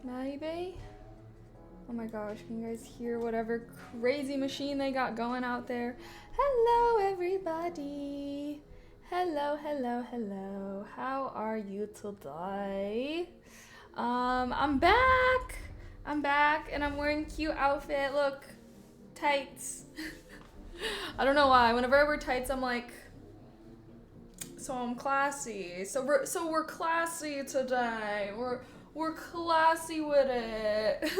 Maybe? Oh my gosh, can you guys hear whatever crazy machine they got going out there? Hello, everybody. Hello, hello, hello. How are you today? I'm back. I'm back and I'm wearing cute outfit. Look, tights. I don't know why. Whenever I wear tights, I'm like, so I'm classy. So we're classy today. We're classy with it.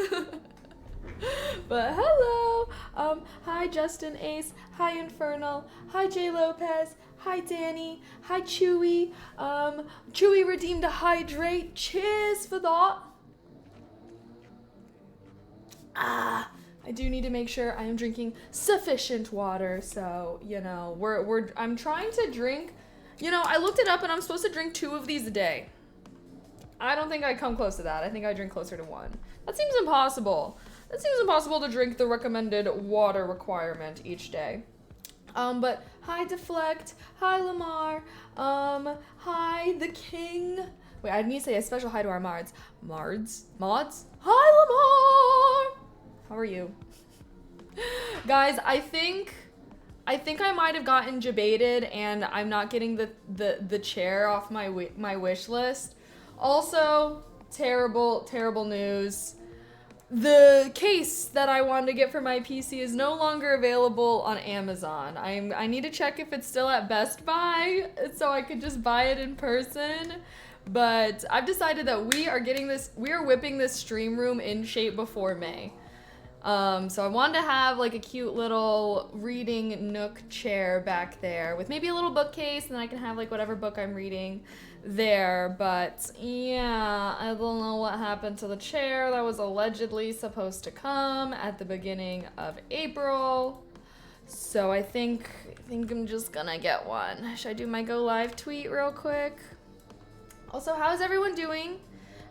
But hello. Hi Justin Ace. Hi Infernal. Hi Jay Lopez. Hi Danny. Hi Chewy. Chewy redeemed a hydrate. Cheers for that. I do need to make sure I am drinking sufficient water. So, you know, I'm trying to drink. You know, I looked it up and I'm supposed to drink 2 of these a day. I don't think I come close to that. I think I drink closer to 1. That seems impossible. It seems impossible to drink the recommended water requirement each day. But hi Deflect, hi Lamar, hi the King. Wait, I need to say a special hi to our Mods. Mods? Hi Lamar! How are you? Guys, I think I might have gotten debated and I'm not getting the chair off my wish list. Also, terrible news. The case that I wanted to get for my PC is no longer available on Amazon. I need to check if it's still at Best Buy so I could just buy it in person. But I've decided that we are whipping this stream room in shape before May. So I wanted to have like a cute little reading nook chair back there with maybe a little bookcase, and then I can have like whatever book I'm reading there. But yeah, I don't know what happened to the chair that was allegedly supposed to come at the beginning of April. So I think I'm just gonna get one. Should I do my go live tweet real quick? Also, how's everyone doing?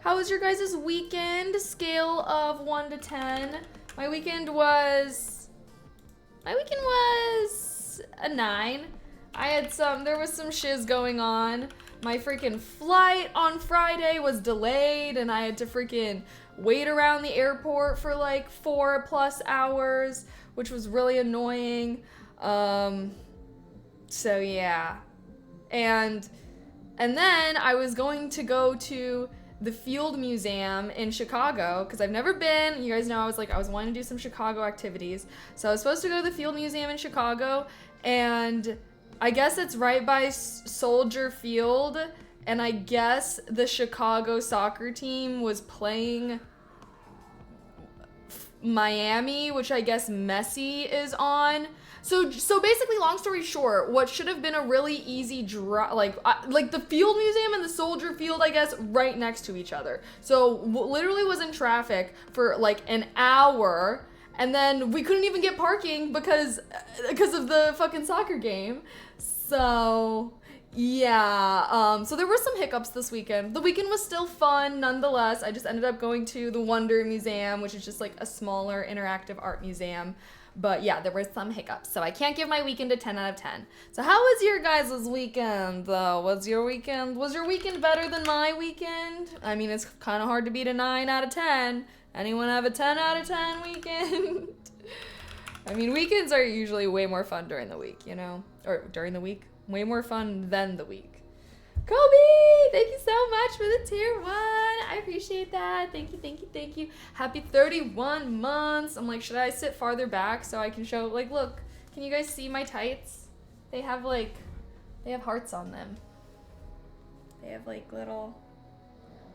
How was your guys' weekend? Scale of 1 to 10. My weekend was a 9. There was some shiz going on. My freaking flight on Friday was delayed and I had to freaking wait around the airport for like 4+ hours, which was really annoying. So yeah. And then I was going to go to the Field Museum in Chicago, because I've never been. You guys know I was wanting to do some Chicago activities. So I was supposed to go to the Field Museum in Chicago, and I guess it's right by Soldier Field, and I guess the Chicago soccer team was playing Miami, which I guess Messi is on. So basically, long story short, what should have been a really easy drive, like the Field Museum and the Soldier Field, I guess, right next to each other. So literally was in traffic for like an hour, and then we couldn't even get parking because of the fucking soccer game. So yeah, so there were some hiccups this weekend. The weekend was still fun nonetheless. I just ended up going to the Wonder Museum, which is just like a smaller interactive art museum. But yeah, there were some hiccups, so I can't give my weekend a 10 out of 10. So how was your guys' weekend, though? Was your weekend better than my weekend? I mean, it's kind of hard to beat a 9 out of 10. Anyone have a 10 out of 10 weekend? I mean, weekends are usually way more fun during the week, you know? Or during the week. Way more fun than the week. Kobe, thank you so much for the tier 1. I appreciate that. Thank you. Happy 31 months. I'm like, should I sit farther back so I can show, like, look, can you guys see my tights? They have hearts on them. They have like little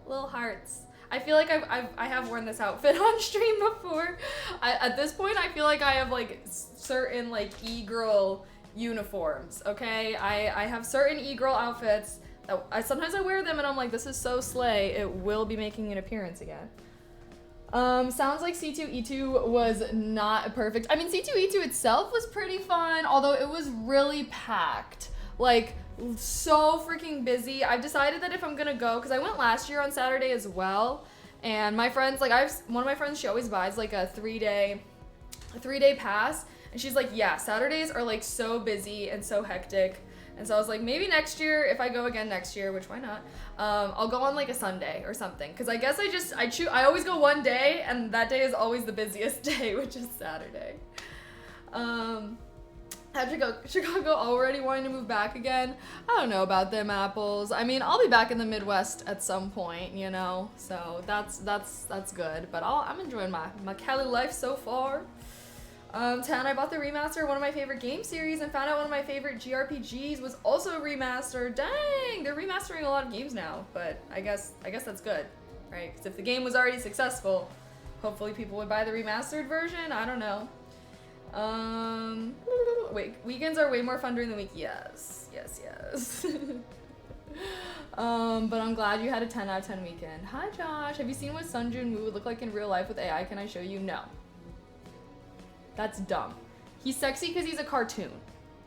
hearts. I feel like I have worn this outfit on stream before. At this point, I feel like I have like certain like e-girl uniforms, okay? I have certain e-girl outfits. Sometimes I wear them and I'm like, this is so slay. It will be making an appearance again. Sounds like C2E2 was not perfect. I mean, C2E2 itself was pretty fun, although it was really packed. Like, so freaking busy. I've decided that if I'm gonna go, because I went last year on Saturday as well, and my friends, like, one of my friends, she always buys like a 3-day pass, and she's like, yeah, Saturdays are like so busy and so hectic And so I was like, maybe next year, if I go again next year, which why not, I'll go on like a Sunday or something. Cause I guess I always go one day, and that day is always the busiest day, which is Saturday. How'd you go? Chicago already wanting to move back again? I don't know about them apples. I mean, I'll be back in the Midwest at some point, you know, so that's good. But I'm enjoying my Cali life so far. 10, I bought the remaster of one of my favorite game series and found out one of my favorite JRPGs was also remastered. Dang, they're remastering a lot of games now, but I guess that's good, right? Because if the game was already successful, hopefully people would buy the remastered version. I don't know. Wait, weekends are way more fun during the week. Yes. But I'm glad you had a 10 out of 10 weekend. Hi, Josh. Have you seen what Sun Jun Woo would look like in real life with AI? Can I show you? No. That's dumb. He's sexy because he's a cartoon.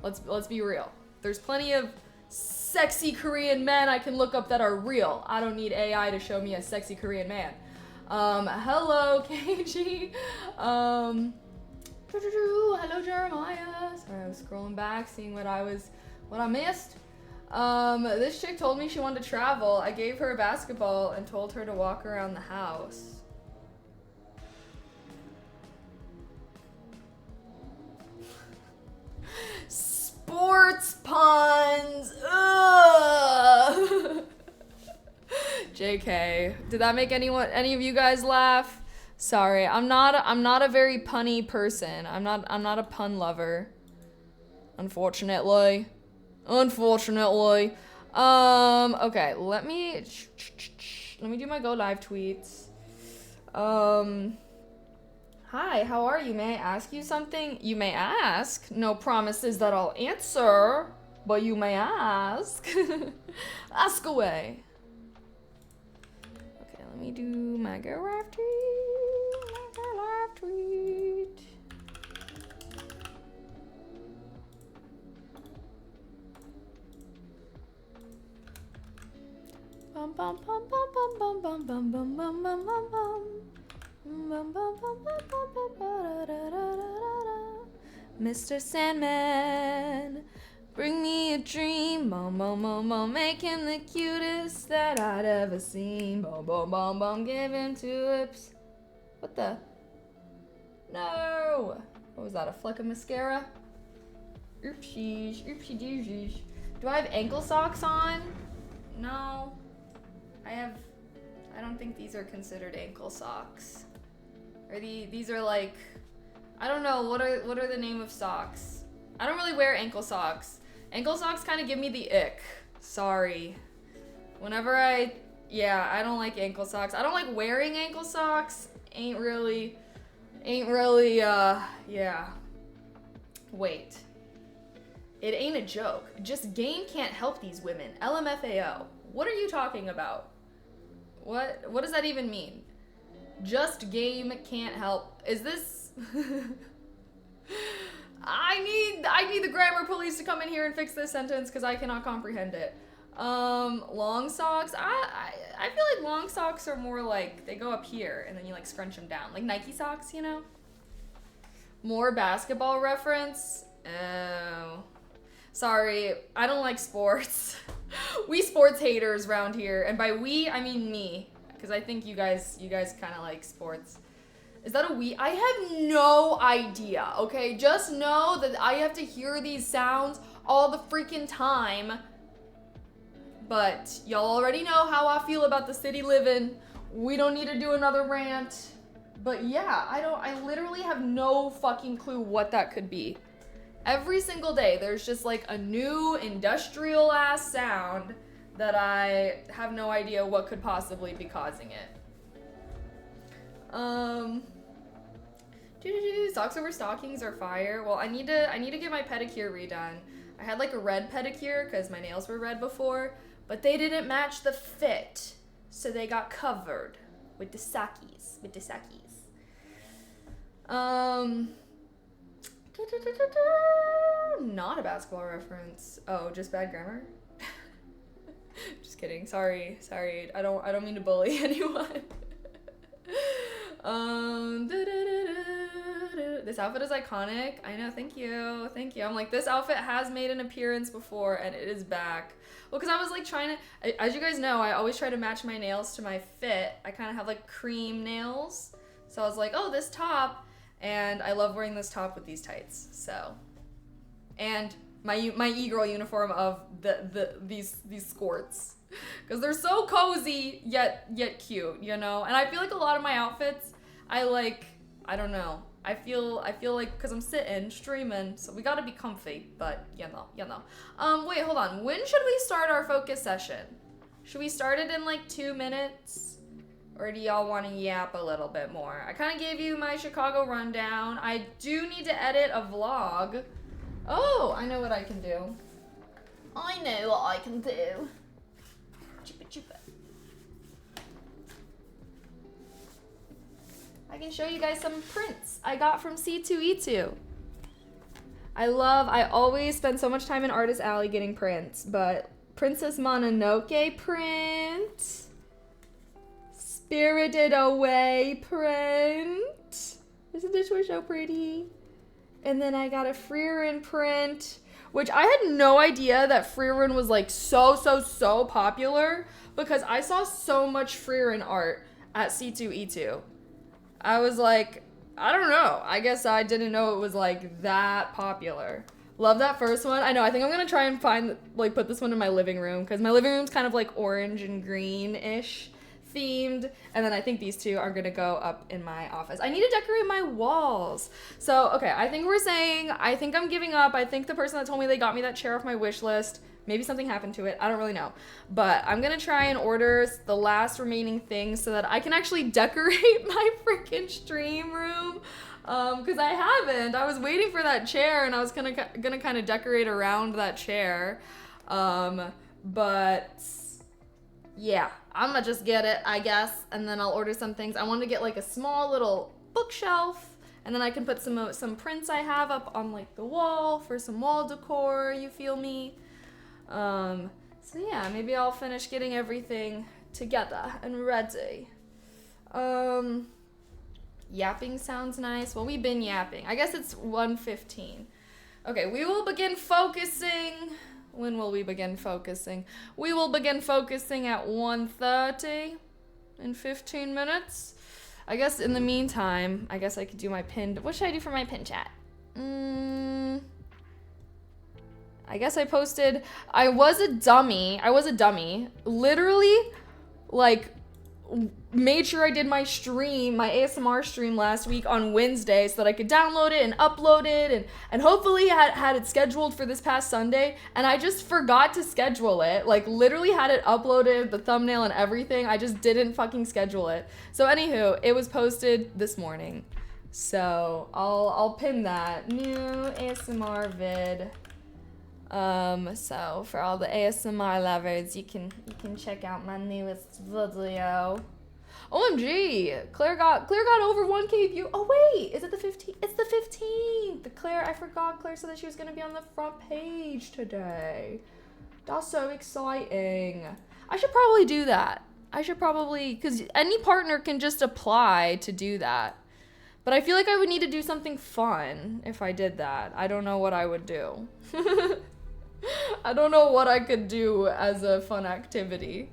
Let's be real. There's plenty of sexy Korean men I can look up that are real. I don't need AI to show me a sexy Korean man. Hello, KG. Hello, Jeremiah. Sorry, I was scrolling back, seeing what I missed. This chick told me she wanted to travel. I gave her a basketball and told her to walk around the house. Sports puns. Ugh. JK. Did that make any of you guys laugh? Sorry, I'm not a very punny person. I'm not a pun lover. Unfortunately. Okay, let me do my go live tweets. Hi, how are you? May I ask you something? You may ask. No promises that I'll answer, but you may ask. Ask away. Okay, let me do my go live tweet. Bum bum bum bum bum bum bum bum bum bum bum bum bum. Mr. Sandman, bring me a dream, make him the cutest that I'd ever seen, give him tulips. What the? No! What was that, a fleck of mascara? Oopsies, oopsie doozies. Do I have ankle socks on? No. I don't think these are considered ankle socks. Or these are like, I don't know, what are the name of socks? I don't really wear ankle socks. Ankle socks kind of give me the ick. Sorry. I don't like ankle socks. I don't like wearing ankle socks. Ain't really, yeah. Wait. It ain't a joke. Just game can't help these women. LMFAO. What are you talking about? What does that even mean? Just game can't help. Is this I need the grammar police to come in here and fix this sentence because I cannot comprehend it. Long socks. I feel like long socks are more like they go up here and then you like scrunch them down. Like Nike socks, you know? More basketball reference. Oh. Sorry, I don't like sports. We sports haters around here, and by we I mean me, because I think you guys kind of like sports. Is that a we? I have no idea. Okay, just know that I have to hear these sounds all the freaking time. But y'all already know how I feel about the city living. We don't need to do another rant. But yeah, I literally have no fucking clue what that could be. Every single day, there's just like a new industrial ass sound that I have no idea what could possibly be causing it. Socks over stockings are fire. Well, I need to get my pedicure redone. I had like a red pedicure because my nails were red before, but they didn't match the fit, so they got covered with the sakis. Not a basketball reference. Oh, just bad grammar? Just kidding. Sorry. I don't mean to This outfit is iconic. I know, thank you. Thank you. I'm like, this outfit has made an appearance before and it is back. Well, because I was like trying to, as you guys know, I always try to match my nails to my fit. I kind of have like cream nails. So I was like, oh, this top. And I love wearing this top with these tights. So, and my e-girl uniform of these skirts. Because they're so cozy yet cute, you know? And I feel like a lot of my outfits, I don't know. I feel like, because I'm sitting, streaming, so we gotta be comfy, but you know. Wait, hold on. When should we start our focus session? Should we start it in like 2 minutes? Or do y'all want to yap a little bit more? I kind of gave you my Chicago rundown. I do need to edit a vlog. Oh, I know what I can do. I know what I can do. Chupa chupa. I can show you guys some prints I got from C2E2. I always spend so much time in Artist Alley getting prints, but Princess Mononoke print. Spirited Away print. Isn't this one so pretty? And then I got a Frieren print, which I had no idea that Frieren was like so popular because I saw so much Frieren art at C2E2. I was like, I don't know. I guess I didn't know it was like that popular. Love that first one. I know, I think I'm gonna try and put this one in my living room because my living room's kind of like orange and green-ish themed, and then I think these two are gonna go up in my office. I need to decorate my walls. So, okay, I think I'm giving up. I think the person that told me they got me that chair off my wish list, maybe something happened to it. I don't really know. But I'm gonna try and order the last remaining things so that I can actually decorate my freaking stream room. Because I haven't. I was waiting for that chair and I was gonna kind of decorate around that chair. But yeah, I'm gonna just get it, I guess, and then I'll order some things. I want to get like a small little bookshelf, and then I can put some prints I have up on like the wall for some wall decor, you feel me? So yeah, maybe I'll finish getting everything together and ready. Yapping sounds nice. Well, we've been yapping. I guess it's 1:15. Okay, we will begin focusing. When will we begin focusing? We will begin focusing at 1:30 in 15 minutes. I guess in the meantime, I guess I could do my pinned. What should I do for my pin chat? I guess I posted. I was a dummy. Literally, like, made sure I did my stream, my ASMR stream last week on Wednesday so that I could download it and upload it and hopefully had it scheduled for this past Sunday, and I just forgot to schedule it. Like, literally had it uploaded, the thumbnail and everything. I just didn't fucking schedule it. So anywho, it was posted this morning. So I'll pin that. New ASMR vid. So for all the ASMR lovers, you can check out my newest video. OMG, Claire got over 1K view. Oh wait, is it the 15th? It's the 15th. Claire, I forgot. Claire said that she was gonna be on the front page today. That's so exciting. I should probably do that. Because any partner can just apply to do that. But I feel like I would need to do something fun if I did that. I don't know what I would do. I don't know what I could do as a fun activity.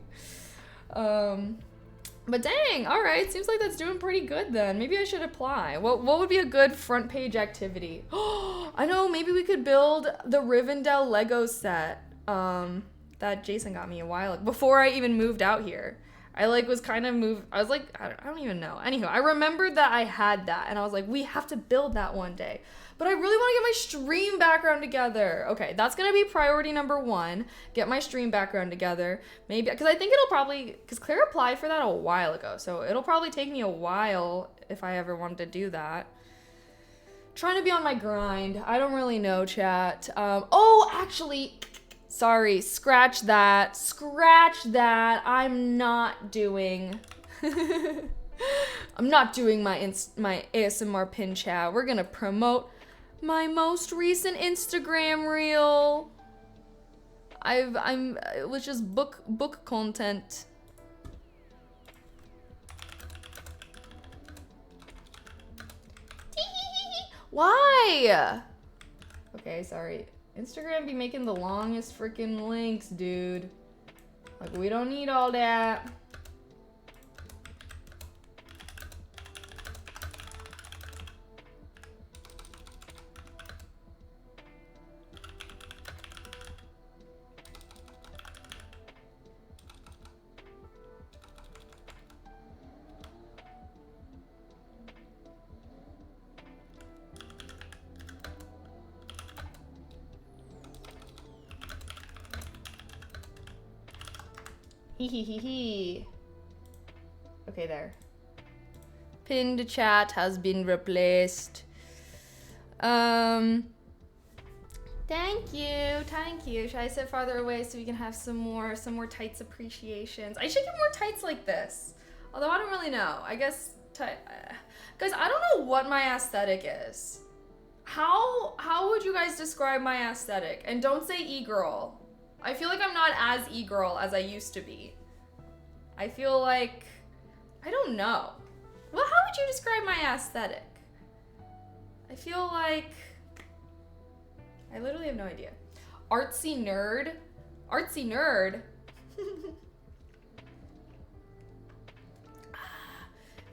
But dang, all right. Seems like that's doing pretty good then. Maybe I should apply. What would be a good front page activity? I know, maybe we could build the Rivendell Lego set that Jason got me a while ago, before I even moved out here. I was kind of moved. I was like, I don't even know. Anywho, I remembered that I had that and I was like, we have to build that one day. But I really want to get my stream background together. Okay, that's going to be priority number 1. Get my stream background together. Maybe, because I think it'll probably, because Claire applied for that a while ago. So it'll probably take me a while if I ever wanted to do that. Trying to be on my grind. I don't really know, chat. Actually, sorry, scratch that. I'm not doing my ASMR pin chat. We're going to promote my most recent Instagram reel. It was just book content. Why? Okay, sorry. Instagram be making the longest freaking links, dude. Like, we don't need all that. Hee. Okay, there. Pinned chat has been replaced. Thank you. Should I sit farther away so we can have some more tights appreciations? I should get more tights like this. Although I don't really know. I guess guys, I don't know what my aesthetic is. How would you guys describe my aesthetic? And don't say e-girl. I feel like I'm not as e-girl as I used to be. I feel like, I don't know. Well, how would you describe my aesthetic? I feel like, I literally have no idea. Artsy nerd? Artsy nerd?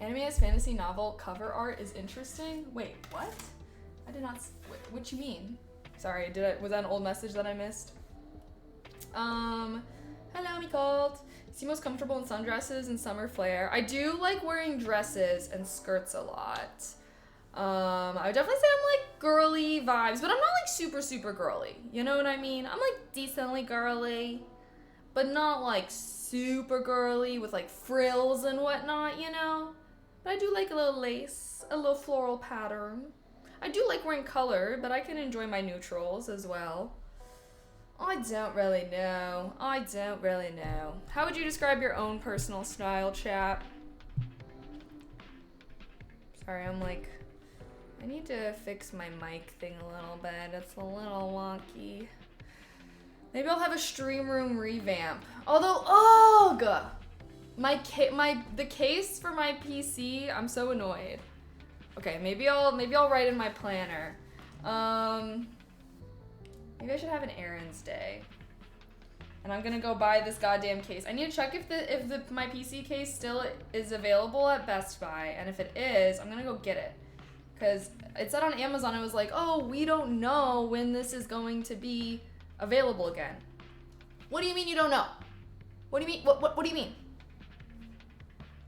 Animated fantasy novel cover art is interesting. Wait, what? I did not, what you mean? Sorry, was that an old message that I missed? Hello, Mikold. You seem most comfortable in sundresses and summer flare. I do like wearing dresses and skirts a lot. I would definitely say I'm like girly vibes, but I'm not like super girly. You know what I mean? I'm like decently girly, but not like super girly with like frills and whatnot, you know? But I do like a little lace, a little floral pattern. I do like wearing color, but I can enjoy my neutrals as well. I don't really know. How would you describe your own personal style, chat? Sorry, I'm like, I need to fix my mic thing a little bit. It's a little wonky. Maybe I'll have a stream room revamp. Although, ugh! The case for my PC, I'm so annoyed. Okay, maybe I'll write in my planner. Maybe I should have an errands day. And I'm gonna go buy this goddamn case. I need to check if my PC case still is available at Best Buy. And if it is, I'm gonna go get it. Because it said on Amazon, it was like, oh, we don't know when this is going to be available again. What do you mean you don't know? What do you mean? What do you mean?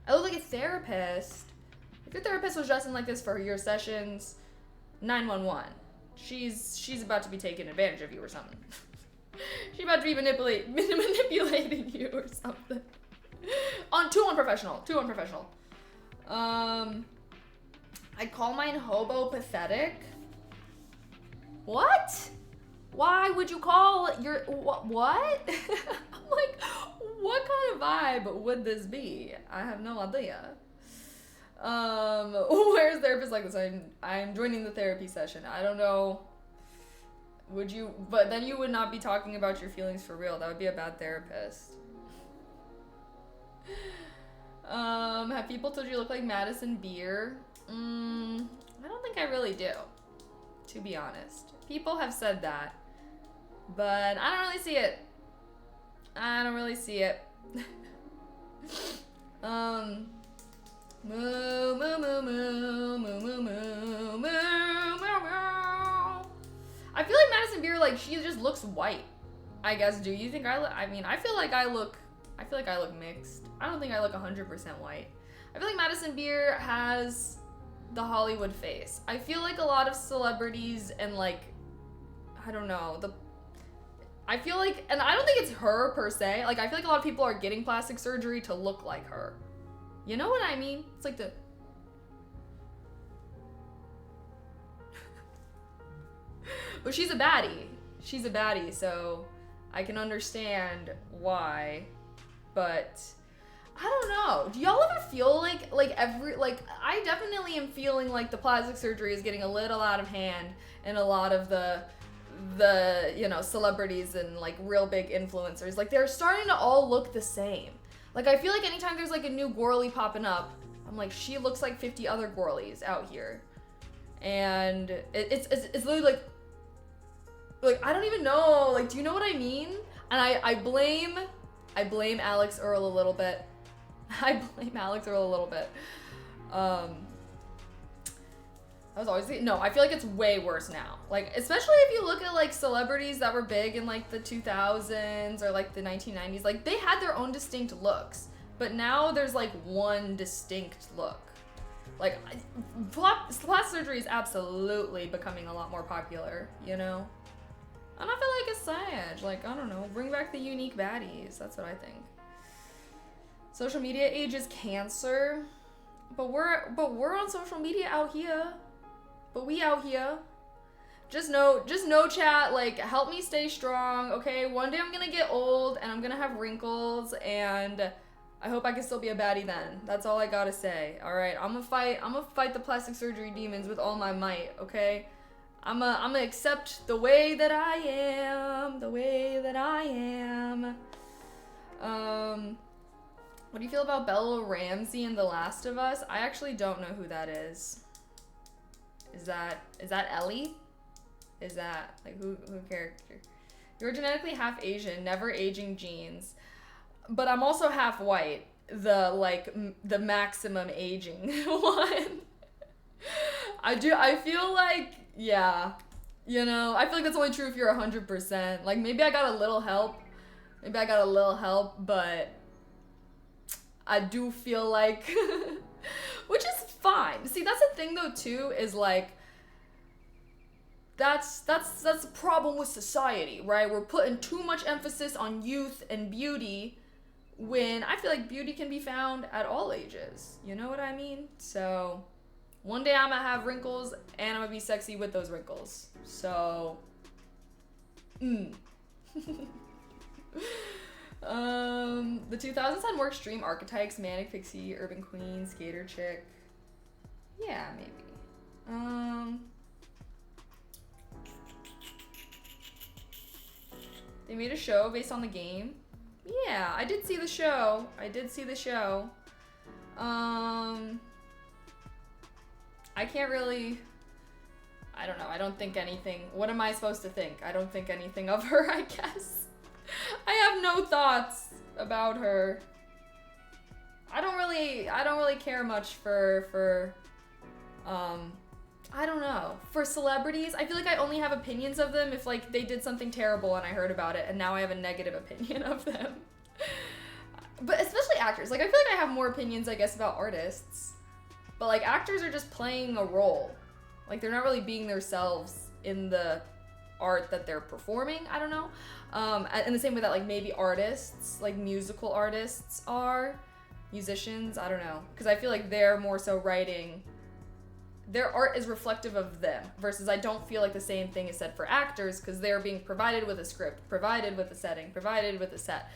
I look like a therapist. If your therapist was dressing like this for your sessions, 911. She's about to be taking advantage of you or something. She's about to be manipulating you or something. Too unprofessional. I'd call mine hobo pathetic. What? Why would you call your what? I'm like, what kind of vibe would this be? I have no idea. Where's therapist like this? I'm joining the therapy session. I don't know. Would you? But then you would not be talking about your feelings for real. That would be a bad therapist. Have people told you you look like Madison Beer? I don't think I really do, to be honest. People have said that, but I don't really see it. Moo, moo, moo, moo, moo, moo, moo, moo, moo, moo. I feel like Madison Beer, like, she just looks white. I guess. Do you think I mean, I feel like I look mixed. I don't think I look 100% white. I feel like Madison Beer has the Hollywood face. I feel like a lot of celebrities and like, I don't know, I feel like, and I don't think it's her per se. Like, I feel like a lot of people are getting plastic surgery to look like her. You know what I mean? It's like but she's a baddie, so I can understand why, but I don't know. Do y'all ever feel like I definitely am feeling like the plastic surgery is getting a little out of hand and a lot of the you know, celebrities and like real big influencers, like they're starting to all look the same. Like, I feel like anytime there's like a new girly popping up, I'm like, she looks like 50 other girlies out here. and it's literally like I don't even know, like, do you know what I mean? And I blame Alex Earl a little bit. I blame Alex Earl a little bit. I was always no, I feel like it's way worse now. Like, especially if you look at like celebrities that were big in like the 2000s or like the 1990s, like they had their own distinct looks, but now there's like one distinct look. Like, plastic surgery is absolutely becoming a lot more popular, you know? And I feel like it's sad. Like, I don't know, bring back the unique baddies. That's what I think. Social media ages cancer, but we're on social media out here. But we out here. Just know, chat, like, help me stay strong, okay? One day I'm gonna get old and I'm gonna have wrinkles, and I hope I can still be a baddie then. That's all I gotta say. All right, I'm gonna fight the plastic surgery demons with all my might, okay? I'm gonna accept the way that I am, what do you feel about Bella Ramsey in The Last of Us? I actually don't know who that is. Is that Ellie? Is that, like, who character? You're genetically half Asian, never aging genes. But I'm also half white, the maximum aging one. I feel like, yeah, you know, I feel like that's only true if you're 100%. Like, maybe I got a little help, but I do feel like, which is fine. See, that's the thing though too, is like, that's the problem with society, right? We're putting too much emphasis on youth and beauty when I feel like beauty can be found at all ages. You know what I mean? So one day I'm gonna have wrinkles and I'm gonna be sexy with those wrinkles. So, the 2000s had more extreme archetypes: manic pixie, urban queen, skater chick. Yeah, maybe. They made a show based on the game. Yeah, I did see the show. I can't really, I don't know. I don't think anything. What am I supposed to think? I don't think anything of her, I guess. I have no thoughts about her. I don't really care much for I don't know. For celebrities, I feel like I only have opinions of them if like they did something terrible and I heard about it and now I have a negative opinion of them. But especially actors. Like, I feel like I have more opinions, I guess, about artists. But like, actors are just playing a role. Like, they're not really being themselves in the art that they're performing. I don't know. In the same way that like maybe artists, like musical artists are, musicians, I don't know. Because I feel like they're more so writing, their art is reflective of them, versus I don't feel like the same thing is said for actors, because they're being provided with a script, provided with a setting, provided with a set.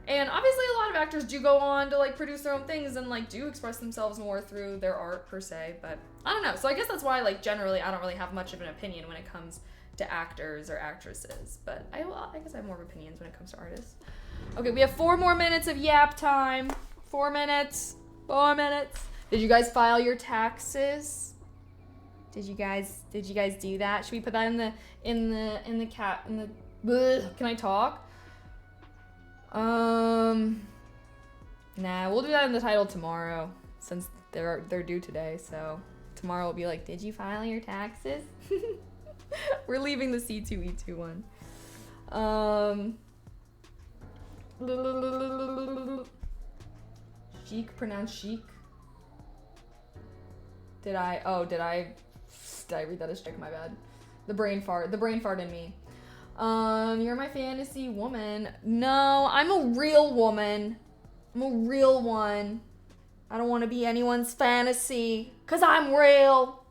And obviously a lot of actors do go on to like produce their own things and like do express themselves more through their art per se, but I don't know. So I guess that's why like generally I don't really have much of an opinion when it comes to actors or actresses, but I guess I have more opinions when it comes to artists. Okay, we have 4 more minutes of yap time. 4 minutes. 4 minutes. Did you guys file your taxes? Did you guys do that? Should we put that in the can I talk? Nah, we'll do that in the title tomorrow, since they're due today, so tomorrow will be like, did you file your taxes? We're leaving the C2E2 one. Chic, pronounced chic. Did I read that as chic? My bad. The brain fart in me. You're my fantasy woman. No, I'm a real woman. I'm a real one. I don't want to be anyone's fantasy, 'cause I'm real.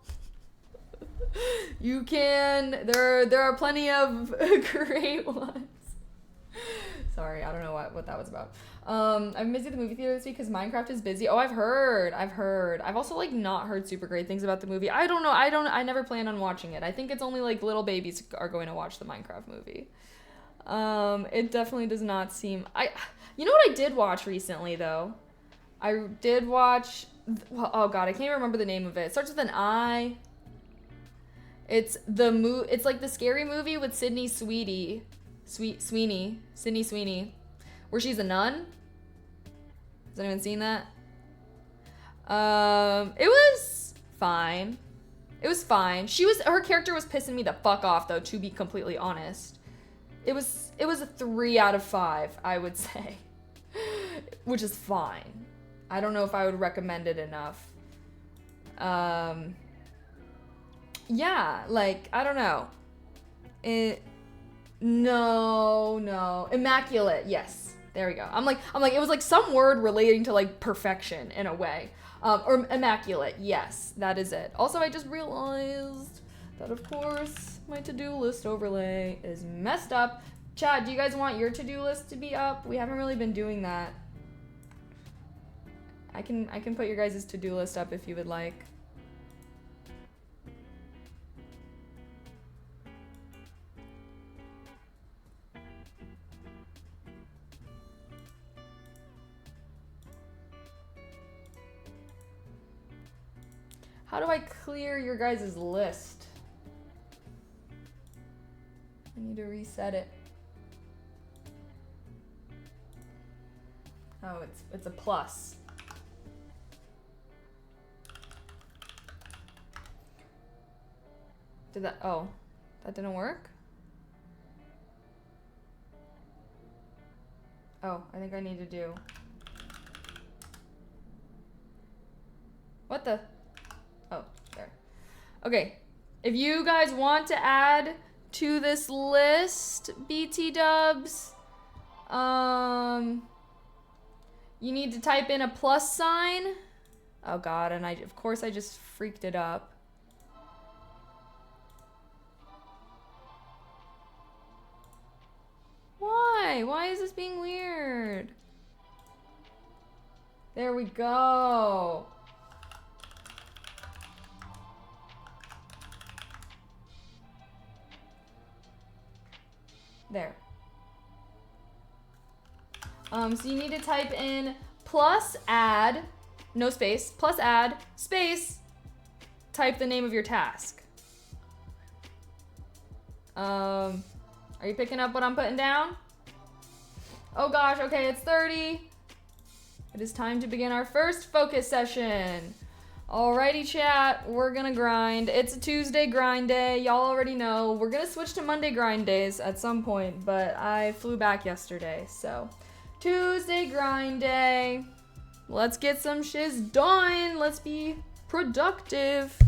You can, there are plenty of great ones. Sorry, I don't know what that was about. I'm busy at the movie theater this week because Minecraft is busy. Oh, I've heard. I've also like not heard super great things about the movie. I don't know. I never plan on watching it. I think it's only like little babies are going to watch the Minecraft movie. It definitely does not seem, you know what I did watch recently though? I did watch, oh god, I can't even remember the name of it. It starts with an I. It's like the scary movie with Sydney Sweeney, where she's a nun. Has anyone seen that? It was fine. It was fine. Her character was pissing me the fuck off though, to be completely honest. It was a 3 out of 5, I would say. Which is fine. I don't know if I would recommend it enough. Yeah, like, I don't know. No. Immaculate, yes. There we go. I'm like, it was like some word relating to like perfection in a way. Or immaculate, yes, that is it. Also, I just realized that, of course, my to-do list overlay is messed up. Chad, do you guys want your to-do list to be up? We haven't really been doing that. I can put your guys' to-do list up if you would like. How do I clear your guys' list? I need to reset it. Oh, it's a plus. Oh, that didn't work? Oh, I think I need to do. What the? Oh, there. Okay, if you guys want to add to this list, BT dubs, you need to type in a plus sign. Oh God, and of course I just freaked it up. Why? Why is this being weird? There we go. There. So you need to type in plus add, no space, plus add, space, type the name of your task. Are you picking up what I'm putting down? Oh gosh, okay, it's 30. It is time to begin our first focus session. Alrighty, chat, we're gonna grind. It's a Tuesday grind day, y'all already know. We're gonna switch to Monday grind days at some point, but I flew back yesterday, so. Tuesday grind day. Let's get some shiz done. Let's be productive.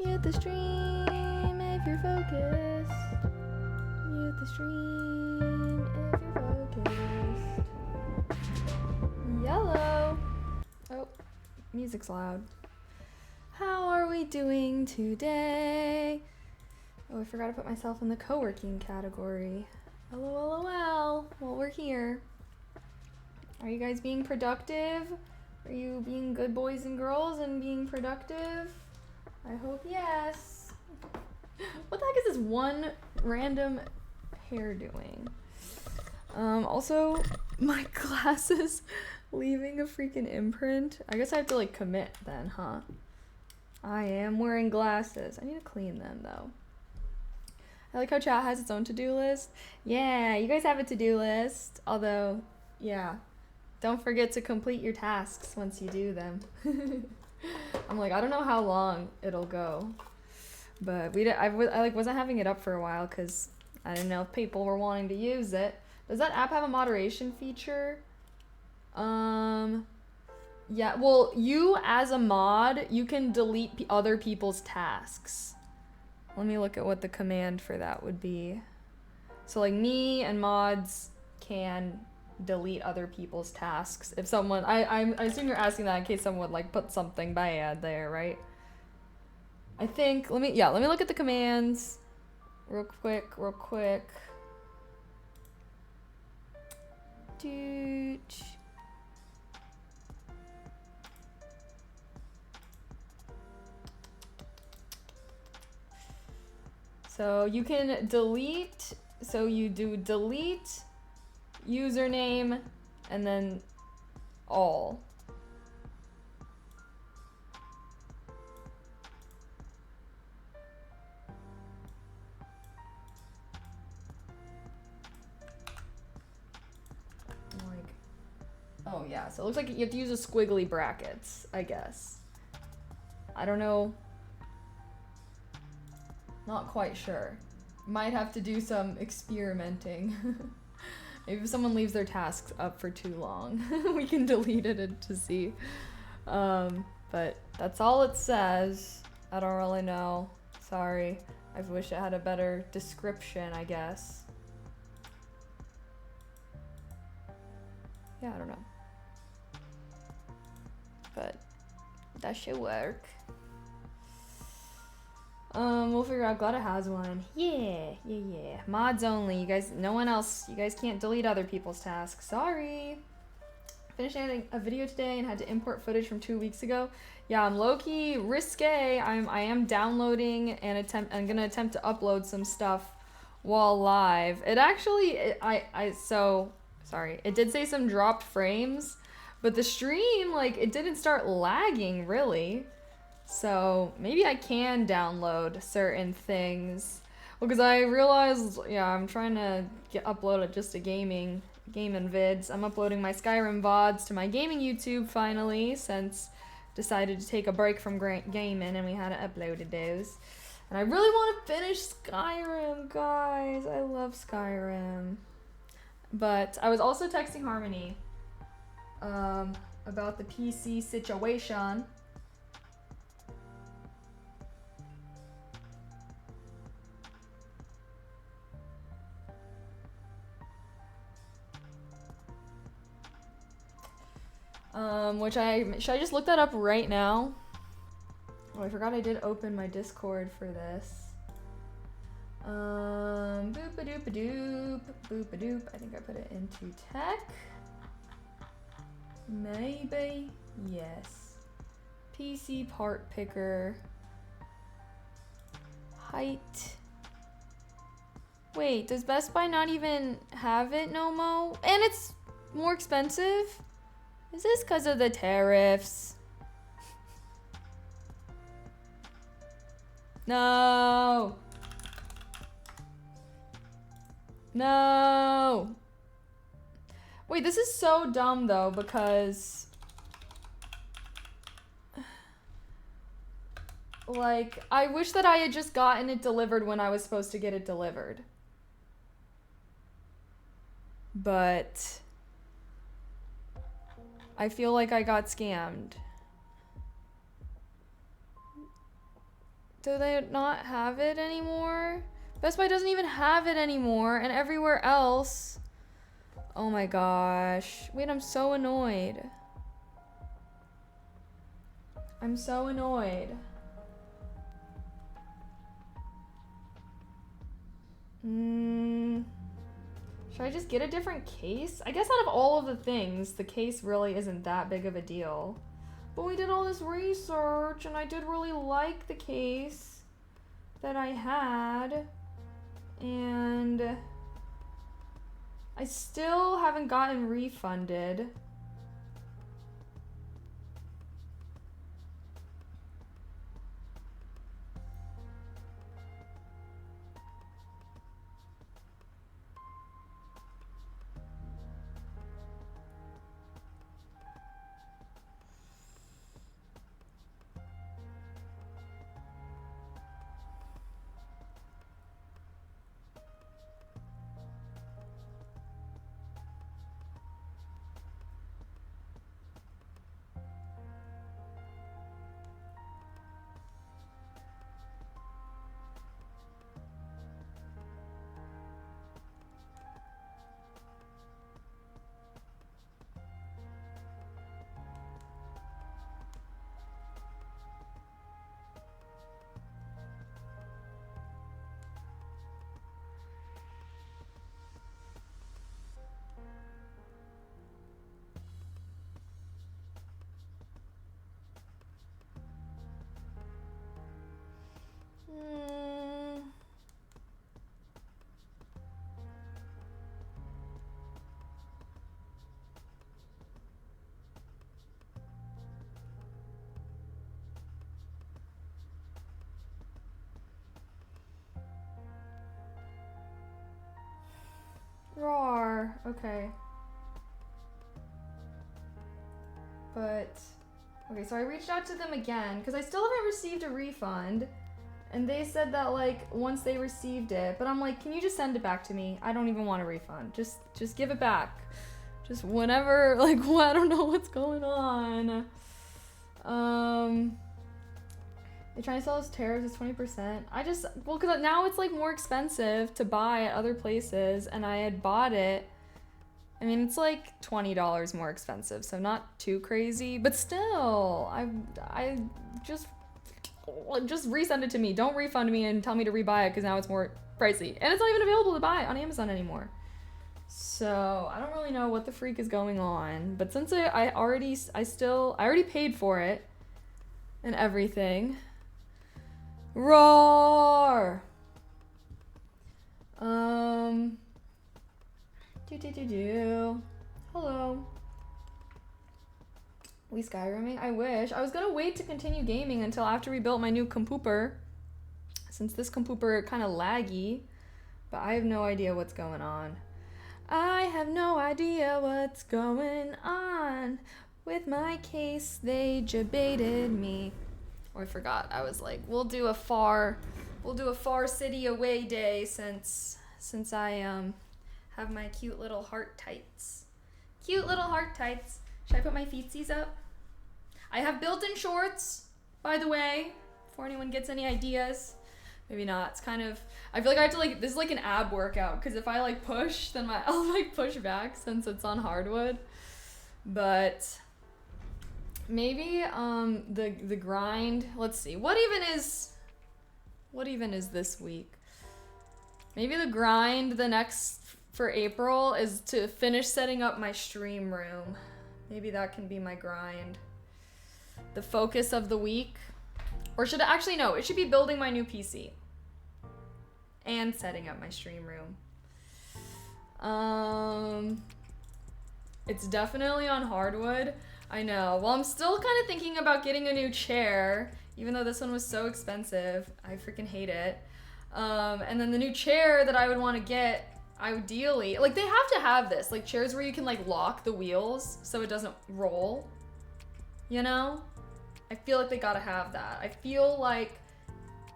Mute the stream if you're focused. Mute the stream if you're focused. Yellow. Oh, music's loud. How are we doing today? Oh, I forgot to put myself in the co-working category. LOL. Well, we're here. Are you guys being productive? Are you being good boys and girls and being productive? I hope yes. What the heck is this one random hair doing? Also, my glasses leaving a freaking imprint. I guess I have to like commit then, huh? I am wearing glasses. I need to clean them though. I like how chat has its own to-do list. Yeah, you guys have a to-do list. Although, yeah, don't forget to complete your tasks once you do them. I'm like, I don't know how long it'll go, but I like wasn't having it up for a while because I didn't know if people were wanting to use it. Does that app have a moderation feature? Yeah, well, you as a mod, you can delete other people's tasks. Let me look at what the command for that would be. So like me and mods can delete other people's tasks. If someone, I assume you're asking that in case someone like put something bad there, right? I think, let me look at the commands real quick. Doot. So you can delete, so you do delete username and then all. Like, oh yeah, so it looks like you have to use a squiggly brackets, I guess. I don't know. Not quite sure. Might have to do some experimenting. Maybe if someone leaves their tasks up for too long, we can delete it to see. But that's all it says. I don't really know. Sorry. I wish it had a better description, I guess. Yeah, I don't know. But that should work. We'll figure out. Glad it has one. Yeah. Mods only. You guys, no one else. You guys can't delete other people's tasks. Sorry. Finished editing a video today and had to import footage from 2 weeks ago. Yeah, I'm low-key risque. I am downloading and I'm gonna attempt to upload some stuff while live. It actually, so sorry. It did say some dropped frames, but the stream, like, it didn't start lagging really. So maybe I can download certain things. Well, because I realized, yeah, I'm trying to upload just a gaming vids. I'm uploading my Skyrim VODs to my gaming YouTube finally, since decided to take a break from gaming and we had to upload those. And I really want to finish Skyrim, guys. I love Skyrim. But I was also texting Harmony about the PC situation. Should I just look that up right now? Oh, I forgot I did open my Discord for this. Boop-a-doop-a-doop, boop-a-doop. I think I put it into tech. Maybe, yes. PC part picker. Height. Wait, does Best Buy not even have it no mo? And it's more expensive? Is this because of the tariffs? No. No. Wait, this is so dumb though, because like, I wish that I had just gotten it delivered when I was supposed to get it delivered. But I feel like I got scammed. Do they not have it anymore? Best Buy doesn't even have it anymore, and everywhere else. Oh my gosh. Wait, I'm so annoyed. I'm so annoyed. Should I just get a different case? I guess out of all of the things, the case really isn't that big of a deal. But we did all this research, and I did really like the case that I had. And I still haven't gotten refunded. Rawr. Okay. But, okay, so I reached out to them again, because I still haven't received a refund. And they said that, like, once they received it, but I'm like, can you just send it back to me? I don't even want a refund. Just give it back. Just whenever, like, well, I don't know what's going on. They're trying to sell us tariffs as 20%. Well, because now it's, like, more expensive to buy at other places, and I had bought it. I mean, it's, like, $20 more expensive, so not too crazy, but still, I just resend it to me. Don't refund me and tell me to rebuy it, because now it's more pricey. And it's not even available to buy on Amazon anymore. So, I don't really know what the freak is going on, but since I already paid for it and everything. Roar! Hello. We Skyrimming? I wish. I was gonna wait to continue gaming until after we built my new compooper, since this compooper kind of laggy, but I have no idea what's going on. I have no idea what's going on. With my case, they jebaited me. Oh, I forgot. I was like, we'll do a far city away day since I have my cute little heart tights. Cute little heart tights. Should I put my feetsies up? I have built-in shorts, by the way, before anyone gets any ideas. Maybe not. It's kind of, I feel like I have to like, this is like an ab workout, because if I like push, then I'll like push back since it's on hardwood. But maybe the grind, let's see, what even is this week? Maybe the grind for April is to finish setting up my stream room. Maybe that can be my grind. The focus of the week. Or should it actually, no, it should be building my new PC. And setting up my stream room. It's definitely on hardwood. I know. Well, I'm still kind of thinking about getting a new chair, even though this one was so expensive. I freaking hate it. And then the new chair that I would want to get, ideally, like they have to have this, like chairs where you can like lock the wheels so it doesn't roll, you know? I feel like they gotta have that. I feel like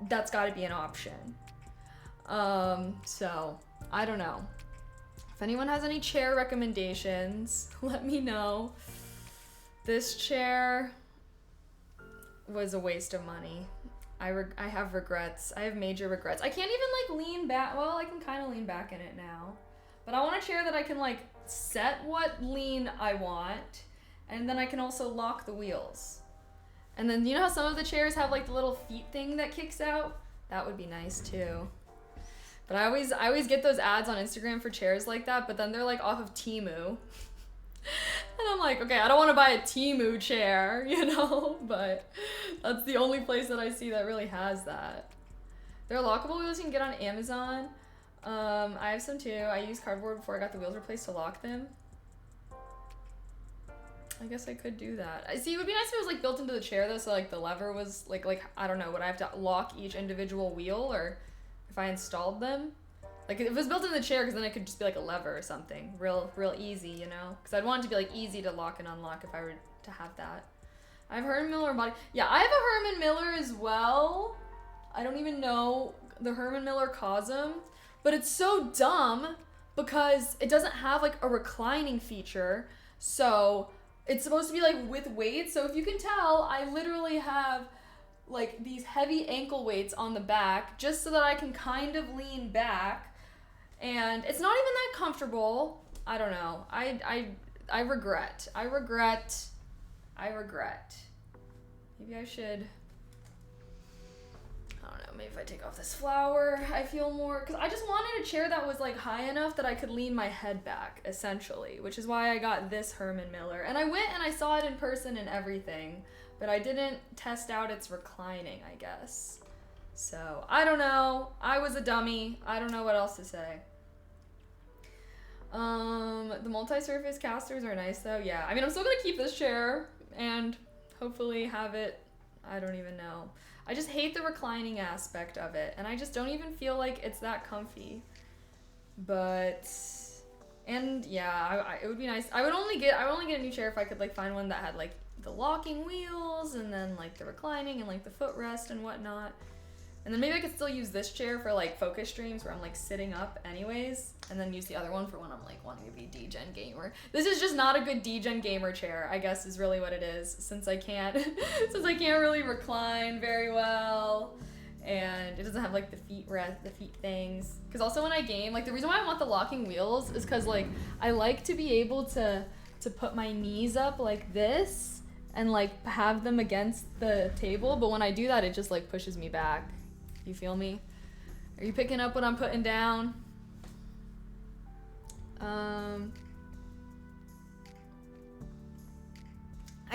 that's gotta be an option. So I don't know. If anyone has any chair recommendations, let me know. This chair was a waste of money. I have regrets. I have major regrets. I can't even like lean back. Well, I can kind of lean back in it now. But I want a chair that I can like set what lean I want, and then I can also lock the wheels. And then you know how some of the chairs have like the little feet thing that kicks out? That would be nice too. But I always get those ads on Instagram for chairs like that, but then they're like off of Temu. And I'm like, okay, I don't want to buy a Temu chair, you know, but that's the only place that I see that really has that. There are lockable wheels you can get on Amazon. I have some too. I used cardboard before I got the wheels replaced to lock them. I guess I could do that. I see, it would be nice if it was like built into the chair though, so like the lever was like I don't know, would I have to lock each individual wheel, or if I installed them? Like if it was built in the chair, because then it could just be like a lever or something. Real easy, you know? Because I'd want it to be like easy to lock and unlock if I were to have that. I have Herman Miller body. Yeah, I have a Herman Miller as well. I don't even know the Herman Miller Cosm, but it's so dumb because it doesn't have like a reclining feature. So it's supposed to be like with weights. So if you can tell, I literally have like these heavy ankle weights on the back just so that I can kind of lean back. And it's not even that comfortable. I don't know. I regret. Maybe I should, I don't know, maybe if I take off this flower, I feel more, because I just wanted a chair that was like high enough that I could lean my head back, essentially, which is why I got this Herman Miller. And I went and I saw it in person and everything, but I didn't test out its reclining, I guess. So, I don't know. I was a dummy. I don't know what else to say. The multi-surface casters are nice though. Yeah, I mean, I'm still gonna keep this chair and hopefully have it, I don't even know. I just hate the reclining aspect of it, and I just don't even feel like it's that comfy. But, and yeah, it would be nice. I would only get a new chair if I could like find one that had like the locking wheels and then like the reclining and like the footrest and whatnot. And then maybe I could still use this chair for like focus streams where I'm like sitting up anyways, and then use the other one for when I'm like wanting to be D-Gen gamer. This is just not a good D-Gen gamer chair, I guess is really what it is, since I can't really recline very well, and it doesn't have like the feet things. Because also when I game, like the reason why I want the locking wheels is because like I like to be able to put my knees up like this and like have them against the table, but when I do that, it just like pushes me back. You feel me? Are you picking up what I'm putting down? I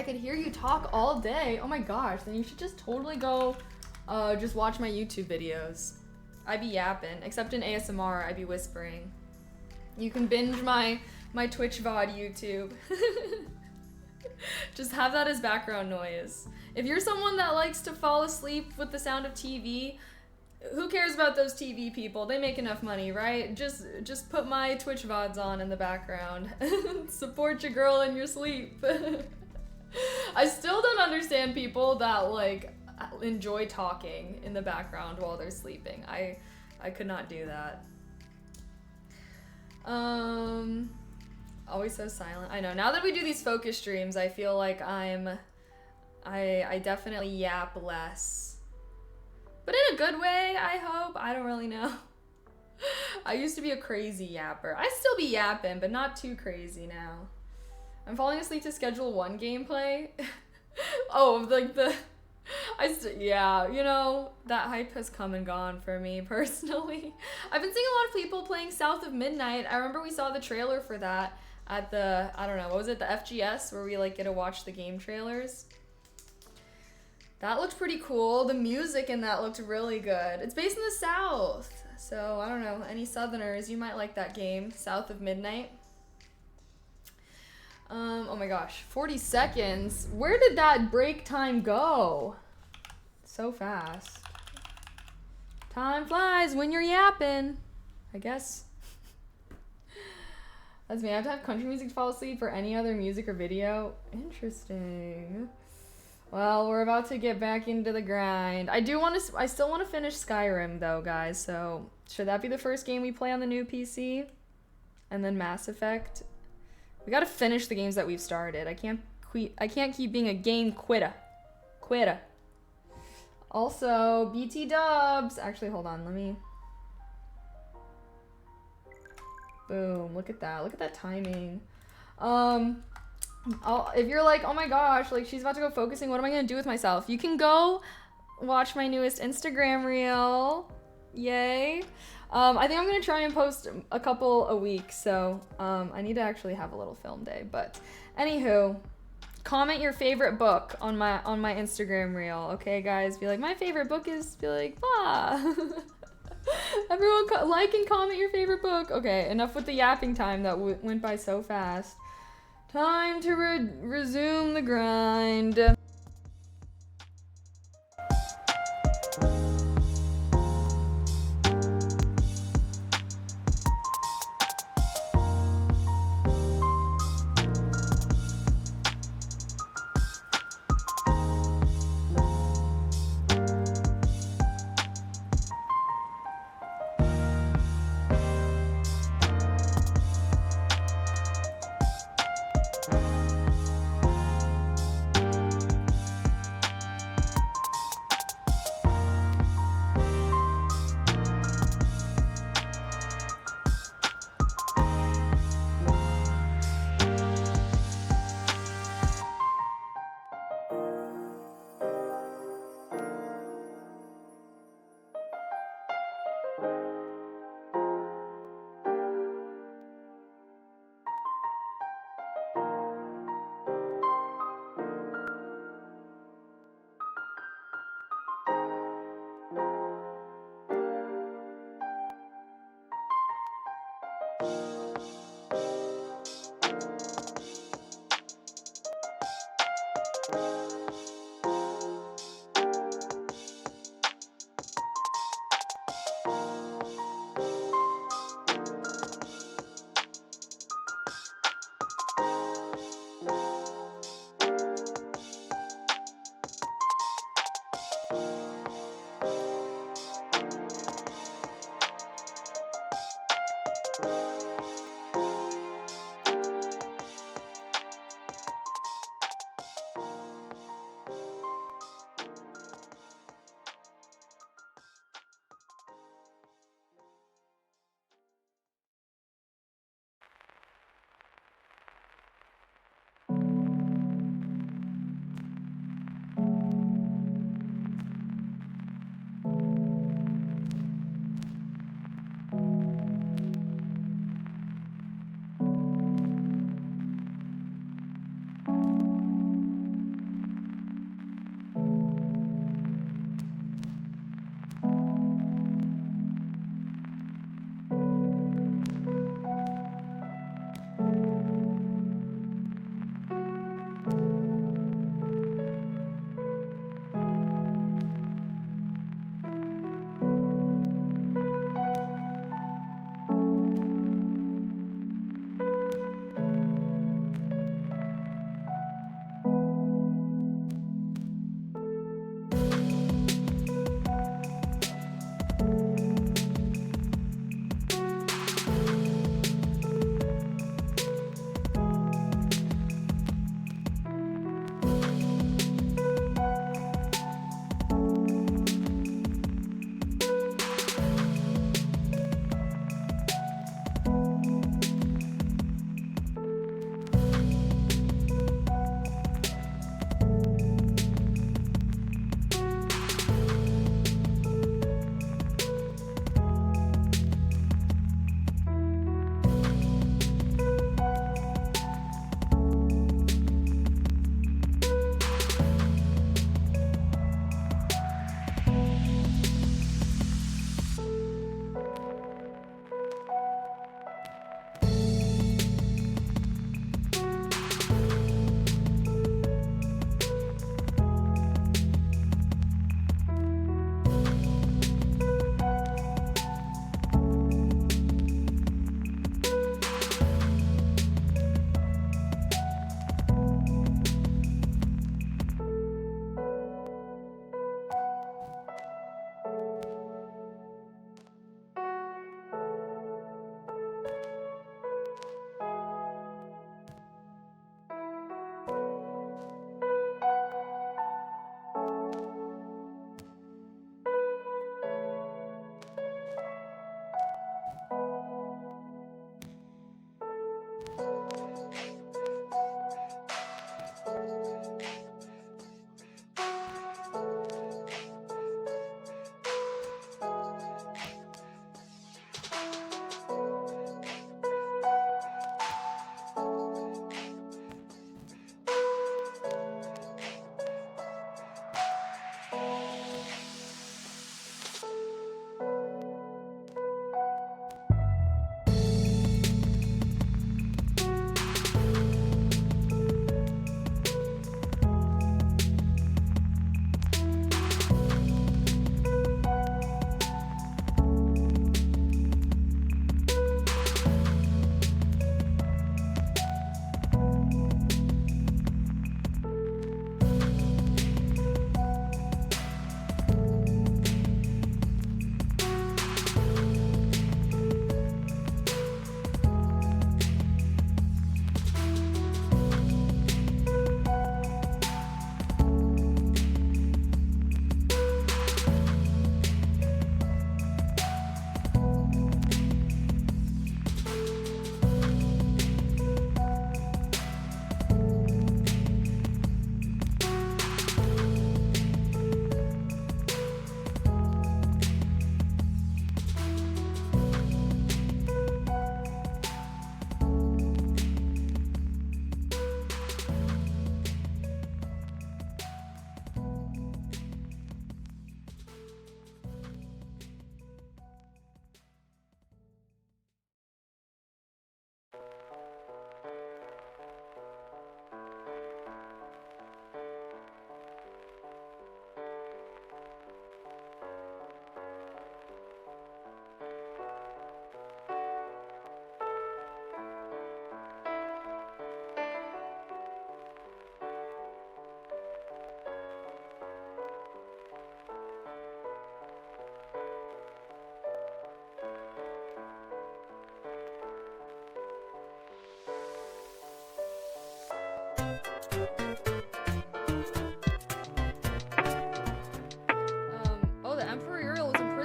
could hear you talk all day. Oh my gosh, then you should just totally go just watch my YouTube videos. I be yapping, except in ASMR, I be whispering. You can binge my Twitch VOD YouTube. Just have that as background noise. If you're someone that likes to fall asleep with the sound of TV, who cares about those TV people? They make enough money, right? Just put my Twitch VODs on in the background. Support your girl in your sleep. I still don't understand people that like enjoy talking in the background while they're sleeping. I could not do that. Always so silent. I know. Now that we do these focus streams, I feel like I definitely yap less. But in a good way, I hope. I don't really know. I used to be a crazy yapper. I still be yapping, but not too crazy now. I'm falling asleep to Schedule 1 gameplay. Oh, like yeah, you know, that hype has come and gone for me personally. I've been seeing a lot of people playing South of Midnight. I remember we saw the trailer for that at the, I don't know, what was it, the FGS, where we like get to watch the game trailers. That looked pretty cool. The music in that looked really good. It's based in the South, so I don't know, any Southerners, you might like that game, South of Midnight. Oh my gosh, 40 seconds. Where did that break time go? So fast. Time flies when you're yapping, I guess. That's me. I have to have country music to fall asleep or any other music or video. Interesting. Well, we're about to get back into the grind. I still want to finish Skyrim though, guys. So should that be the first game we play on the new PC? And then Mass Effect. We gotta finish the games that we've started. I can't keep being a game quitter. Also, BT dubs. Actually, hold on. Let me. Boom. Look at that. Look at that timing. If you're like, oh my gosh, like she's about to go focusing, what am I gonna do with myself? You can go watch my newest Instagram reel. Yay. I think I'm gonna try and post a couple a week, so I need to actually have a little film day. But anywho, comment your favorite book on my Instagram reel, okay, guys? Be like, my favorite book is, be like, blah. Everyone like and comment your favorite book. Okay, enough with the yapping time that went by so fast. Time to resume the grind.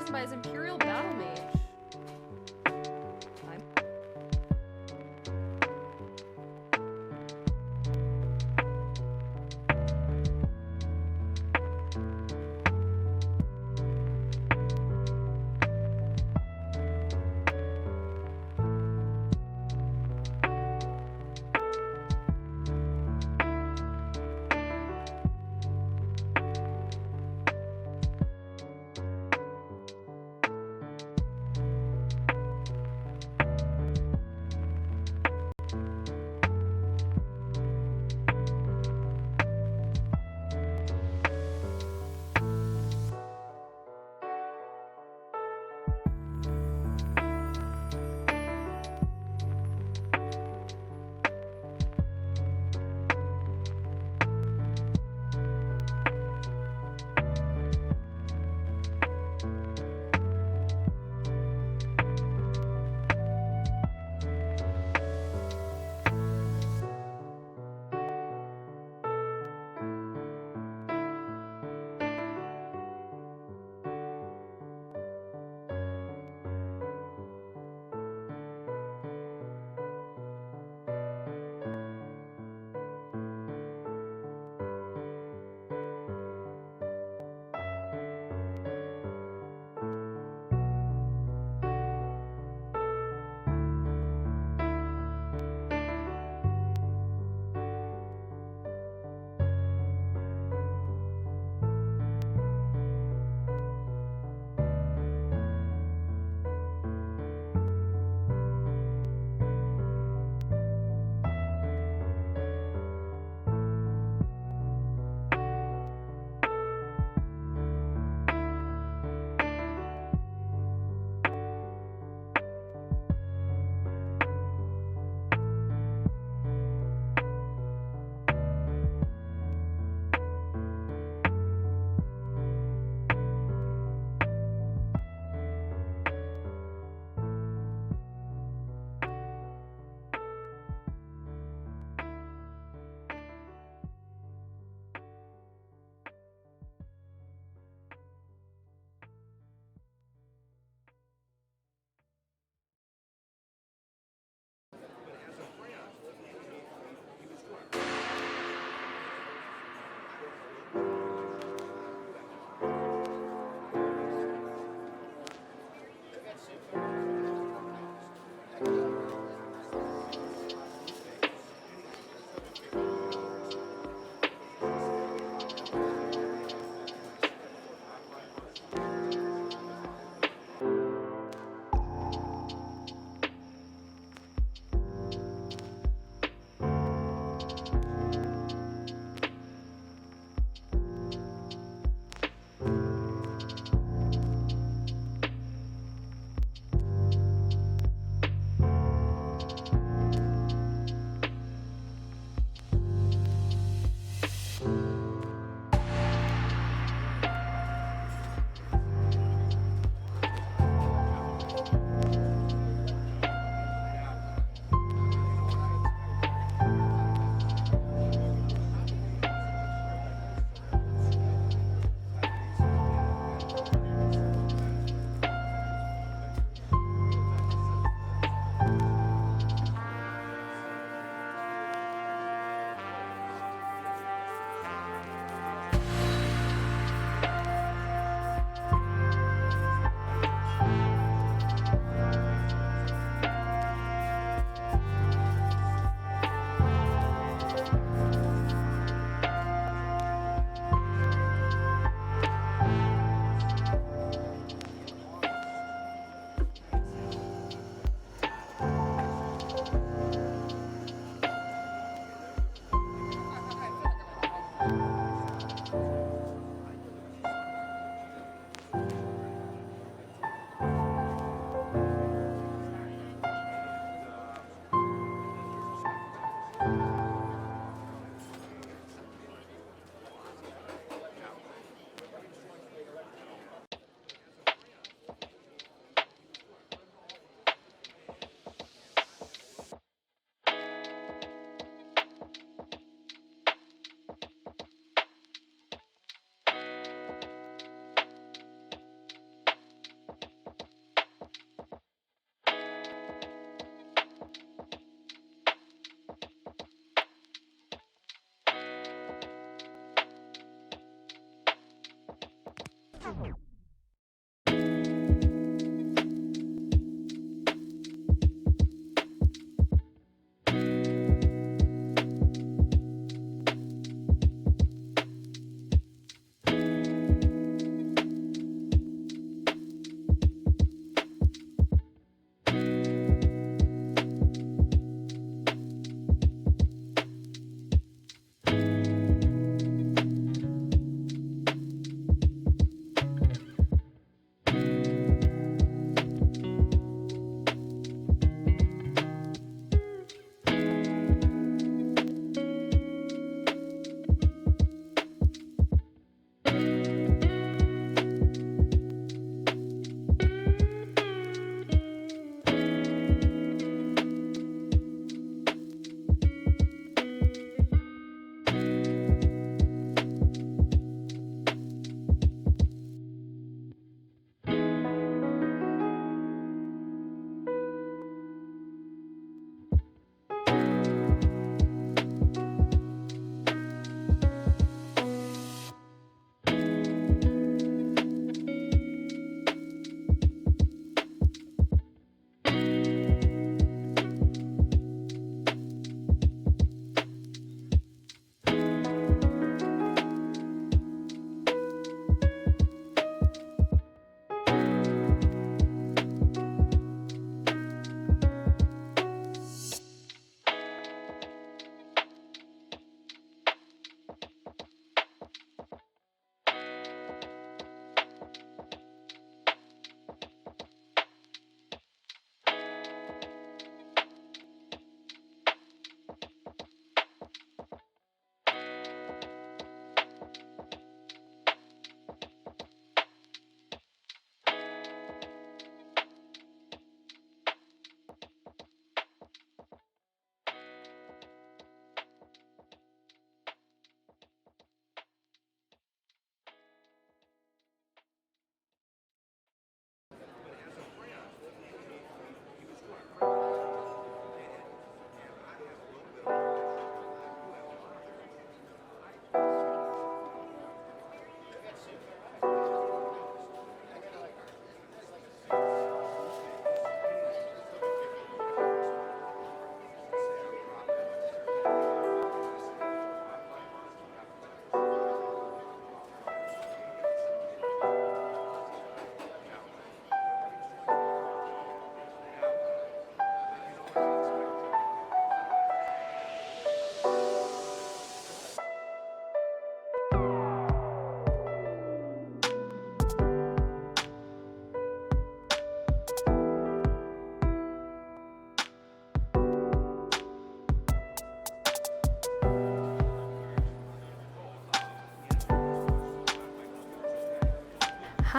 chosen by his Imperial Battle Mage.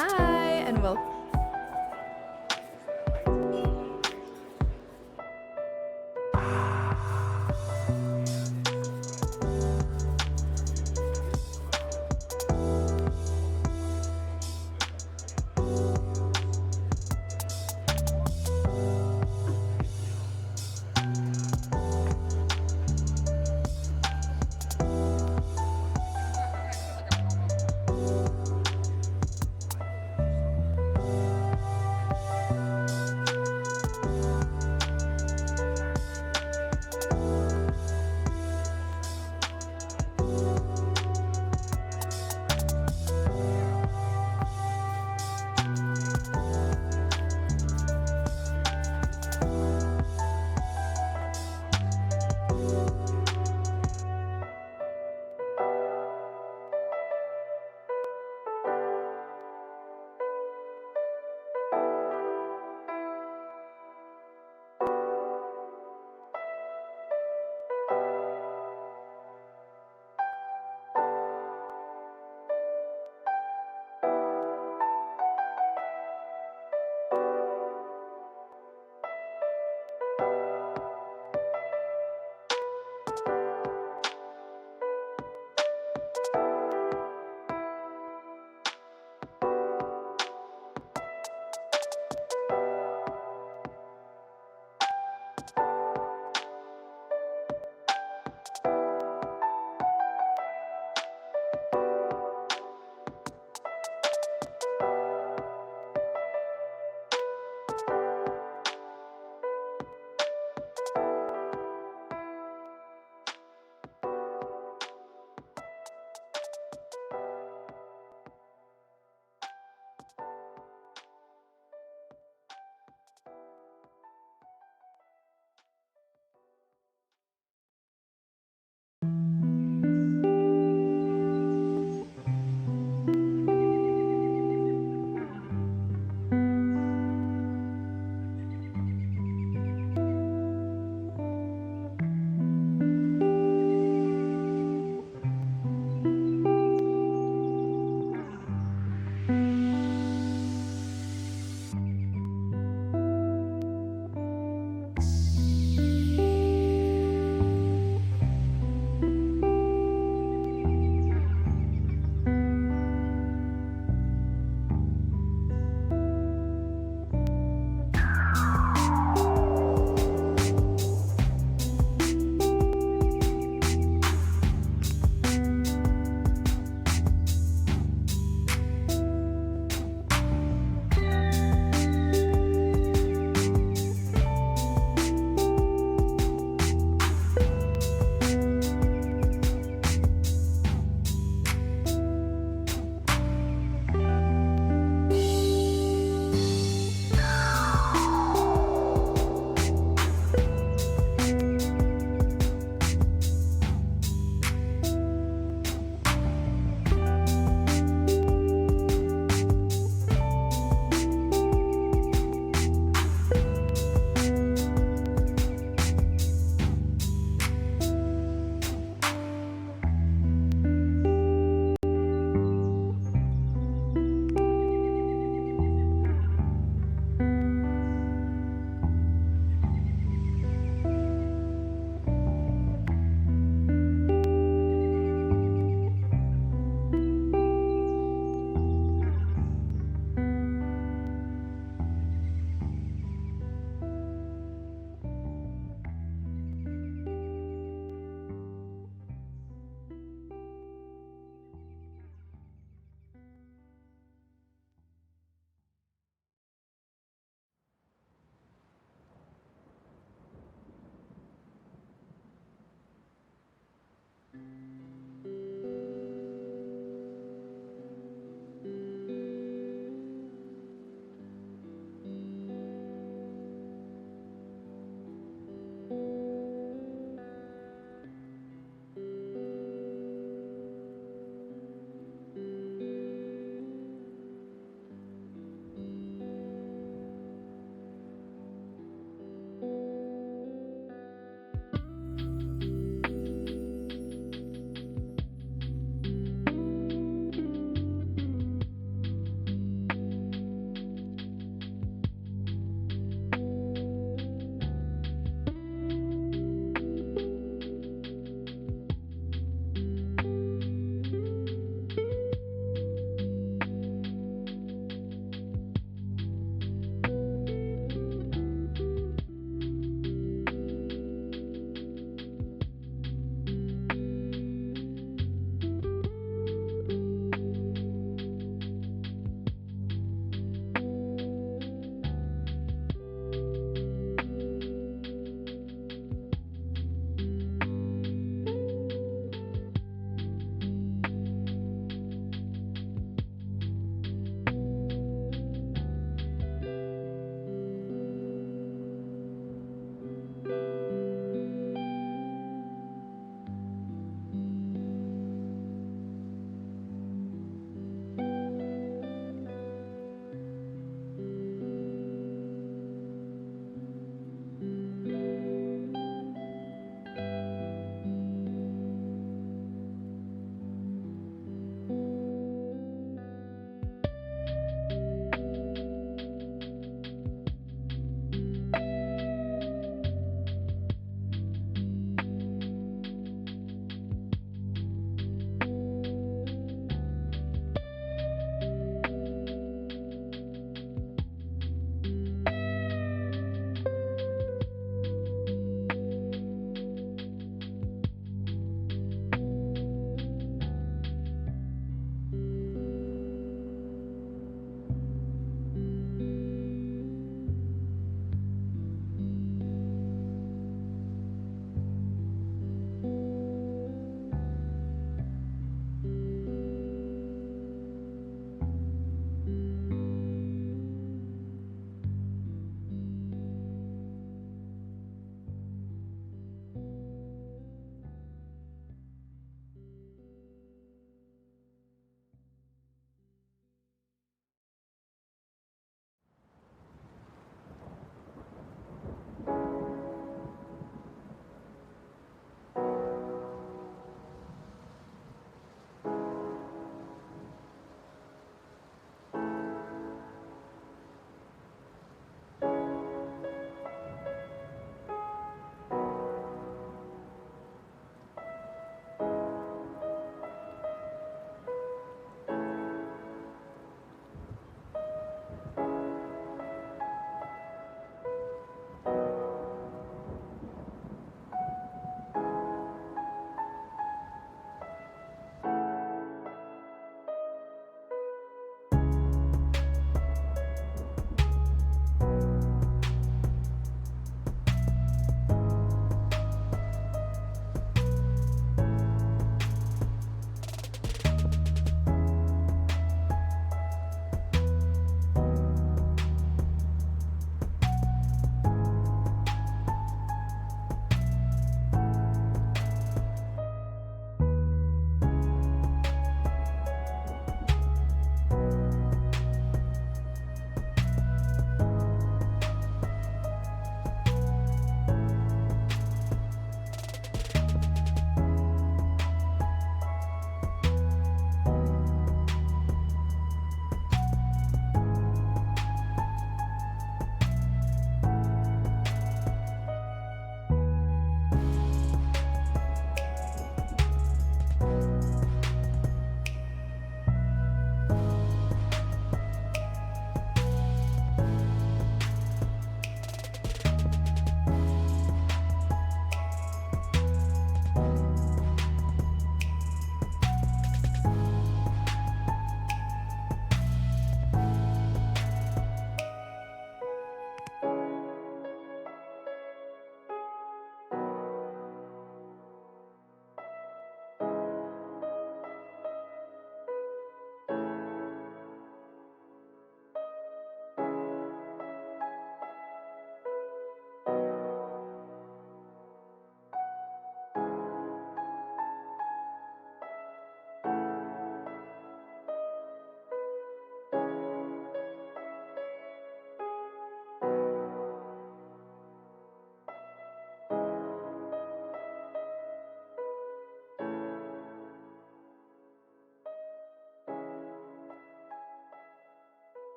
Hi, and welcome.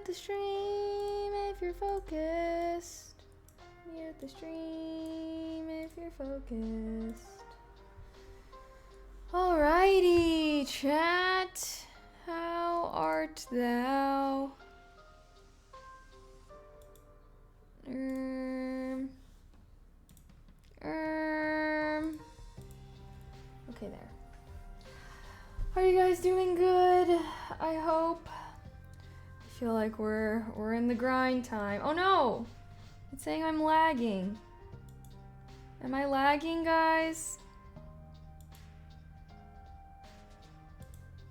the stream if you're focused. Mute the stream if you're focused. Alrighty, chat. How art thou? Okay, there. Are you guys doing good? I hope. I feel like we're in the grind time. Oh no! It's saying I'm lagging. Am I lagging, guys?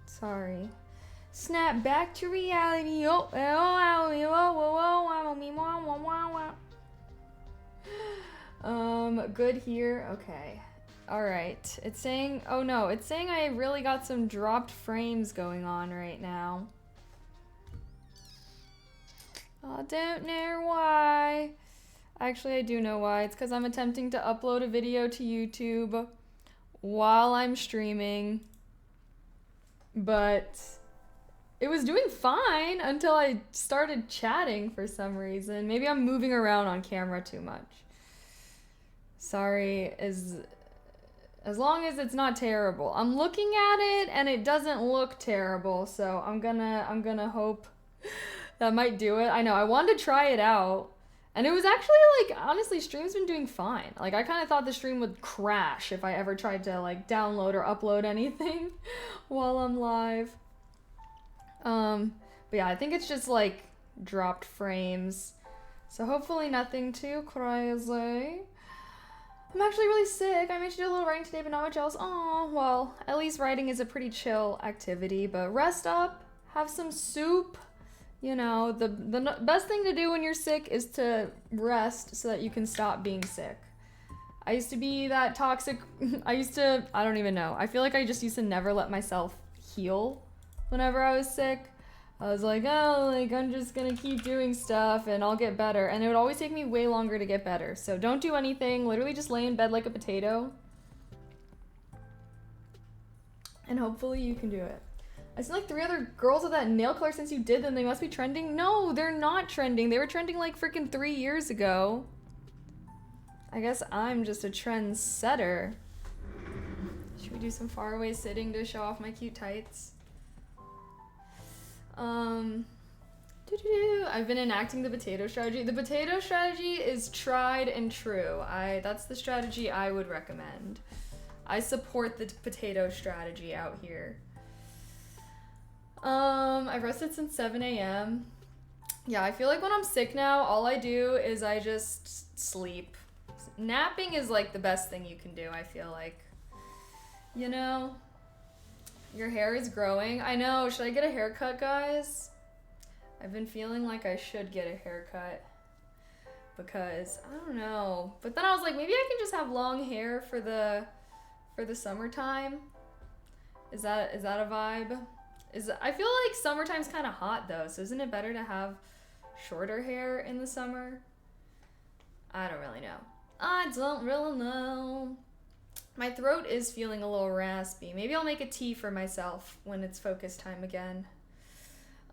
Sorry. Snap back to reality. Good here. Okay. All right. It's saying, oh no, it's saying I really got some dropped frames going on right now. I don't know why. Actually, I do know why. It's because I'm attempting to upload a video to YouTube while I'm streaming. But it was doing fine until I started chatting for some reason. Maybe I'm moving around on camera too much. Sorry, as long as it's not terrible. I'm looking at it and it doesn't look terrible, so I'm gonna hope that might do it. I know, I wanted to try it out. And it was actually, like, honestly, stream's been doing fine. Like, I kind of thought the stream would crash if I ever tried to, like, download or upload anything while I'm live. But yeah, I think it's just, like, dropped frames. So hopefully nothing too crazy. I'm actually really sick. I meant to do a little writing today, but not much else. Oh, well, at least writing is a pretty chill activity, but rest up, have some soup. You know, the best thing to do when you're sick is to rest so that you can stop being sick. I used to be that toxic. I don't even know. I feel like I just used to never let myself heal whenever I was sick. I was like, oh, like I'm just gonna keep doing stuff and I'll get better. And it would always take me way longer to get better. So don't do anything. Literally just lay in bed like a potato. And hopefully you can do it. I seen like 3 other girls with that nail color since you did them. They must be trending. No, they're not trending. They were trending like freaking 3 years ago. I guess I'm just a trendsetter. Should we do some faraway sitting to show off my cute tights? I've been enacting the potato strategy. The potato strategy is tried and true. That's the strategy I would recommend. I support the potato strategy out here. I've rested since 7 a.m. Yeah, I feel like when I'm sick now, all I do is I just sleep. Napping is like the best thing you can do, I feel like. You know? Your hair is growing. I know, should I get a haircut, guys? I've been feeling like I should get a haircut. Because, I don't know. But then I was like, maybe I can just have long hair for the summertime. Is that a vibe? I feel like summertime's kind of hot though, so isn't it better to have shorter hair in the summer? I don't really know. I don't really know. My throat is feeling a little raspy. Maybe I'll make a tea for myself when it's focus time again.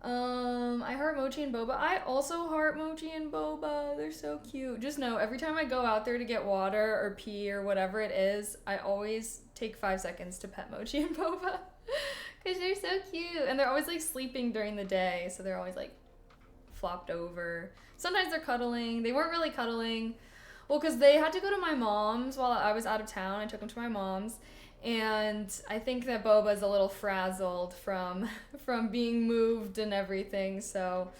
I heart Mochi and Boba. I also heart Mochi and Boba. They're so cute. Just know, every time I go out there to get water or pee or whatever it is, I always take 5 seconds to pet Mochi and Boba. Because they're so cute. And they're always like sleeping during the day, so they're always like flopped over. Sometimes they're cuddling. They weren't really cuddling. Well, because they had to go to my mom's while I was out of town. I took them to my mom's. And I think that Boba's a little frazzled from being moved and everything. So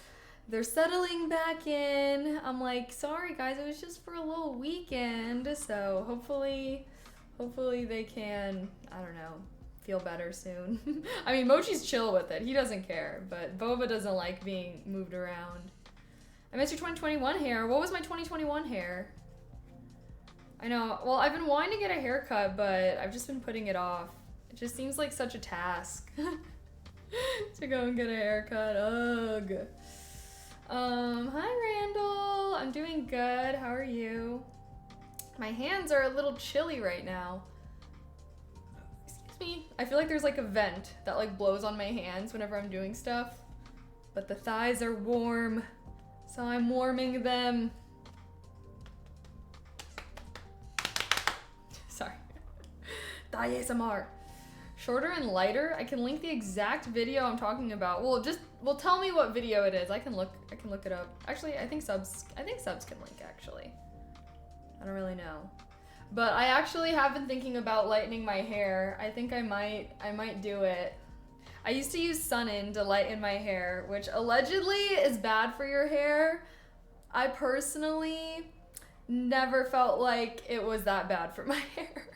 they're settling back in. I'm like, sorry guys, it was just for a little weekend. So hopefully they can, I don't know, feel better soon. I mean, Mochi's chill with it. He doesn't care. But Boba doesn't like being moved around. I missed your 2021 hair. What was my 2021 hair? I know. Well, I've been wanting to get a haircut, but I've just been putting it off. It just seems like such a task to go and get a haircut. Ugh. Hi, Randall. I'm doing good. How are you? My hands are a little chilly right now. Excuse me. I feel like there's like a vent that like blows on my hands whenever I'm doing stuff. But the thighs are warm, so I'm warming them. Sorry. Thigh ASMR. Shorter and lighter. I can link the exact video I'm talking about. Well, tell me what video it is. I can look it up. Actually, I think subs can link actually. I don't really know. But I actually have been thinking about lightening my hair. I think I might do it. I used to use Sun-In to lighten my hair, which allegedly is bad for your hair. I personally never felt like it was that bad for my hair.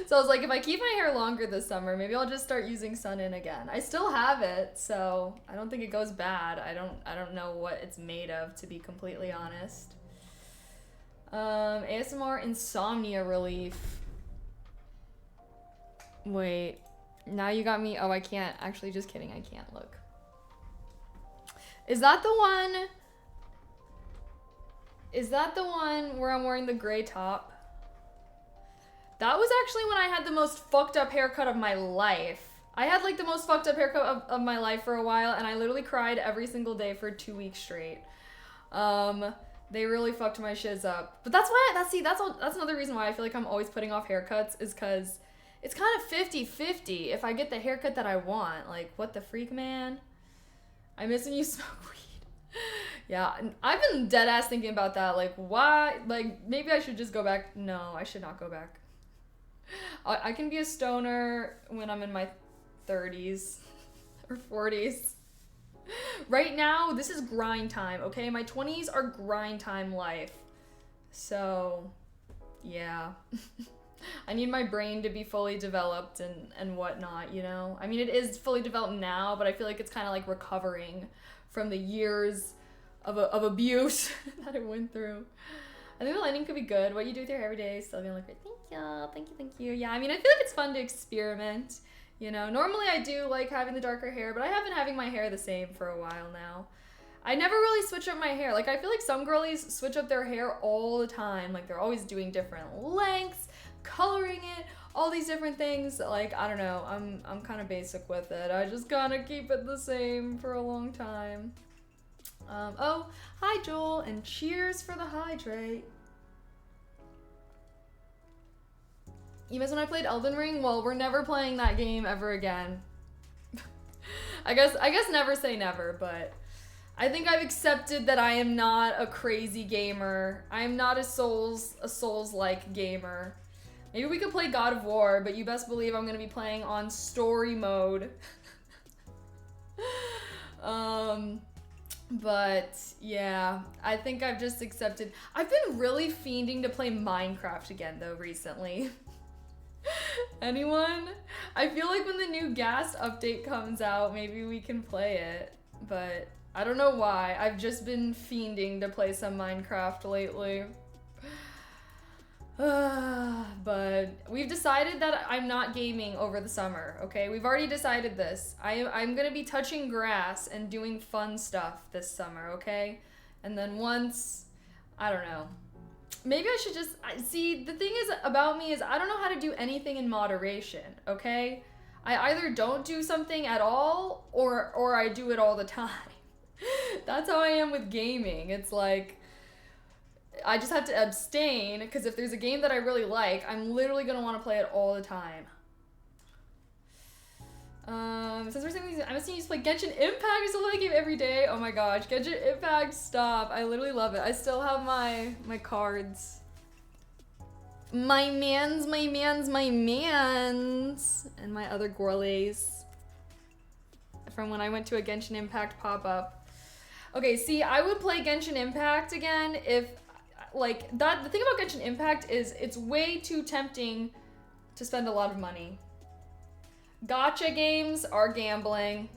So I was like, if I keep my hair longer this summer, maybe I'll just start using Sun-In again. I still have it, so I don't think it goes bad. I don't know what it's made of, to be completely honest. ASMR insomnia relief. Wait, now you got me. Oh, I can't. Actually, just kidding. I can't look. Is that the one? Is that the one where I'm wearing the gray top? That was actually when I had the most fucked up haircut of my life. I had like the most fucked up haircut of my life for a while, and I literally cried every single day for 2 weeks straight. They really fucked my shiz up. But that's why, that's another reason why I feel like I'm always putting off haircuts, is because it's kind of 50-50 if I get the haircut that I want. Like, what the freak, man? I miss when you smoke weed. Yeah, I've been dead ass thinking about that. Like, why? Like, maybe I should just go back. No, I should not go back. I can be a stoner when I'm in my 30s or 40s. Right now, this is grind time, okay? My 20s are grind time life. So, Yeah. I need my brain to be fully developed and whatnot, you know? I mean, it is fully developed now, but I feel like it's kind of like recovering from the years of abuse that it went through. I think the lighting could be good. What you do with your hair every day is still gonna look great. Thank you, thank you, thank you. Yeah, I mean, I feel like it's fun to experiment, you know? Normally I do like having the darker hair, but I have been having my hair the same for a while now. I never really switch up my hair. Like, I feel like some girlies switch up their hair all the time. Like, they're always doing different lengths, coloring it, all these different things. Like, I don't know. I'm kind of basic with it. I just gotta keep it the same for a long time. Oh, hi Joel, and cheers for the hydrate. You miss when I played Elden Ring? Well, we're never playing that game ever again. I guess never say never, but I think I've accepted that I am not a crazy gamer. I am not a Souls-like gamer. Maybe we could play God of War, but you best believe I'm gonna be playing on story mode. But yeah, I think I've just accepted. I've been really fiending to play Minecraft again though recently. Anyone? I feel like when the new gas update comes out, maybe we can play it, but I don't know why. I've just been fiending to play some Minecraft lately. But we've decided that I'm not gaming over the summer, okay? We've already decided this. I'm gonna be touching grass and doing fun stuff this summer, okay? And then once, I don't know. Maybe I should just, see, the thing is about me is I don't know how to do anything in moderation, okay? I either don't do something at all or I do it all the time. That's how I am with gaming. It's like, I just have to abstain, because if there's a game that I really like, I'm literally going to want to play it all the time. Since we're saying I'm assuming you just play Genshin Impact. I still play the game every day. Oh my gosh, Genshin Impact, stop. I literally love it. I still have my cards. My mans. And my other Gorlays. From when I went to a Genshin Impact pop-up. Okay, see, I would play Genshin Impact again if, like, that. The thing about Genshin Impact is it's way too tempting to spend a lot of money. Gacha games are gambling.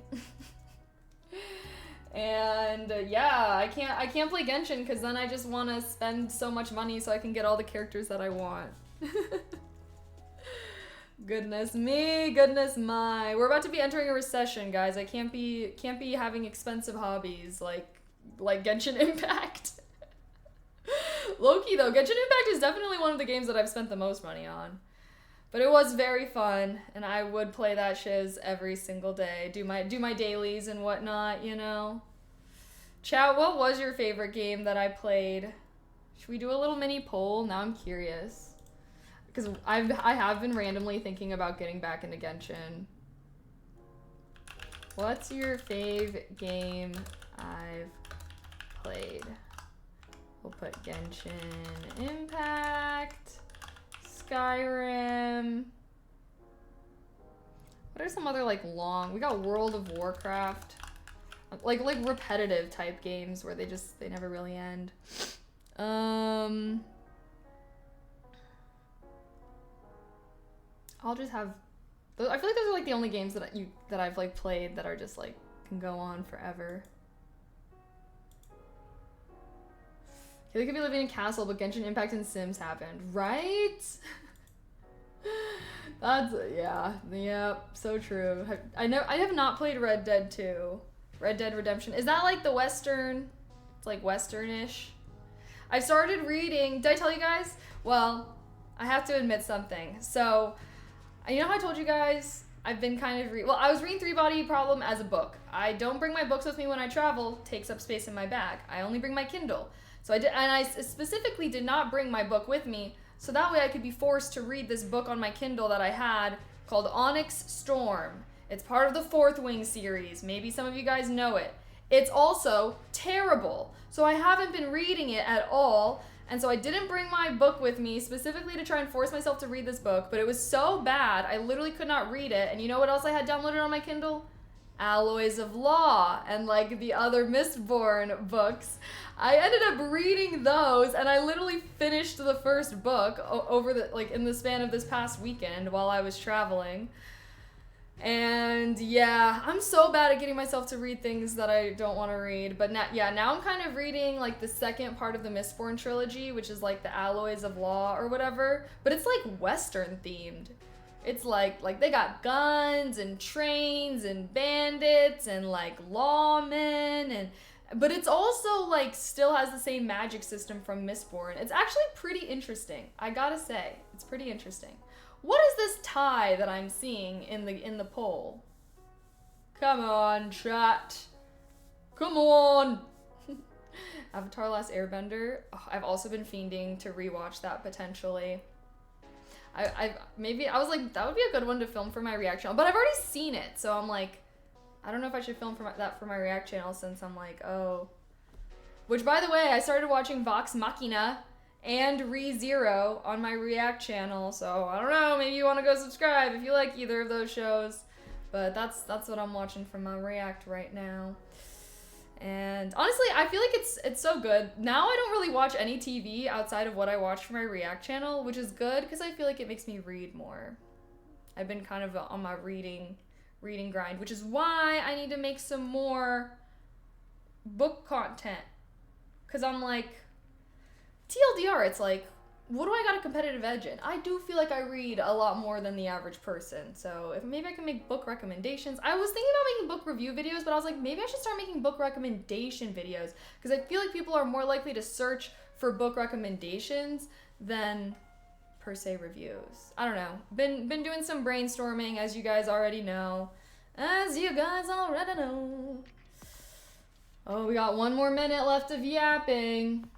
And yeah, I can't play Genshin because then I just want to spend so much money so I can get all the characters that I want. Goodness me, goodness my. We're about to be entering a recession, guys. I can't be having expensive hobbies like Genshin Impact. Low-key though, Genshin Impact is definitely one of the games that I've spent the most money on. But it was very fun, and I would play that shiz every single day. Do my dailies and whatnot, you know. Chat, what was your favorite game that I played? Should we do a little mini poll? Now I'm curious. Because I have been randomly thinking about getting back into Genshin. What's your fave game I've played? We'll put Genshin Impact, Skyrim. What are some other like long? We got World of Warcraft. Like repetitive type games where they never really end. I'll just have. I feel like those are like the only games that I've like played that are just like can go on forever. I feel like I could be living in a castle, but Genshin Impact and Sims happened, right? That's yeah, so true. I have not played Red Dead 2. Red Dead Redemption. Is that like the Western? It's like Western-ish. I started reading. Did I tell you guys? Well, I have to admit something. So, you know how I told you guys I've been kind of I was reading Three Body Problem as a book. I don't bring my books with me when I travel. It takes up space in my bag. I only bring my Kindle. So I specifically did not bring my book with me, so that way I could be forced to read this book on my Kindle that I had called Onyx Storm. It's part of the Fourth Wing series. Maybe some of you guys know it. It's also terrible. So I haven't been reading it at all, and so I didn't bring my book with me specifically to try and force myself to read this book, but it was so bad, I literally could not read it. And you know what else I had downloaded on my Kindle? Alloys of Law and like the other Mistborn books. I ended up reading those, and I literally finished the first book over the like in the span of this past weekend while I was traveling. And yeah, I'm so bad at getting myself to read things that I don't want to read. But now, yeah, now I'm kind of reading like the second part of the Mistborn trilogy, which is like the Alloys of Law or whatever. But it's like Western themed. It's like they got guns and trains and bandits and like lawmen and but it's also like still has the same magic system from Mistborn. It's actually pretty interesting. I gotta say, it's pretty interesting. What is this tie that I'm seeing in the poll? Come on, chat. Come on. Avatar: Last Airbender. Oh, I've also been fiending to rewatch that potentially. I was like, that would be a good one to film for my React channel, but I've already seen it, so I'm like, I don't know if I should film that for my React channel since I'm like, oh. Which, by the way, I started watching Vox Machina and ReZero on my React channel, so I don't know, maybe you want to go subscribe if you like either of those shows. But that's what I'm watching from my React right now. And honestly, I feel like it's so good. Now I don't really watch any TV outside of what I watch for my React channel, which is good because I feel like it makes me read more. I've been kind of on my reading grind, which is why I need to make some more book content. Because I'm like, TLDR, it's like, what do I got a competitive edge in? I do feel like I read a lot more than the average person. So if maybe I can make book recommendations. I was thinking about making book review videos, but I was like, maybe I should start making book recommendation videos. Because I feel like people are more likely to search for book recommendations than per se reviews. I don't know. Been doing some brainstorming, as you guys already know. As you guys already know. Oh, we got one more minute left of yapping.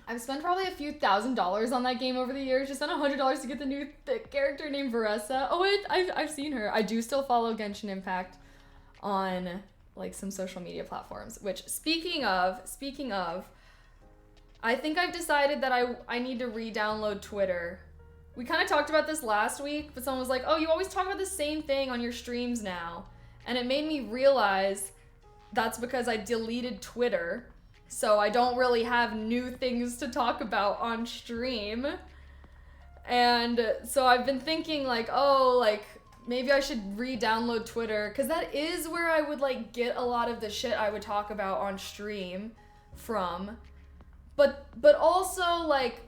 I've spent probably a few $1,000s on that game over the years. Just spent $100 to get the new character named Varessa. Oh, I've seen her. I do still follow Genshin Impact on like some social media platforms. Which speaking of, I think I've decided that I need to re-download Twitter. We kind of talked about this last week, but someone was like, "Oh, you always talk about the same thing on your streams now," and it made me realize that's because I deleted Twitter. So I don't really have new things to talk about on stream. And so I've been thinking like, oh, like maybe I should re-download Twitter, because that is where I would like get a lot of the shit I would talk about on stream from. But also like,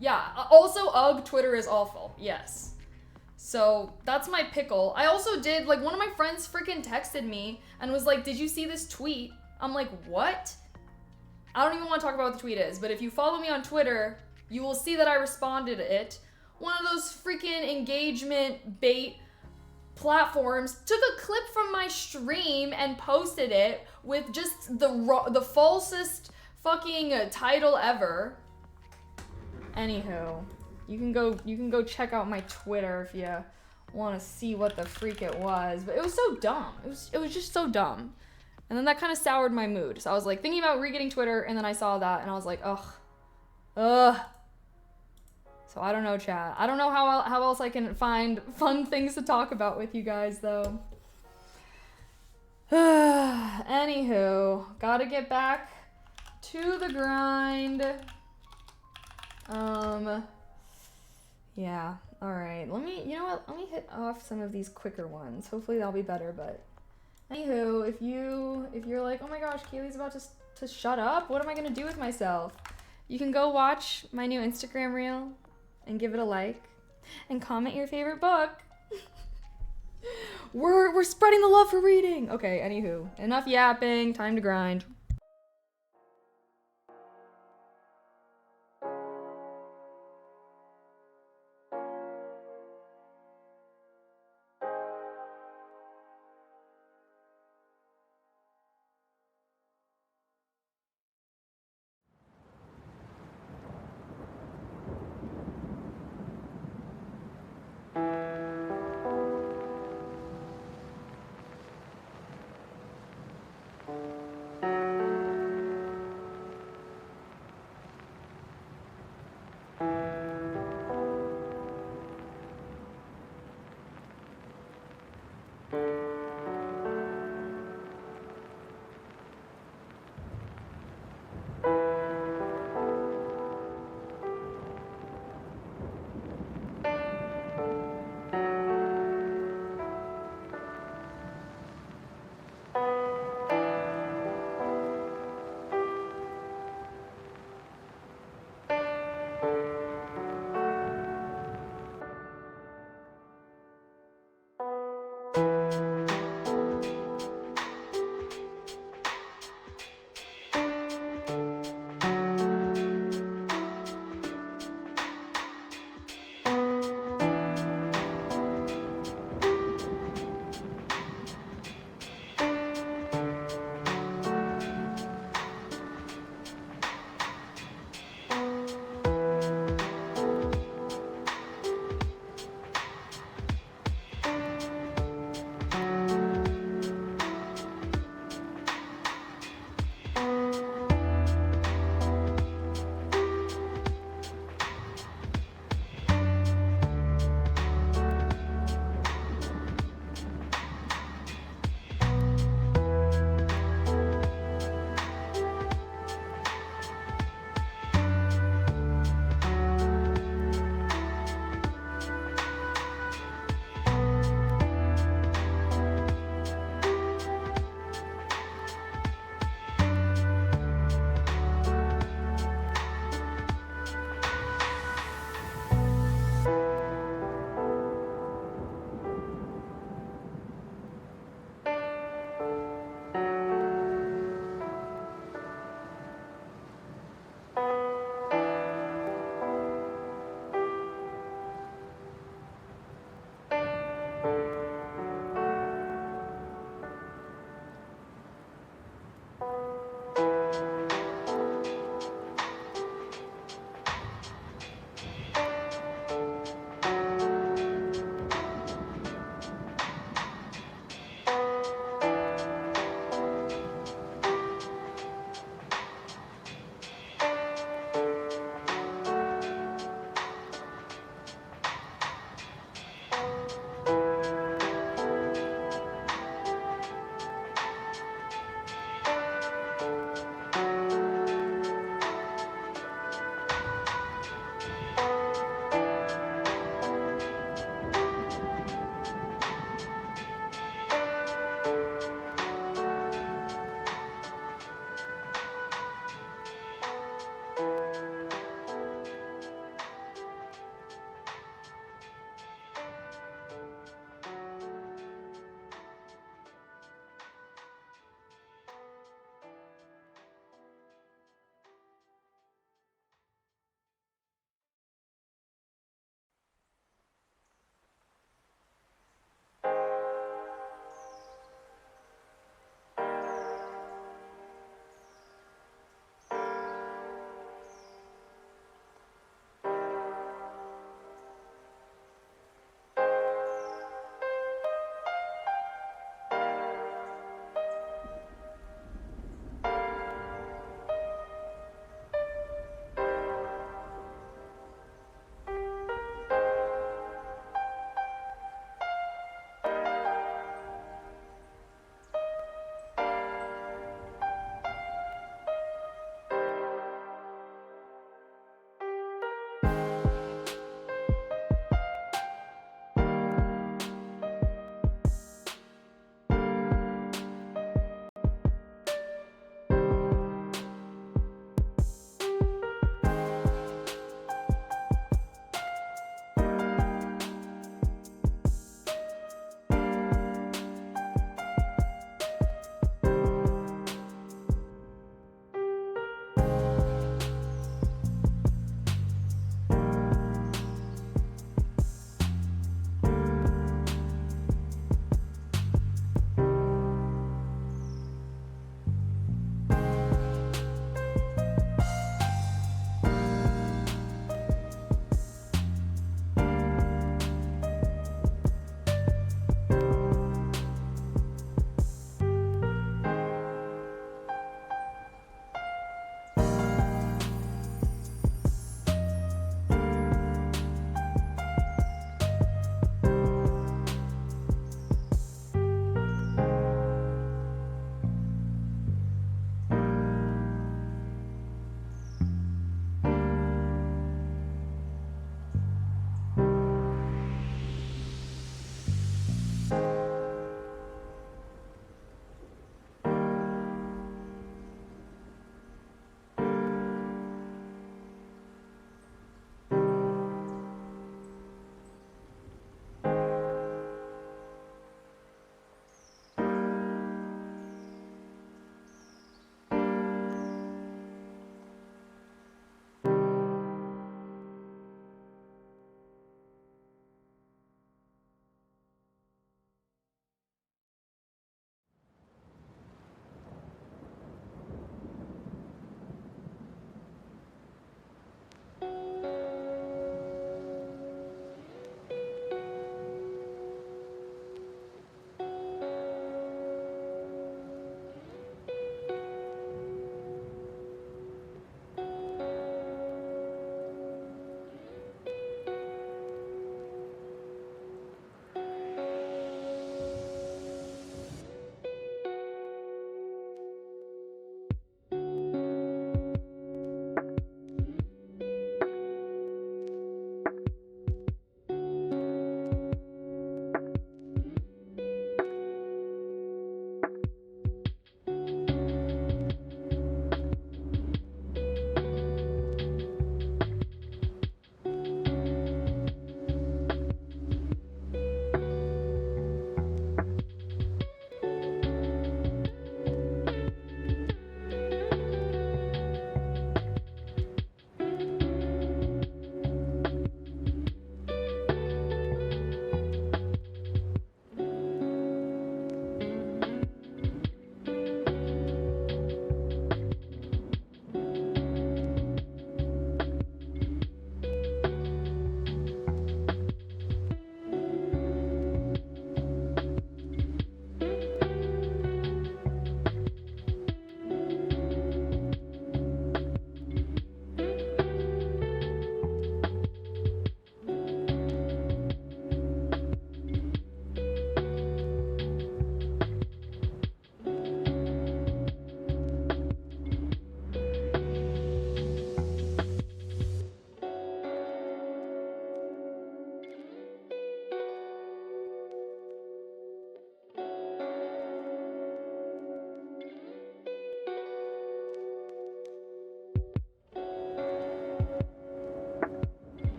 yeah, also Twitter is awful. Yes. So that's my pickle. I also did, like, one of my friends freaking texted me and was like, "Did you see this tweet?" I'm like, what? I don't even want to talk about what the tweet is, but if you follow me on Twitter, you will see that I responded to it. One of those freaking engagement bait platforms took a clip from my stream and posted it with just the falsest fucking title ever. Anywho, you can go check out my Twitter if you want to see what the freak it was, but it was so dumb. It was just so dumb. And then that kind of soured my mood. So I was like thinking about re-getting Twitter, and then I saw that, and I was like, ugh. So I don't know, chat. I don't know how else I can find fun things to talk about with you guys, though. Anywho, gotta get back to the grind. Yeah. All right. You know what? Let me hit off some of these quicker ones. Hopefully that'll be better, but anywho, if you're like, "Oh my gosh, Kaylee's about to shut up. What am I going to do with myself?" You can go watch my new Instagram reel and give it a like and comment your favorite book. We're spreading the love for reading. Okay, anywho, enough yapping, time to grind.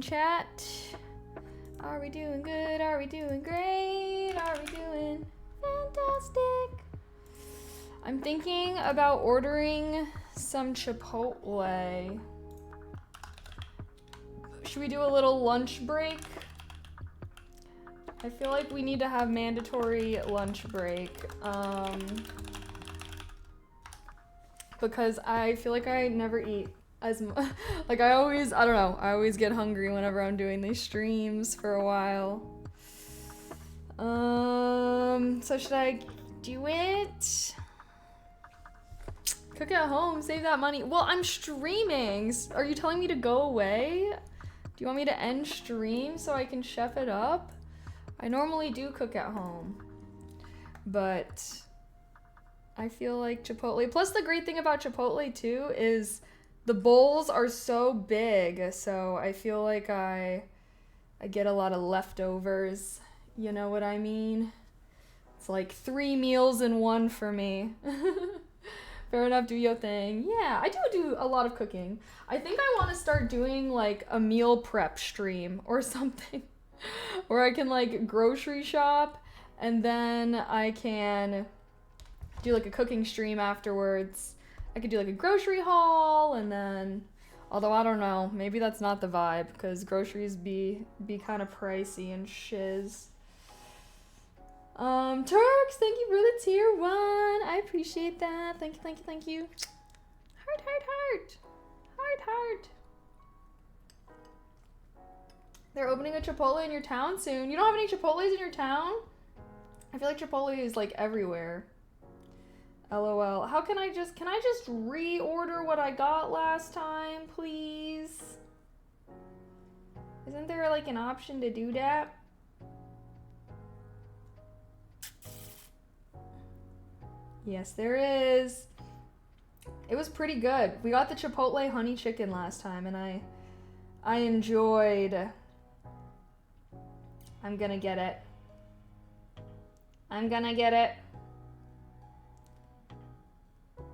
chat? Are we doing good? Are we doing great? Are we doing fantastic? I'm thinking about ordering some Chipotle. Should we do a little lunch break? I feel like we need to have mandatory lunch break. Because I feel like I never eat as much. Like I don't know, I always get hungry whenever I'm doing these streams for a while. So should I do it? Cook at home, save that money. Well, I'm streaming. Are you telling me to go away? Do you want me to end stream so I can chef it up? I normally do cook at home, but I feel like Chipotle. Plus the great thing about Chipotle too is the bowls are so big, so I feel like I get a lot of leftovers. You know what I mean? It's like 3 meals in one for me. Fair enough, do your thing. Yeah, I do a lot of cooking. I think I want to start doing like a meal prep stream or something. Where I can like grocery shop and then I can do like a cooking stream afterwards. I could do like a grocery haul and then, although I don't know, maybe that's not the vibe because groceries be kind of pricey and shiz. Turks, thank you for the tier 1. I appreciate that. Thank you. Heart. They're opening a Chipotle in your town soon. You don't have any Chipotles in your town? I feel like Chipotle is like everywhere. LOL. Can I just reorder what I got last time, please? Isn't there like an option to do that? Yes, there is. It was pretty good. We got the Chipotle honey chicken last time and I enjoyed. I'm gonna get it.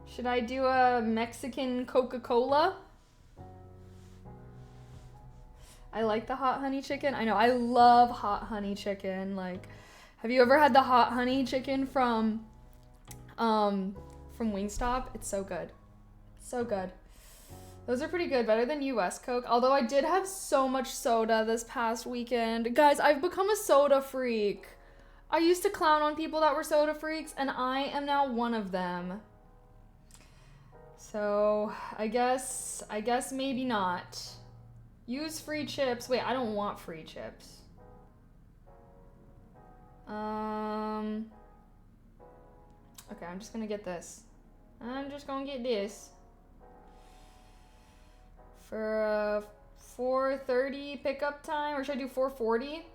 Should I do a Mexican Coca-Cola? I like the hot honey chicken. I know, I love hot honey chicken. Like, have you ever had the hot honey chicken from Wingstop? It's so good. So good. Those are pretty good, better than US Coke. Although I did have so much soda this past weekend. Guys, I've become a soda freak. I used to clown on people that were soda freaks, and I am now one of them. So, I guess maybe not. Use free chips. Wait, I don't want free chips. Okay, I'm just gonna get this. For 4:30 pickup time, or should I do 4:40?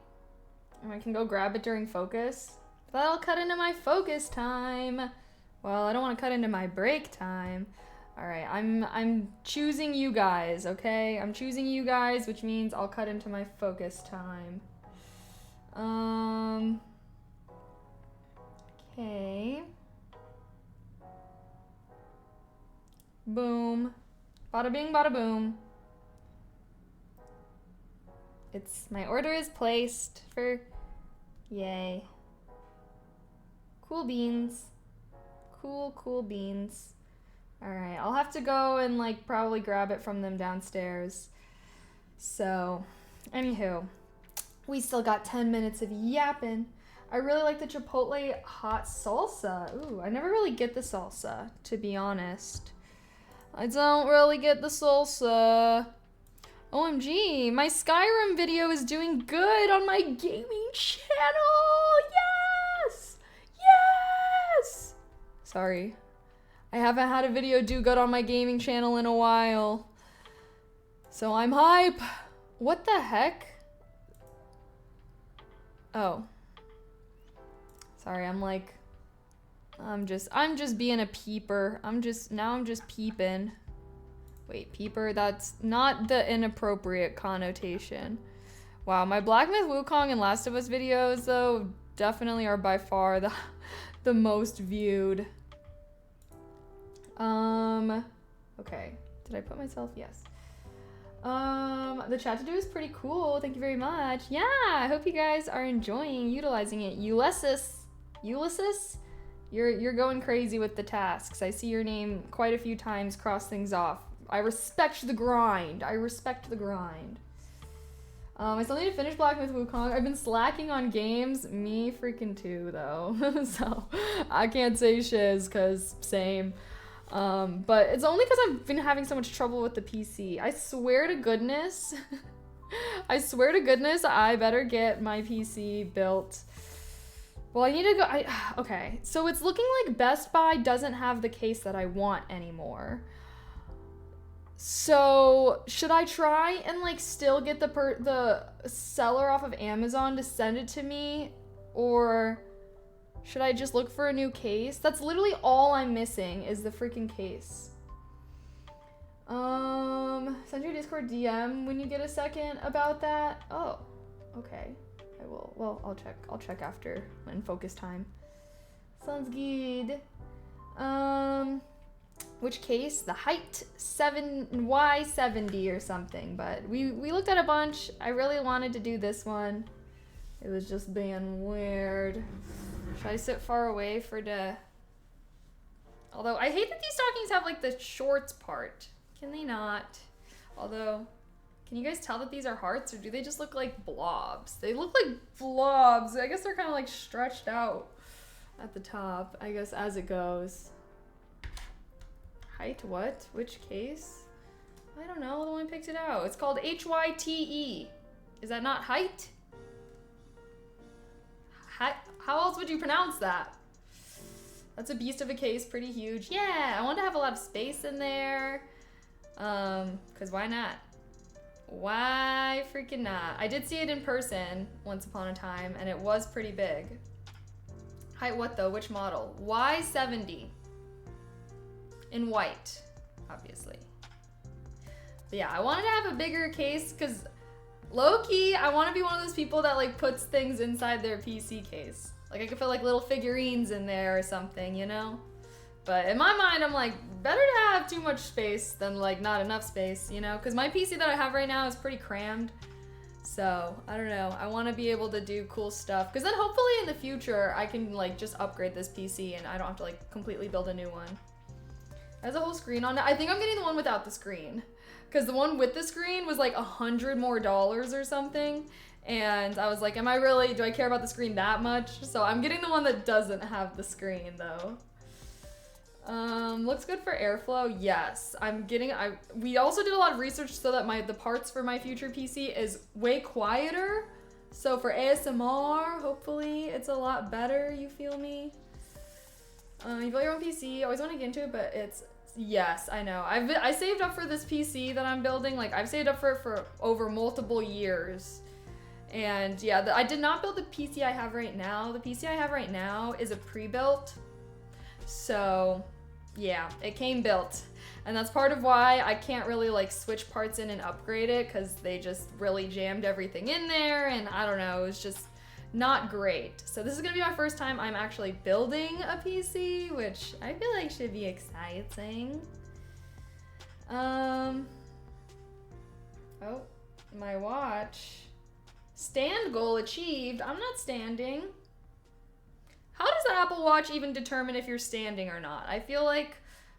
And I can go grab it during focus. That'll cut into my focus time. Well, I don't want to cut into my break time. All right, I'm choosing you guys, okay? I'm choosing you guys, which means I'll cut into my focus time. Okay. Boom. Bada bing, bada boom. My order is placed for, yay. Cool beans. Cool beans. All right, I'll have to go and like probably grab it from them downstairs. So, anywho, we still got 10 minutes of yapping. I really like the Chipotle hot salsa. Ooh, I never really get the salsa, to be honest. I don't really get the salsa. OMG, my Skyrim video is doing good on my gaming channel. Yes! Sorry. I haven't had a video do good on my gaming channel in a while. So I'm hype. What the heck? Oh. Sorry, I'm just being a peeper. I'm just peeping. Wait, peeper, that's not the inappropriate connotation. Wow, my Black Myth Wukong and Last of Us videos, though, definitely are by far the most viewed. Okay. Did I put myself? Yes. The chat to do is pretty cool. Thank you very much. Yeah, I hope you guys are enjoying utilizing it. Ulysses, you're going crazy with the tasks. I see your name quite a few times cross things off. I respect the grind. I still need to finish Black Myth Wukong. I've been slacking on games. Me freaking too, though. So I can't say shiz, cause same. But it's only because I've been having so much trouble with the PC. I swear to goodness, I better get my PC built. Well, I need to go, okay. So it's looking like Best Buy doesn't have the case that I want anymore. So should I try and like still get the seller off of Amazon to send it to me, or should I just look for a new case? That's literally all I'm missing is the freaking case. Send your Discord DM when you get a second about that. Oh, okay. I will. Well, I'll check after when focus time. Sounds good. Which case? The Height Y70 or something, but we looked at a bunch. I really wanted to do this one. It was just being weird. Should I sit far away for the... Although, I hate that these stockings have, like, the shorts part. Can they not? Although, can you guys tell that these are hearts, or do they just look like blobs? They look like blobs. I guess they're kind of, like, stretched out at the top, I guess, as it goes. Height what? Which case? I don't know. The one picked it out. It's called HYTE. Is that not height? How else would you pronounce that? That's a beast of a case, pretty huge. Yeah, I want to have a lot of space in there. Cause why not? Why freaking not? I did see it in person once upon a time, and it was pretty big. Height what though? Which model? Y70. In white, obviously. But yeah, I wanted to have a bigger case, cause low-key, I want to be one of those people that like puts things inside their PC case. Like I could put like little figurines in there or something, you know? But in my mind, I'm like, better to have too much space than like not enough space, you know? Because my PC that I have right now is pretty crammed. So, I don't know. I want to be able to do cool stuff. Because then hopefully in the future, I can like just upgrade this PC and I don't have to like completely build a new one. It has a whole screen on it. I think I'm getting the one without the screen. Because the one with the screen was like $100 more or something. And I was like, do I care about the screen that much? So I'm getting the one that doesn't have the screen though. Looks good for airflow. Yes, we also did a lot of research so that the parts for my future PC is way quieter. So for ASMR, hopefully it's a lot better, you feel me? You built your own PC, always want to get into it, but yes, I know. I saved up for this PC that I'm building. Like I've saved up for it for over multiple years. And yeah, I did not build the PC I have right now. The PC I have right now is a pre-built. So yeah, it came built. And that's part of why I can't really like switch parts in and upgrade it, because they just really jammed everything in there. And I don't know, it was just not great. So this is gonna be my first time I'm actually building a PC, which I feel like should be exciting. Oh, my watch. Stand goal achieved. I'm not standing. How does the Apple Watch even determine if you're standing or not? I feel like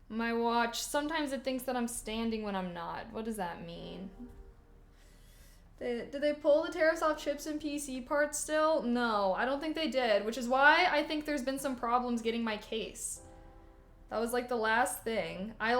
my watch, sometimes it thinks that I'm standing when I'm not. What does that mean? Did they pull the tariffs off chips and PC parts still? No, I don't think they did, which is why I think there's been some problems getting my case. That was like the last thing. I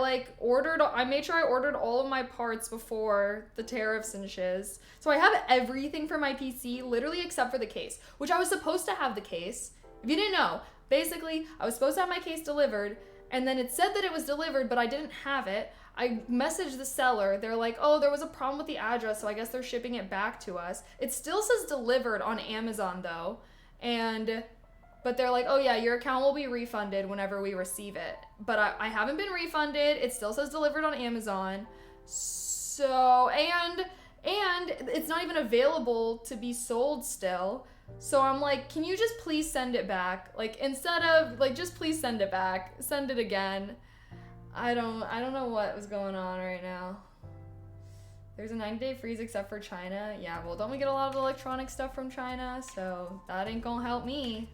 made sure I ordered all of my parts before the tariffs and shiz. So I have everything for my PC, literally except for the case, which I was supposed to have the case. If you didn't know, basically, I was supposed to have my case delivered, and then it said that it was delivered, but I didn't have it. I messaged the seller. They're like, oh, there was a problem with the address, so I guess they're shipping it back to us. It still says delivered on Amazon, though. But they're like, oh yeah, your account will be refunded whenever we receive it. But I haven't been refunded. It still says delivered on Amazon. So, and it's not even available to be sold still. So I'm like, can you just please send it back? Like, instead of, like, just please send it back. Send it again. I don't know what was going on right now. There's a 90-day freeze except for China. Yeah, well, don't we get a lot of electronic stuff from China? So that ain't gonna help me.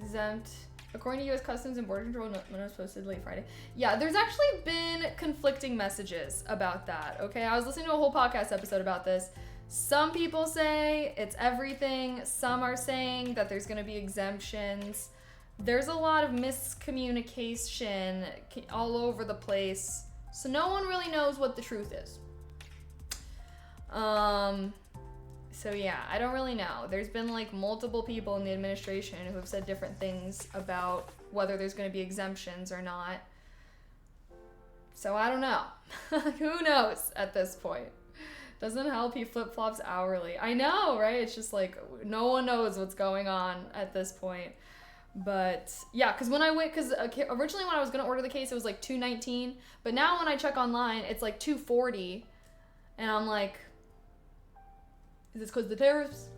Exempt. According to U.S. Customs and Border Control, when it was posted late Friday. Yeah, there's actually been conflicting messages about that, okay? I was listening to a whole podcast episode about this. Some people say it's everything. Some are saying that there's gonna be exemptions. There's a lot of miscommunication all over the place. So no one really knows what the truth is. So yeah, I don't really know. There's been like multiple people in the administration who have said different things about whether there's going to be exemptions or not. So I don't know. Who knows at this point? Doesn't help he flip-flops hourly. I know, right? It's just like no one knows what's going on at this point. But yeah, because when I went, because originally when I was going to order the case, it was like $219. But now when I check online, it's like $240. And I'm like, is this because of the tariffs?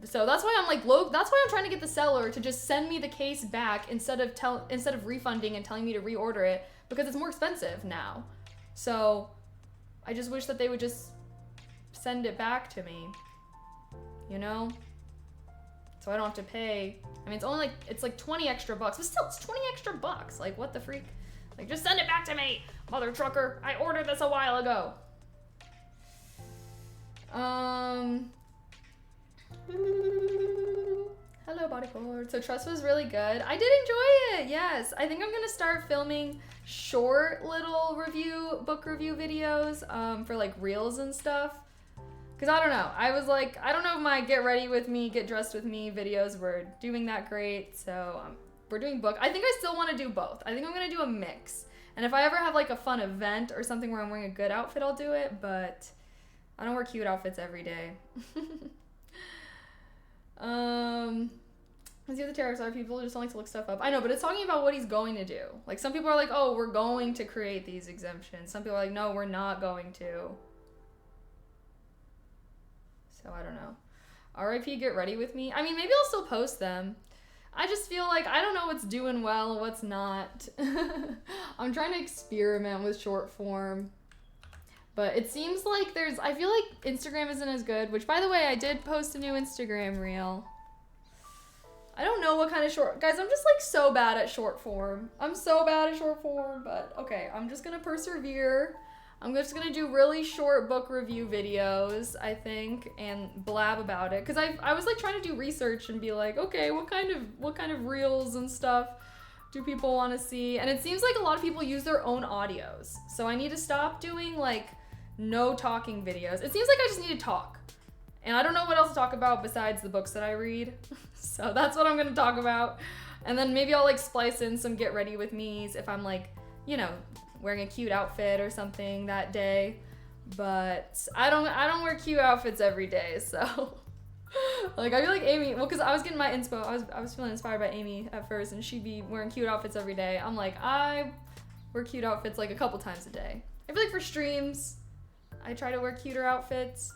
So that's why I'm like, that's why I'm trying to get the seller to just send me the case back instead of refunding and telling me to reorder it, because it's more expensive now. So I just wish that they would just send it back to me, you know? So I don't have to pay. I mean, it's like 20 extra bucks, but still, it's 20 extra bucks. Like, what the freak? Like, just send it back to me, mother trucker. I ordered this a while ago. Hello, bodyboard. So Trust was really good. I did enjoy it. Yes, I think I'm gonna start filming short little book review videos for like reels and stuff. Cause I don't know. I was like, I don't know if my get ready with me, get dressed with me videos were doing that great. So we're doing book. I think I still want to do both. I think I'm gonna do a mix. And if I ever have like a fun event or something where I'm wearing a good outfit, I'll do it. But I don't wear cute outfits every day. Let's see what the tariffs are. People just don't like to look stuff up. I know, but it's talking about what he's going to do. Like, some people are like, oh, we're going to create these exemptions. Some people are like, no, we're not going to. So I don't know. RIP, get ready with me. I mean, maybe I'll still post them. I just feel like I don't know what's doing well, what's not. I'm trying to experiment with short form. But it seems like I feel like Instagram isn't as good, which, by the way, I did post a new Instagram reel. I don't know what kind of guys, I'm just like so bad at short form. I'm so bad at short form, but okay, I'm just gonna persevere. I'm just gonna do really short book review videos, I think, and blab about it. Cause I was like trying to do research and be like, okay, what kind of reels and stuff do people want to see? And it seems like a lot of people use their own audios. So I need to stop doing like no talking videos. It seems like I just need to talk. And I don't know what else to talk about besides the books that I read. So that's what I'm gonna talk about. And then maybe I'll like splice in some get ready with me's if I'm like, you know, wearing a cute outfit or something that day. But I don't wear cute outfits every day, so like I feel like Amy, well, cause I was getting my inspo, I was feeling inspired by Amy at first, and she'd be wearing cute outfits every day. I'm like, I wear cute outfits like a couple times a day. I feel like for streams, I try to wear cuter outfits.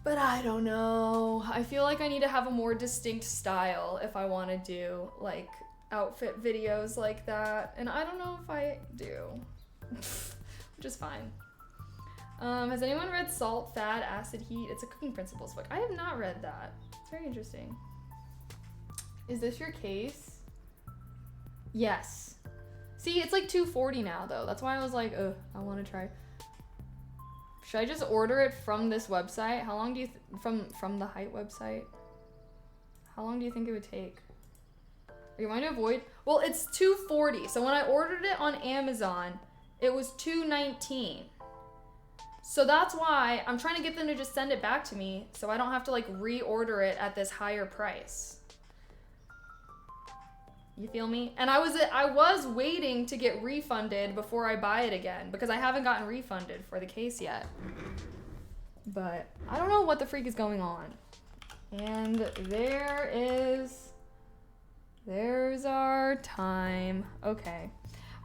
But I don't know. I feel like I need to have a more distinct style if I want to do like outfit videos like that. And I don't know if I do. Which is fine. Has anyone read Salt, Fat, Acid, Heat? It's a cooking principles book. I have not read that. It's very interesting. Is this your case? Yes. See, it's like $240 now though. That's why I was like, ugh, I want to try. Should I just order it from this website? How long do you, from the Height website? How long do you think it would take? Are you wanting to avoid? Well, it's $240. So when I ordered it on Amazon, it was $219. So that's why I'm trying to get them to just send it back to me so I don't have to like reorder it at this higher price. You feel me? And I was waiting to get refunded before I buy it again because I haven't gotten refunded for the case yet. But I don't know what the freak is going on. And there's our time. Okay.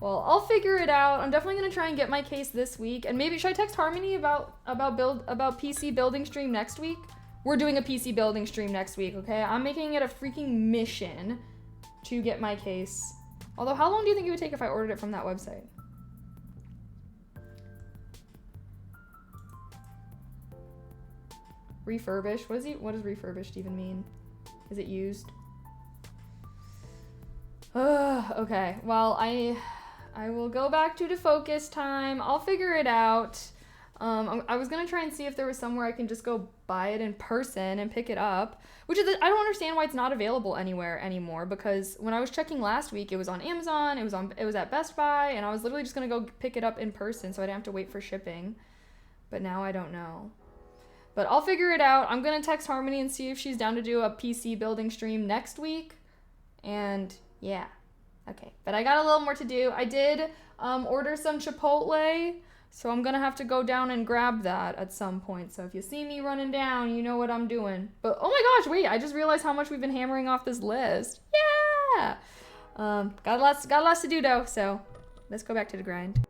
Well, I'll figure it out. I'm definitely gonna try and get my case this week. And maybe should I text Harmony about PC building stream next week? We're doing a PC building stream next week, okay? I'm making it a freaking mission to get my case. Although, how long do you think it would take if I ordered it from that website? Refurbished. What does refurbished even mean? Is it used? Okay. Well, I will go back to the focus time. I'll figure it out. I was gonna try and see if there was somewhere I can just go buy it in person and pick it up, which is I don't understand why it's not available anywhere anymore, because when I was checking last week, it was on Amazon, it was at Best Buy, and I was literally just gonna go pick it up in person so I didn't have to wait for shipping. But now I don't know. But I'll figure it out. I'm gonna text Harmony and see if she's down to do a PC building stream next week. And yeah. Okay. But I got a little more to do. I did order some Chipotle, so I'm gonna have to go down and grab that at some point. So if you see me running down, you know what I'm doing. But oh my gosh, wait, I just realized how much we've been hammering off this list. Yeah! Got lots to do though, so let's go back to the grind.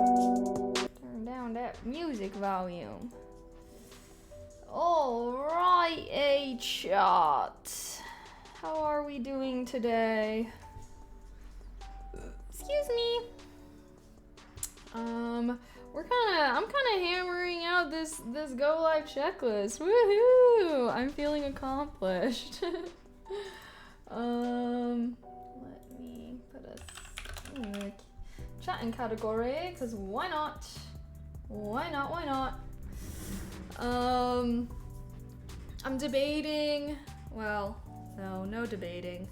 Turn down that music volume. Alright, a chat. How are we doing today? Excuse me. I'm kinda hammering out this Go Live checklist. Woohoo! I'm feeling accomplished. Let me put a in the chatting category, because why not? Why not? Why not? I'm debating. Well, no debating.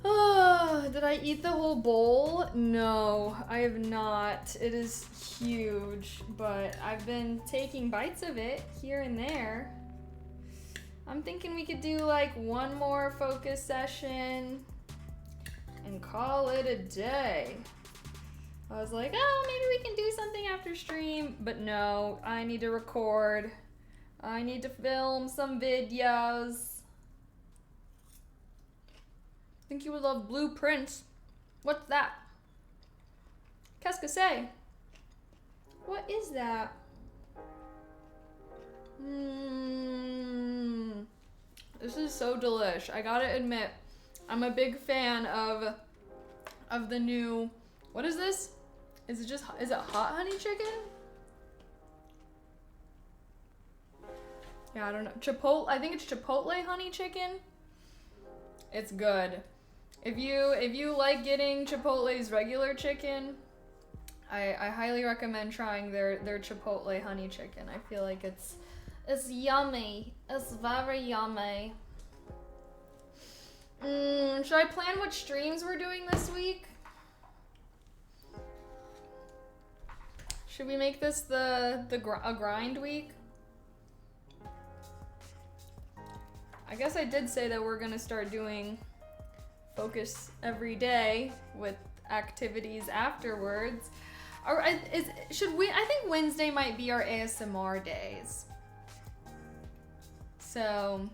Oh, did I eat the whole bowl? No, I have not. It is huge, but I've been taking bites of it here and there. I'm thinking we could do like one more focus session and call it a day. I was like, oh, maybe we can do something after stream, but no, I need to record. I need to film some videos. I think you would love blueprints. What's that? Qu'est-ce que c'est? What is that? This is so delish. I gotta admit, I'm a big fan of the new, what is this? Is it hot honey chicken? Yeah, I don't know. Chipotle, I think it's Chipotle honey chicken. It's good. If you like getting Chipotle's regular chicken, I highly recommend trying their Chipotle honey chicken. I feel like it's yummy. It's very yummy. Should I plan what streams we're doing this week? Should we make this a grind week? I guess I did say that we're gonna start doing focus every day with activities afterwards. I think Wednesday might be our ASMR days. So,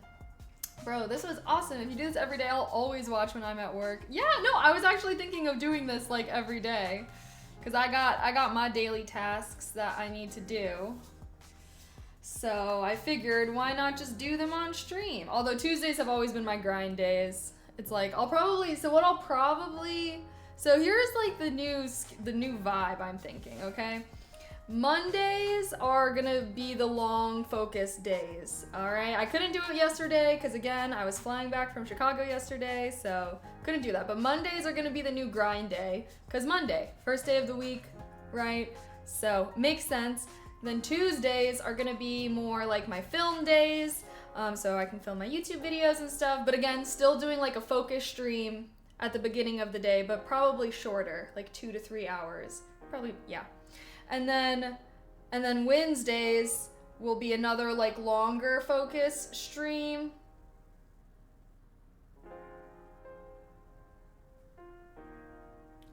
bro, this was awesome. If you do this every day, I'll always watch when I'm at work. Yeah, no, I was actually thinking of doing this like every day, because I got my daily tasks that I need to do. So I figured, why not just do them on stream? Although Tuesdays have always been my grind days. It's like so here's like the new vibe I'm thinking, okay? Mondays are gonna be the long focus days, all right? I couldn't do it yesterday because again, I was flying back from Chicago yesterday, so couldn't do that. But Mondays are gonna be the new grind day, because Monday, first day of the week, right? So makes sense. Then Tuesdays are gonna be more like my film days, so I can film my YouTube videos and stuff. But again, still doing like a focus stream at the beginning of the day, but probably shorter, like 2 to 3 hours. Probably, yeah. And then Wednesdays will be another like longer focus stream.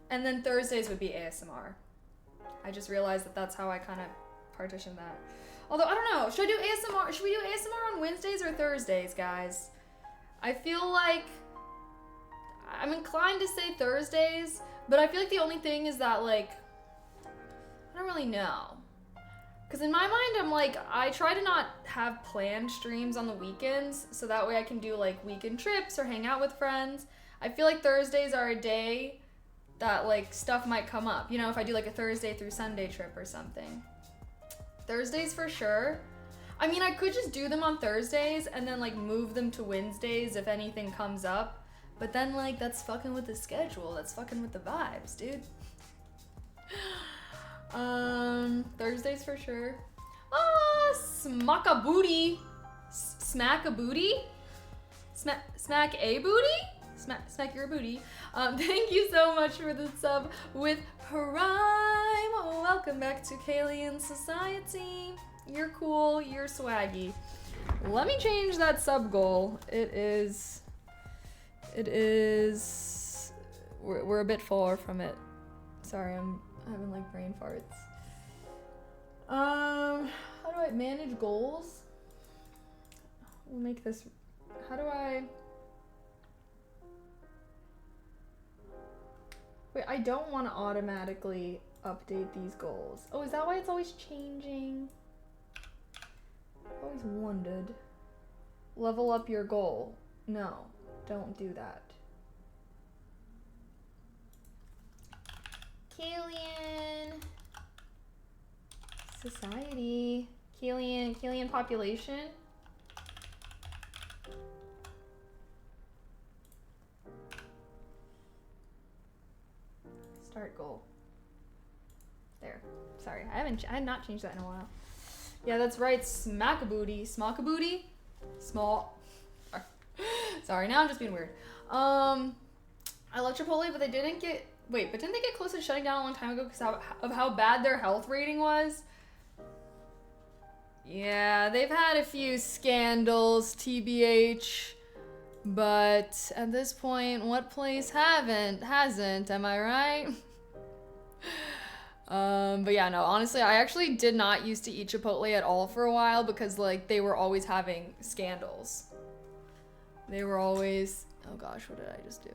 And then Thursdays would be ASMR. I just realized that that's how I kind of partition that. Although, I don't know, should I do ASMR? Should we do ASMR on Wednesdays or Thursdays, guys? I feel like I'm inclined to say Thursdays, but I feel like the only thing is that, like, I don't really know. Because in my mind, I'm like, I try to not have planned streams on the weekends, so that way I can do, like, weekend trips or hang out with friends. I feel like Thursdays are a day that, like, stuff might come up. You know, if I do, like, a Thursday through Sunday trip or something. Thursdays for sure. I mean, I could just do them on Thursdays and then, like, move them to Wednesdays if anything comes up. But then, like, that's fucking with the schedule. That's fucking with the vibes, dude. Thursdays for sure. Smack a booty. Smack a booty? Smack a booty? Smack your booty. Thank you so much for the sub with Prime. Welcome back to Kalian Society. You're cool, you're swaggy. Let me change that sub goal. We're a bit far from it. Sorry, I'm having like brain farts. How do I manage goals? We'll make this, how do I? Wait, I don't want to automatically update these goals. Oh, is that why it's always changing? Always wondered. Level up your goal. No, don't do that. Killian. Society. Killian population. Start goal. There. Sorry, I had not changed that in a while. Yeah, that's right. Smack-a-booty. Smack-a-booty? Small. Sorry, now I'm just being weird. I love Chipotle, but they didn't get... Wait, but didn't they get close to shutting down a long time ago because of how bad their health rating was? Yeah, they've had a few scandals, TBH. But at this point, what place hasn't, am I right? But yeah, no, honestly, I actually did not used to eat Chipotle at all for a while because, like, they were always having scandals. They were always... Oh gosh, what did I just do?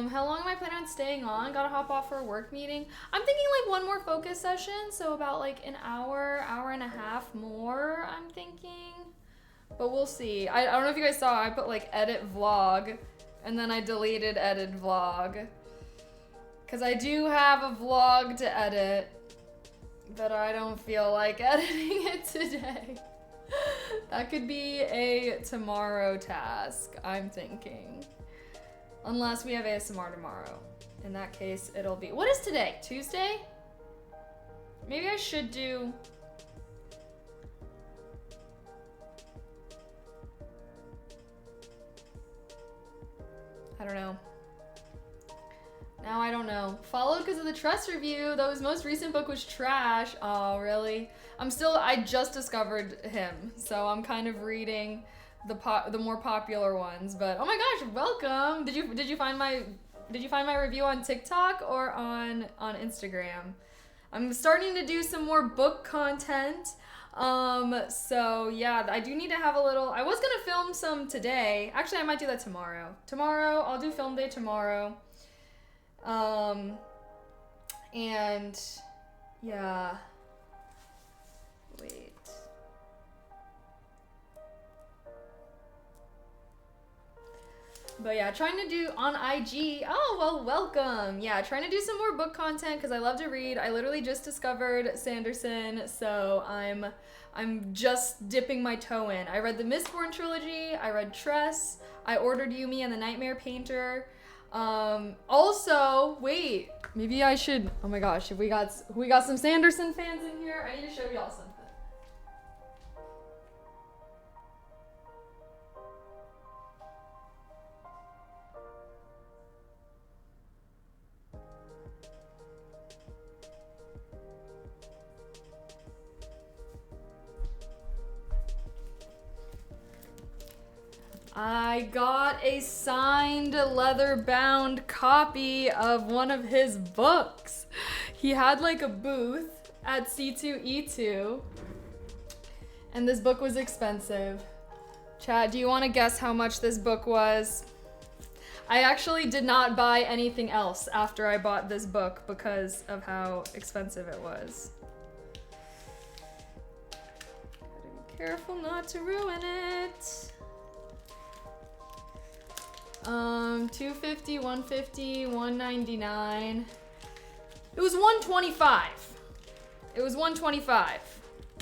How long am I planning on staying on? Gotta hop off for a work meeting. I'm thinking like one more focus session, so about like an hour and a half more, I'm thinking. But we'll see. I don't know if you guys saw, I put like edit vlog, and then I deleted edit vlog. Cause I do have a vlog to edit, but I don't feel like editing it today. That could be a tomorrow task, I'm thinking. Unless we have ASMR tomorrow. In that case, it'll be... What is today? Tuesday? Maybe I should do... I don't know. Now I don't know. Followed because of the Trust review, though his most recent book was trash. Oh, really? I just discovered him, so I'm kind of reading the more popular ones. But oh my gosh, welcome! Did you find my review on TikTok or on Instagram? I'm starting to do some more book content. So yeah, I do need to have a little... I was gonna film some today. Actually, I might do that tomorrow. I'll do film day tomorrow. And yeah. Wait. But yeah, trying to do on IG. Oh, well, welcome. Yeah, trying to do some more book content because I love to read. I literally just discovered Sanderson, so I'm just dipping my toe in. I read the Mistborn trilogy. I read Tress. I ordered Yumi and the Nightmare Painter. Also, wait, maybe I should. Oh my gosh, if we got some Sanderson fans in here, I need to show y'all something. I got a signed leather-bound copy of one of his books. He had like a booth at C2E2, and this book was expensive. Chat, do you want to guess how much this book was? I actually did not buy anything else after I bought this book because of how expensive it was. Gotta be careful not to ruin it. 250, 150, 199. It was 125. It was 125,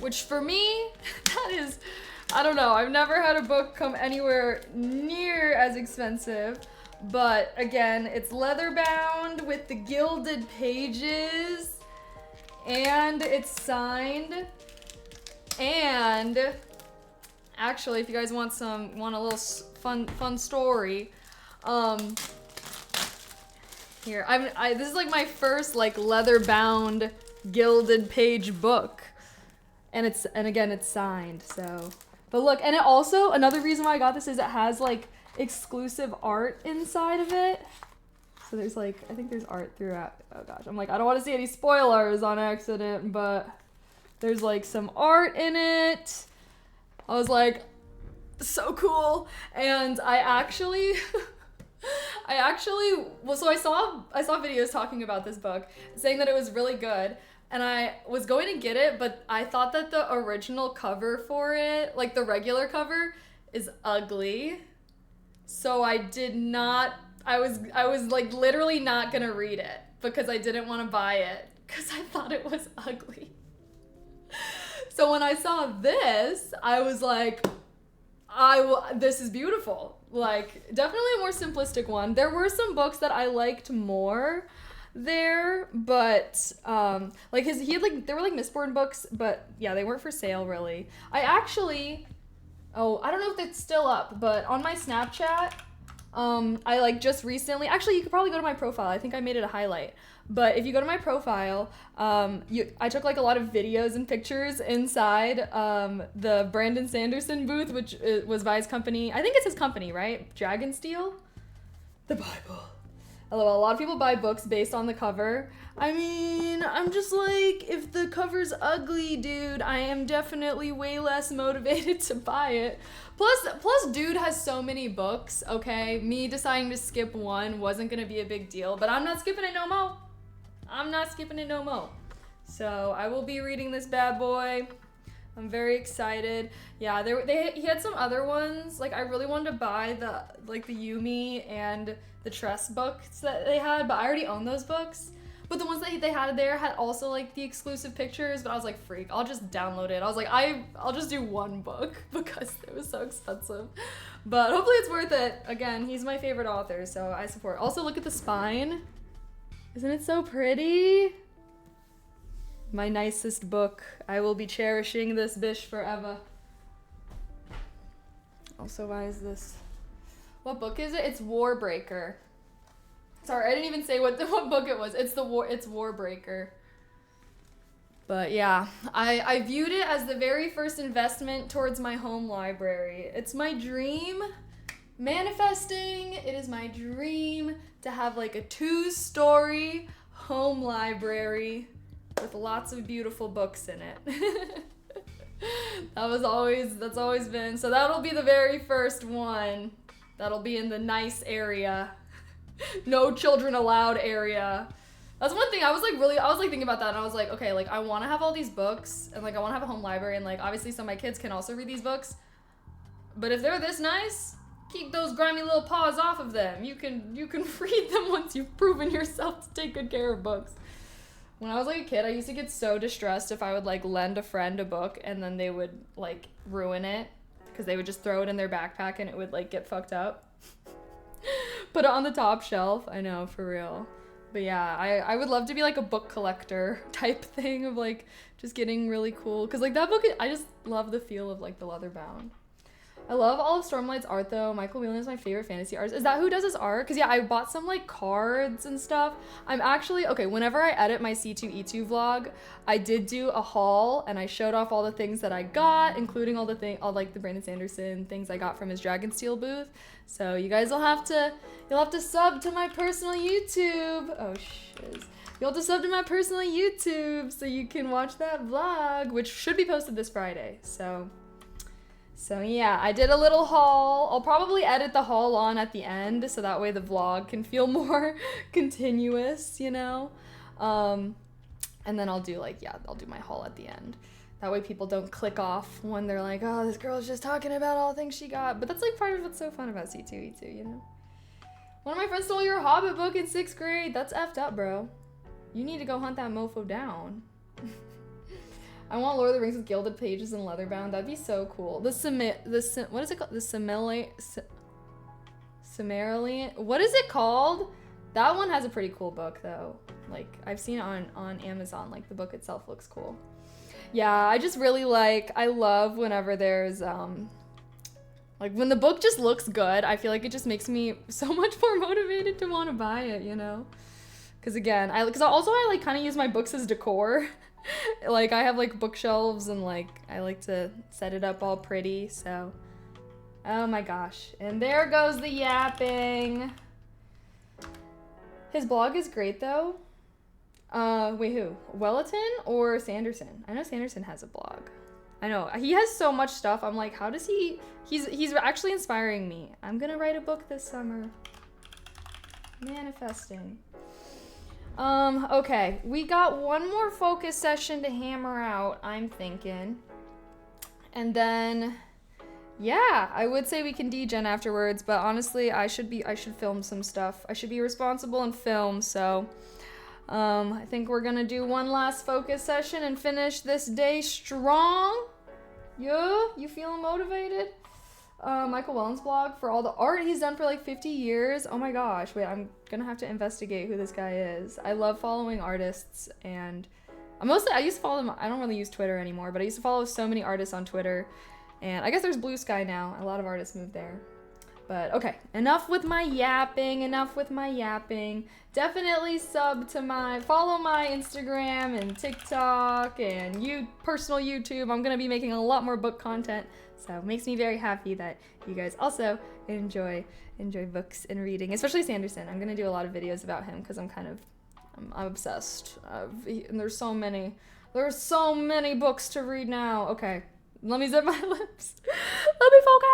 which for me, that is, I don't know. I've never had a book come anywhere near as expensive, but again, it's leather bound with the gilded pages, and it's signed. And actually, if you guys want a little fun story. Here, this is like my first like leather bound gilded page book, and again it's signed. So, but look, and it also, another reason why I got this is it has like exclusive art inside of it. So there's like, I think there's art throughout. Oh gosh, I'm like, I don't want to see any spoilers on accident, but there's like some art in it. I was like, so cool. And I actually I actually, well, so I saw videos talking about this book, saying that it was really good, and I was going to get it, but I thought that the original cover for it, like the regular cover, is ugly. So I did not, I was like literally not gonna read it because I didn't want to buy it because I thought it was ugly. So when I saw this, I was like, this is beautiful. Like, definitely a more simplistic one. There were some books that I liked more there, but like he had like, they were like Mistborn books, but yeah, they weren't for sale really. I actually, I don't know if it's still up, but on my Snapchat, I like just recently, actually you could probably go to my profile. I think I made it a highlight. But if you go to my profile, I took like a lot of videos and pictures inside the Brandon Sanderson booth, which was by his company. I think it's his company, right? Dragonsteel? The Bible. LOL, a lot of people buy books based on the cover. I mean, I'm just like, if the cover's ugly, dude, I am definitely way less motivated to buy it. Plus, dude has so many books, okay? Me deciding to skip one wasn't gonna be a big deal, but I'm not skipping it no more. I'm not skipping it no more. So I will be reading this bad boy. I'm very excited. Yeah, he had some other ones. Like, I really wanted to buy the Yumi and the Tress books that they had, but I already own those books. But the ones that they had there had also like the exclusive pictures, but I was like, freak, I'll just download it. I was like, I'll just do one book because it was so expensive. But hopefully it's worth it. Again, he's my favorite author, so I support. Also, look at the spine. Isn't it so pretty? My nicest book. I will be cherishing this bish forever. Also, why is this? What book is it? It's Warbreaker. Sorry, I didn't even say what book it was. It's Warbreaker. But yeah, I viewed it as the very first investment towards my home library. It's my dream. Manifesting, it is my dream to have like a 2-story home library with lots of beautiful books in it. That's always been. So that'll be the very first one. That'll be in the nice area. No children allowed area. That's one thing I was like thinking about that, and I was like, okay, like I want to have all these books and like I want to have a home library, and like obviously some of my kids can also read these books. But if they're this nice, keep those grimy little paws off of them. You can read them once you've proven yourself to take good care of books. When I was like a kid, I used to get so distressed if I would like lend a friend a book and then they would like ruin it because they would just throw it in their backpack and it would like get fucked up. Put it on the top shelf. I know, for real. But yeah, I would love to be like a book collector type thing of like just getting really cool. Cause like that book, I just love the feel of like the leather bound. I love all of Stormlight's art though. Michael Whelan is my favorite fantasy artist. Is that who does his art? Cause yeah, I bought some like cards and stuff. I'm actually, okay, whenever I edit my C2E2 vlog, I did do a haul and I showed off all the things that I got, including all like the Brandon Sanderson things I got from his Dragonsteel booth. So you guys you'll have to sub to my personal YouTube. Oh shiz. You'll have to sub to my personal YouTube so you can watch that vlog, which should be posted this Friday. So yeah, I did a little haul. I'll probably edit the haul on at the end so that way the vlog can feel more continuous, you know? And then I'll do my haul at the end. That way people don't click off when they're like, oh, this girl's just talking about all the things she got. But that's like part of what's so fun about C2E2, you know? One of my friends stole your Hobbit book in 6th grade. That's effed up, bro. You need to go hunt that mofo down. I want Lord of the Rings with gilded pages and leatherbound. That'd be so cool. What is it called? The Cimmerian. What is it called? That one has a pretty cool book though. Like I've seen it on Amazon. Like the book itself looks cool. Yeah, I just really I love whenever there's like when the book just looks good. I feel like it just makes me so much more motivated to want to buy it. You know, because again, I like kind of use my books as decor. Like I have like bookshelves and like I like to set it up all pretty, so oh my gosh. And there goes the yapping. His blog is great though. Wait, who? Welleton or Sanderson? I know Sanderson has a blog. I know he has so much stuff. I'm like, how does he's actually inspiring me. I'm gonna write a book this summer. Manifesting. Okay. We got one more focus session to hammer out, I'm thinking. And then, yeah, I would say we can degen afterwards, but honestly, I should film some stuff. I should be responsible and film, so I think we're gonna do one last focus session and finish this day strong. Yeah, you feeling motivated? Michael Wellens blog for all the art he's done for like 50 years. Oh my gosh, wait, I'm gonna have to investigate who this guy is. I love following artists, and I used to follow them. I don't really use Twitter anymore, but I used to follow so many artists on Twitter, and I guess there's Blue Sky now. A lot of artists moved there. But okay, enough with my yapping. Definitely follow my Instagram and TikTok and personal YouTube. I'm gonna be making a lot more book content, so it makes me very happy that you guys also enjoy books and reading, especially Sanderson. I'm gonna do a lot of videos about him because I'm obsessed. And there's so many books to read now. Okay, let me zip my lips. Let me focus.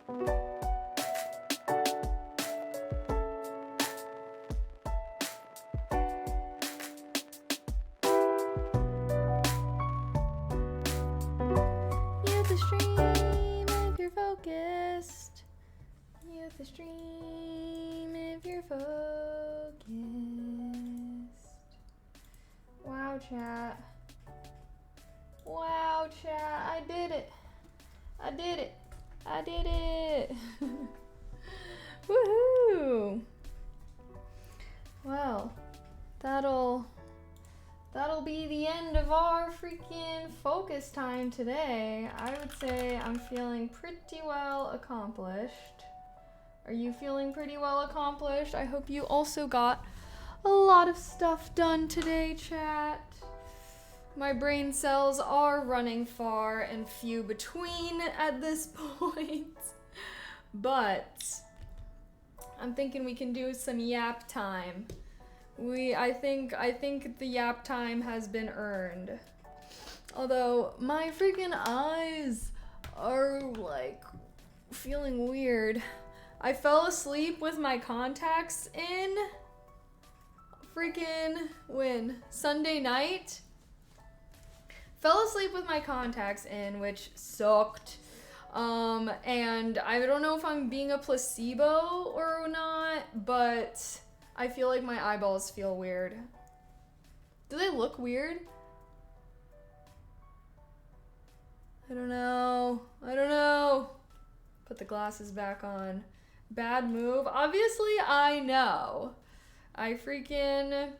Mute the stream if you're focused. Mute the stream if you're focused. Wow, chat. Wow, chat. I did it. I did it. I did it. Woohoo. Well, that'll be the end of our freaking focus time today. I would say I'm feeling pretty well accomplished. Are you feeling pretty well accomplished? I hope you also got a lot of stuff done today, chat. My brain cells are running far and few between at this point. But I'm thinking we can do some yap time. I think the yap time has been earned. Although my freaking eyes are like feeling weird. I fell asleep with my contacts in freaking when? Sunday night? Fell asleep with my contacts in, which sucked. And I don't know if I'm being a placebo or not, but I feel like my eyeballs feel weird. Do they look weird? I don't know. I don't know. Put the glasses back on. Bad move. Obviously, I know. I freaking...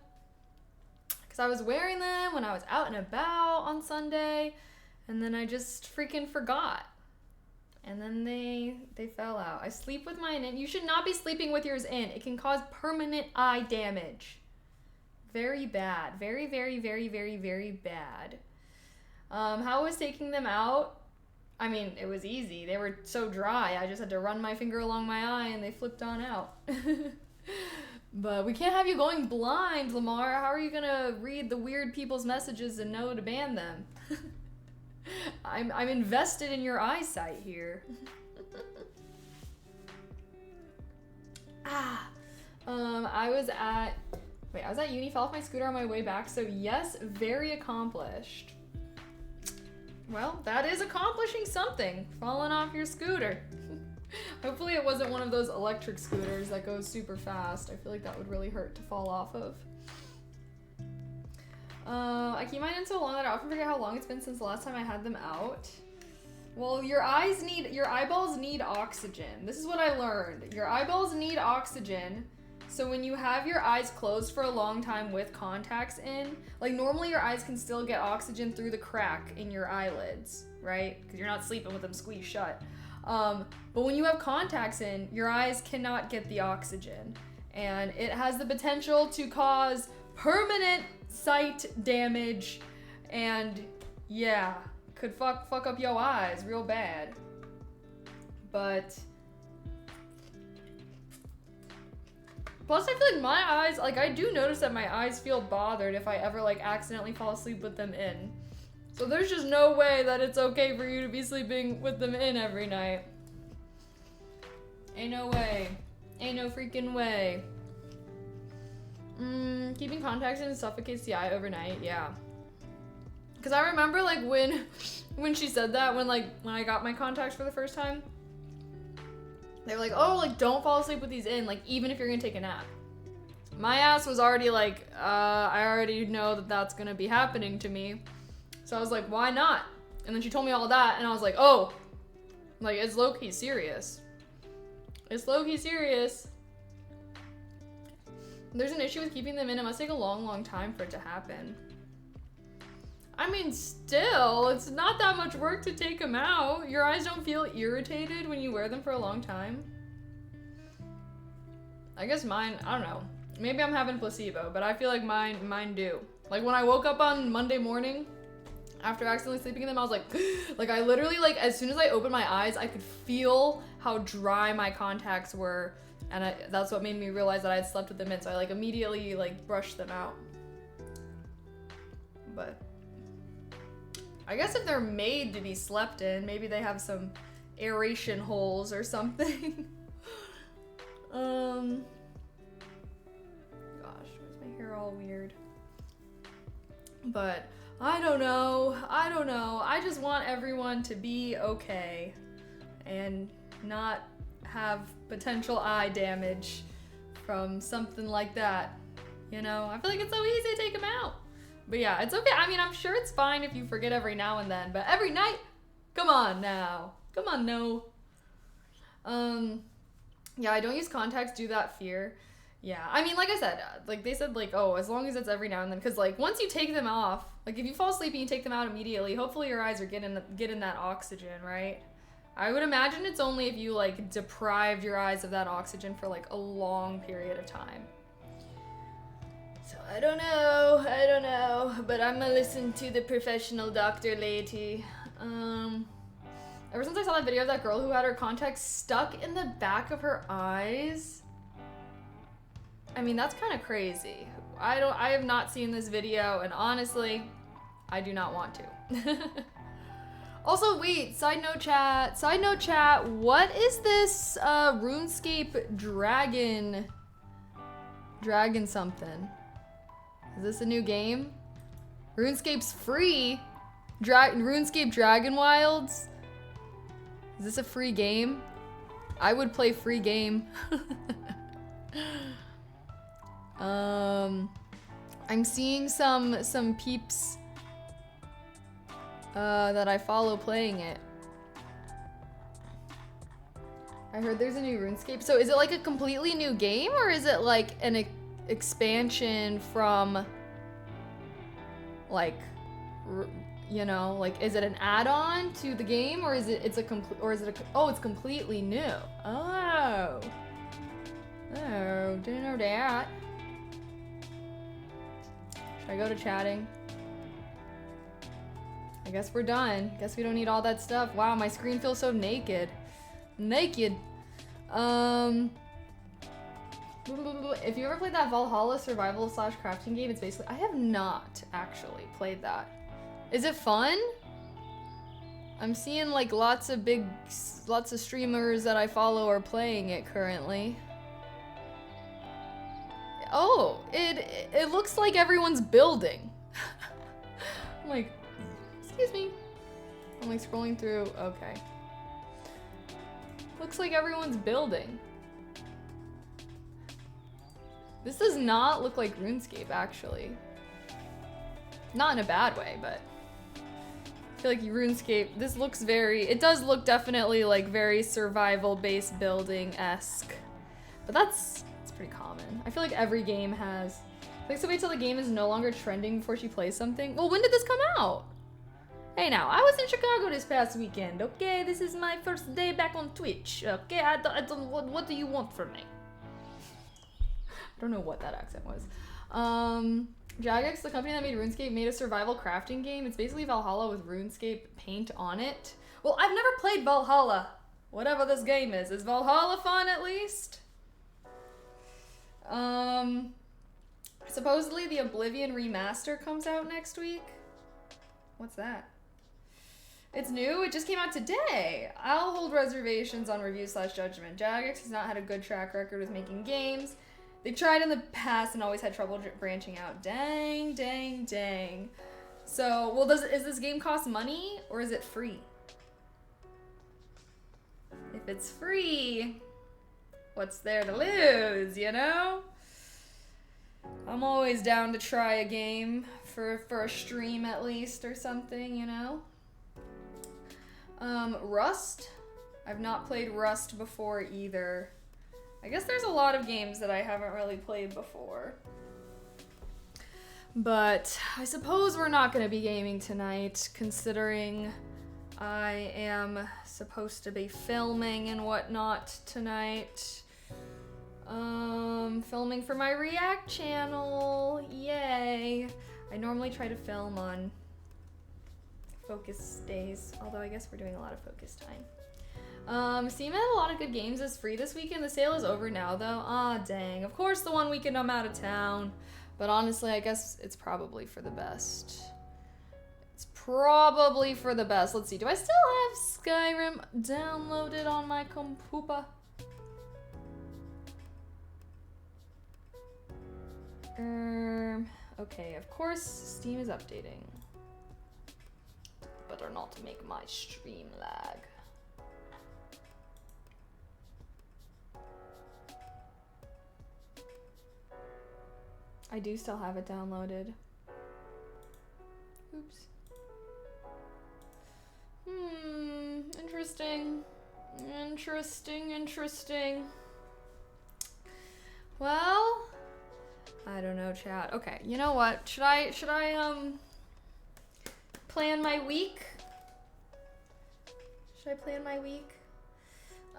Because I was wearing them when I was out and about on Sunday, and then I just freaking forgot. And then they fell out. I sleep with mine in. You should not be sleeping with yours in. It can cause permanent eye damage. Very bad. Very, very, very, very, very bad. How was taking them out? I mean, it was easy. They were so dry. I just had to run my finger along my eye and they flipped on out. But we can't have you going blind, Lamar. How are you gonna read the weird people's messages and know to ban them? I'm invested in your eyesight here. I was at uni, fell off my scooter on my way back, so yes, very accomplished. Well, that is accomplishing something, falling off your scooter. Hopefully it wasn't one of those electric scooters that goes super fast. I feel like that would really hurt to fall off of. I keep mine in so long that I often forget how long it's been since the last time I had them out. Well, your eyeballs need oxygen. This is what I learned. Your eyeballs need oxygen. So when you have your eyes closed for a long time with contacts in, like normally your eyes can still get oxygen through the crack in your eyelids, right? Because you're not sleeping with them squeezed shut. But when you have contacts in, your eyes cannot get the oxygen. And it has the potential to cause permanent sight damage. And yeah, could fuck up your eyes real bad. But plus I feel like my eyes, like I do notice that my eyes feel bothered if I ever like accidentally fall asleep with them in. So there's just no way that it's okay for you to be sleeping with them in every night. Ain't no way. Ain't no freaking way. Keeping contacts in suffocates the eye overnight, yeah. Cause I remember like when she said that, when I got my contacts for the first time, they were like, oh, like don't fall asleep with these in, like even if you're gonna take a nap. My ass was already like, I already know that that's gonna be happening to me. So I was like, why not? And then she told me all that and I was like, oh, like it's low-key serious. It's low-key serious. There's an issue with keeping them in. It must take a long, long time for it to happen. I mean, still, it's not that much work to take them out. Your eyes don't feel irritated when you wear them for a long time. I guess mine, I don't know. Maybe I'm having placebo, but I feel like mine do. Like when I woke up on Monday morning, after accidentally sleeping in them, I was like, like I literally, like as soon as I opened my eyes, I could feel how dry my contacts were. And that's what made me realize that I had slept with them in. So I like immediately like brushed them out. But I guess if they're made to be slept in, maybe they have some aeration holes or something. Gosh, why is my hair all weird? But I don't know. I just want everyone to be okay and not have potential eye damage from something like that. You know, I feel like it's so easy to take them out. But yeah, it's okay. I mean, I'm sure it's fine if you forget every now and then, but every night, come on now. Come on, no. Yeah, I don't use contacts due to that fear. Yeah, I mean, like I said, like they said, like, oh, as long as it's every now and then, because like once you take them off, like if you fall asleep and you take them out immediately, hopefully your eyes are getting that oxygen, right? I would imagine it's only if you like deprived your eyes of that oxygen for like a long period of time. So I don't know, but I'm gonna listen to the professional doctor lady. Ever since I saw that video of that girl who had her contacts stuck in the back of her eyes, I mean, that's kind of crazy. I have not seen this video, and honestly, I do not want to. Also, wait, side note chat, what is this RuneScape dragon something? Is this a new game? RuneScape's free. RuneScape Dragon Wilds? Is this a free game? I would play free game. I'm seeing some peeps that I follow playing it. I heard there's a new RuneScape. So is it like a completely new game, or is it like an expansion from like, you know, like is it an add-on to the game, or is it it's completely new? Oh, didn't know that. Should I go to chatting? I guess we're done. Guess we don't need all that stuff. Wow, my screen feels so naked. Naked. If you ever played that Valhalla survival / crafting game, it's basically, I have not actually played that. Is it fun? I'm seeing like lots of streamers that I follow are playing it currently. Oh, it looks like everyone's building. I'm like, excuse me. I'm like scrolling through, okay. Looks like everyone's building. This does not look like RuneScape, actually. Not in a bad way, but I feel like RuneScape, this looks it does look definitely like very survival-based building-esque. But it's pretty common. I feel like every game has. Like, so wait till the game is no longer trending before she plays something. Well, when did this come out? Hey now, I was in Chicago this past weekend, okay? This is my first day back on Twitch, okay? What do you want from me? I don't know what that accent was. Jagex, the company that made RuneScape, made a survival crafting game. It's basically Valhalla with RuneScape paint on it. Well, I've never played Valhalla. Whatever this game is. Is Valhalla fun at least? Supposedly the Oblivion remaster comes out next week. What's that? It's new. It just came out today. I'll hold reservations on review / judgment. Jagex has not had a good track record with making games. They tried in the past and always had trouble branching out. Dang. So, well, is this game cost money or is it free? If it's free, what's there to lose, you know? I'm always down to try a game for a stream at least or something, you know? Rust. I've not played Rust before either. I guess there's a lot of games that I haven't really played before. But I suppose we're not going to be gaming tonight, considering I am supposed to be filming and whatnot tonight. Filming for my React channel. Yay. I normally try to film on focus days, although I guess we're doing a lot of focus time. Steam had a lot of good games as free this weekend. The sale is over now, though. Aw, dang. Of course, the one weekend I'm out of town. But honestly, I guess it's probably for the best. It's probably for the best. Let's see. Do I still have Skyrim downloaded on my computer? Okay, of course, Steam is updating. Better not make my stream lag. I do still have it downloaded. Oops. Interesting. Interesting. Well, I don't know, chat. Okay, you know what? Should I plan my week? Should I plan my week?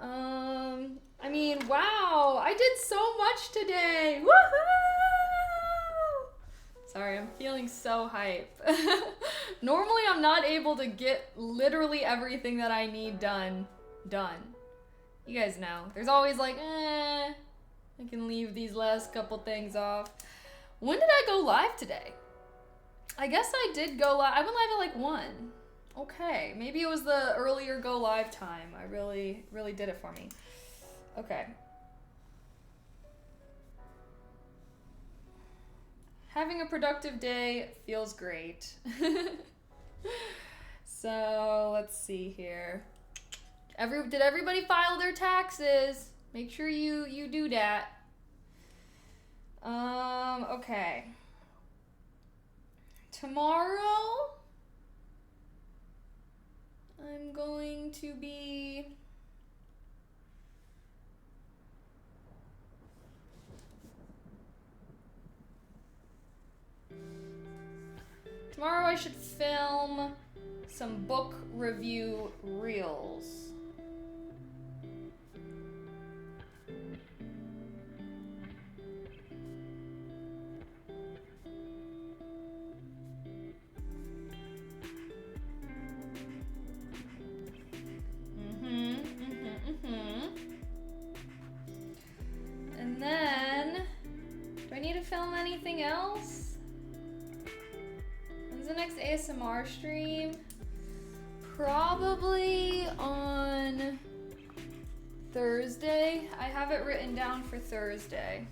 I mean, wow, I did so much today. Woohoo! Sorry, I'm feeling so hype. Normally, I'm not able to get literally everything that I need done. You guys know. There's always like, I can leave these last couple things off. When did I go live today? I guess I did go live. I went live at like 1. Okay, maybe it was the earlier go live time. I really did it for me. Okay. Having a productive day feels great. So let's see here. Did everybody file their taxes? Make sure you do that. Okay. Tomorrow, I'm going to be tomorrow I should film some book review reels. And then, do I need to film anything else? When's the next ASMR stream? Probably on Thursday. I have it written down for Thursday.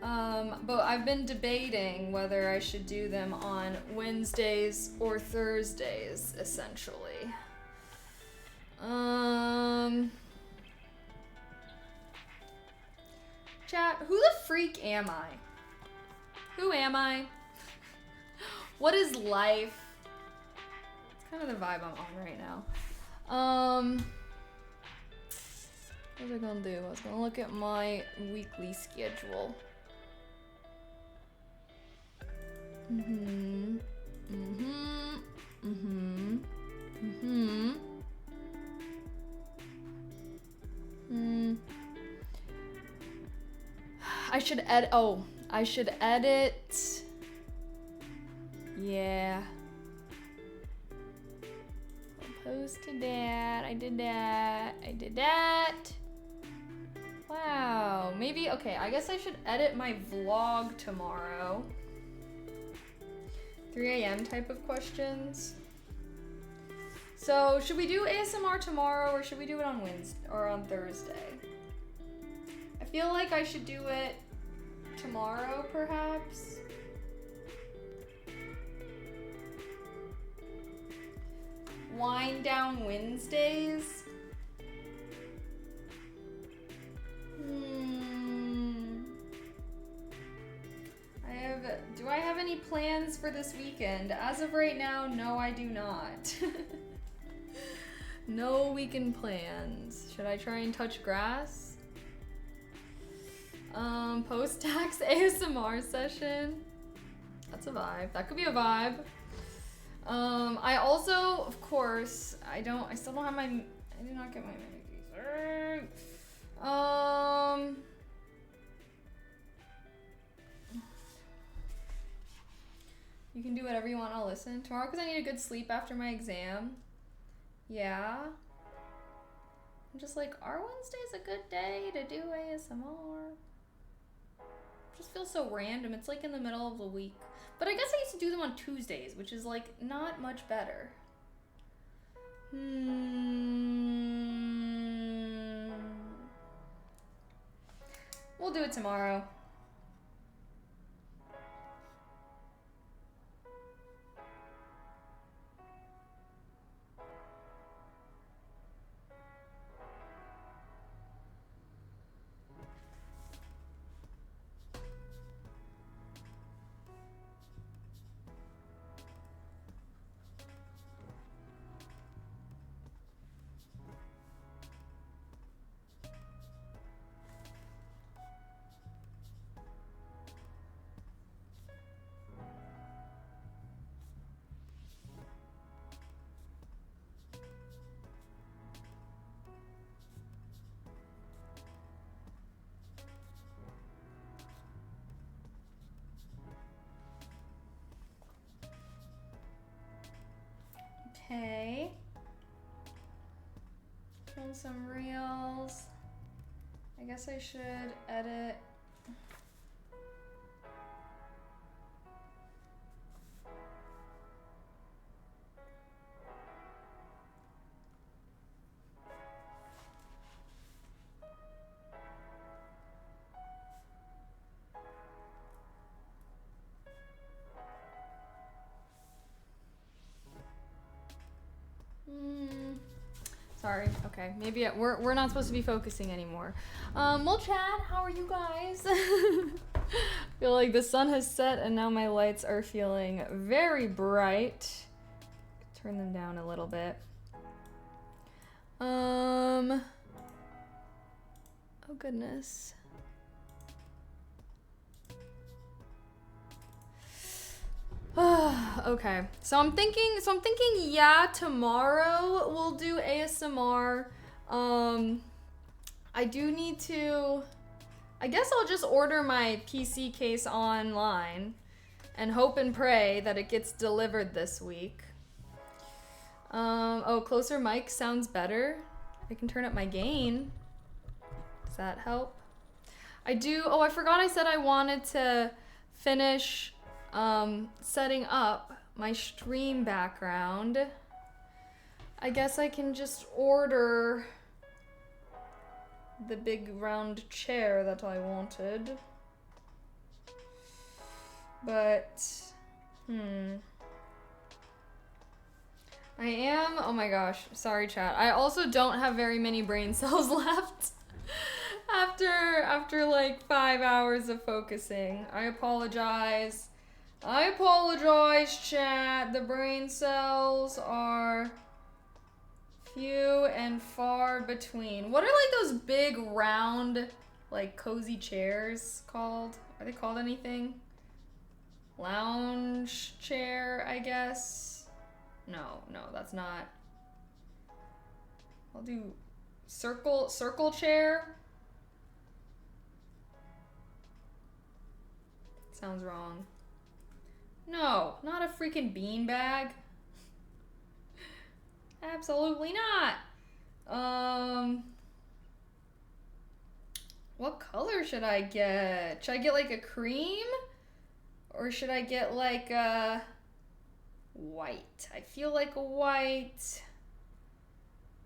But I've been debating whether I should do them on Wednesdays or Thursdays, essentially. Chat, who the freak am I? Who am I? What is life? It's kind of the vibe I'm on right now. What was I gonna do? I was gonna look at my weekly schedule. I should edit. Oh, I should edit. Yeah. Opposed to that. I did that. Wow. Maybe, okay, I guess I should edit my vlog tomorrow. 3 a.m. type of questions. So, should we do ASMR tomorrow or should we do it on Wednesday or on Thursday? I feel like I should do it tomorrow, perhaps. Wind down Wednesdays. Do I have any plans for this weekend? As of right now, no, I do not. No weekend plans. Should I try and touch grass? Post-tax ASMR session. That's a vibe. That could be a vibe. I also, of course, I did not get my mini keys. You can do whatever you want. I'll listen. Tomorrow, because I need a good sleep after my exam. Yeah. I'm just like, are Wednesdays a good day to do ASMR? It just feels so random. It's like in the middle of the week. But I guess I used to do them on Tuesdays, which is like not much better. We'll do it tomorrow. Okay. Film some reels. I guess I should edit. Sorry. Okay. Maybe we're not supposed to be focusing anymore. Well, chat, how are you guys? I feel like the sun has set and now my lights are feeling very bright. Turn them down a little bit. Oh goodness. Okay, so I'm thinking, yeah, tomorrow we'll do ASMR. I do need to, I guess I'll just order my PC case online and hope and pray that it gets delivered this week. Oh, closer mic sounds better. I can turn up my gain. Does that help? Oh, I forgot I said I wanted to finish setting up my stream background. I guess I can just order the big round chair that I wanted. But, I am, oh my gosh, sorry chat. I also don't have very many brain cells left after like 5 hours of focusing. I apologize. Chat. The brain cells are few and far between. What are like those big round, like cozy chairs called? Are they called anything? Lounge chair, I guess. No, that's not. I'll do circle chair. Sounds wrong. No, not a freaking beanbag. Absolutely not. What color should I get? Should I get like a cream? Or should I get like a white? I feel like a white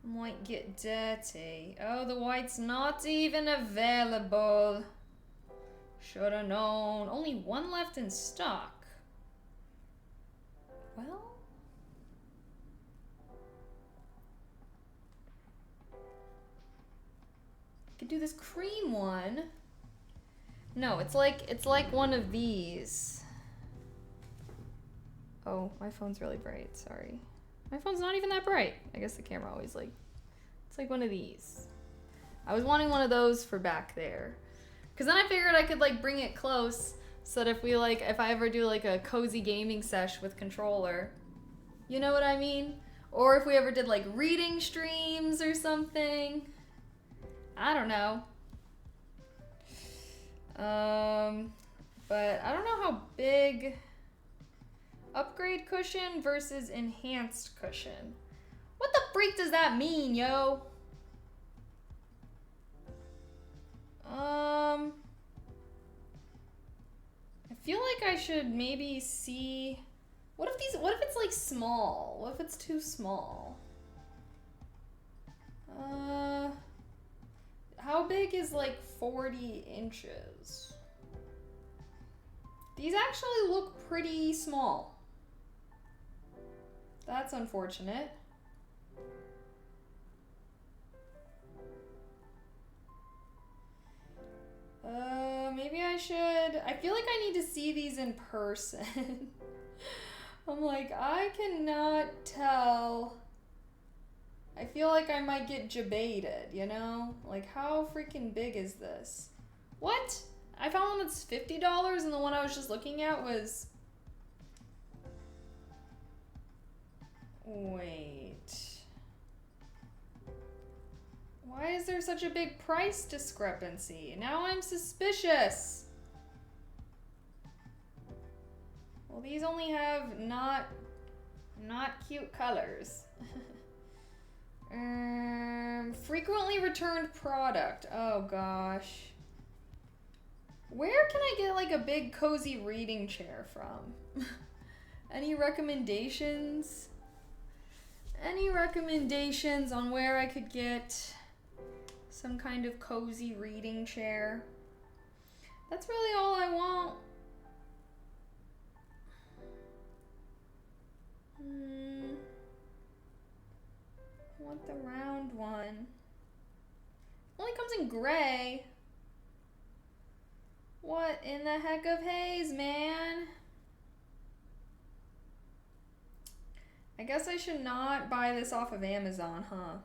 might get dirty. Oh, the white's not even available. Shoulda known. Only one left in stock. Well, I could do this cream one. No, it's like one of these. Oh, my phone's really bright, sorry. My phone's not even that bright. I guess the camera always it's like one of these. I was wanting one of those for back there. Cause then I figured I could like bring it close so that if I ever do like a cozy gaming sesh with controller, you know what I mean? Or if we ever did like reading streams or something. I don't know. But I don't know how big. Upgrade cushion versus enhanced cushion. What the freak does that mean, yo? I feel like I should maybe see, what if it's like small? What if it's too small? How big is like 40 inches? These actually look pretty small. That's unfortunate. Maybe I should, I feel like I need to see these in person. I'm like, I cannot tell. I feel like I might get debated, you know? Like, how freaking big is this? What? I found one that's $50 and the one I was just looking at was... Wait. Why is there such a big price discrepancy? Now I'm suspicious. Well, these only have not cute colors. Frequently returned product. Oh gosh. Where can I get like a big cozy reading chair from? Any recommendations? Any recommendations on where I could get some kind of cozy reading chair? That's really all I want. I want the round one. Only comes in gray. What in the heck of haze, man? I guess I should not buy this off of Amazon, huh?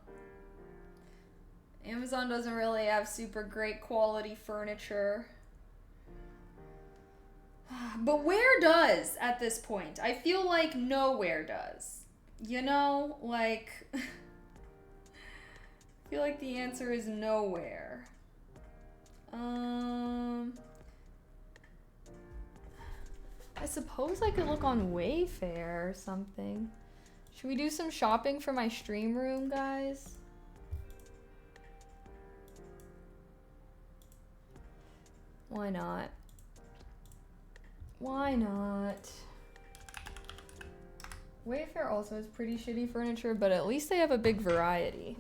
Amazon doesn't really have super great quality furniture. But where does at this point? I feel like nowhere does. You know, like... I feel like the answer is nowhere. I suppose I could look on Wayfair or something. Should we do some shopping for my stream room, guys? Why not? Why not? Wayfair also has pretty shitty furniture, but at least they have a big variety.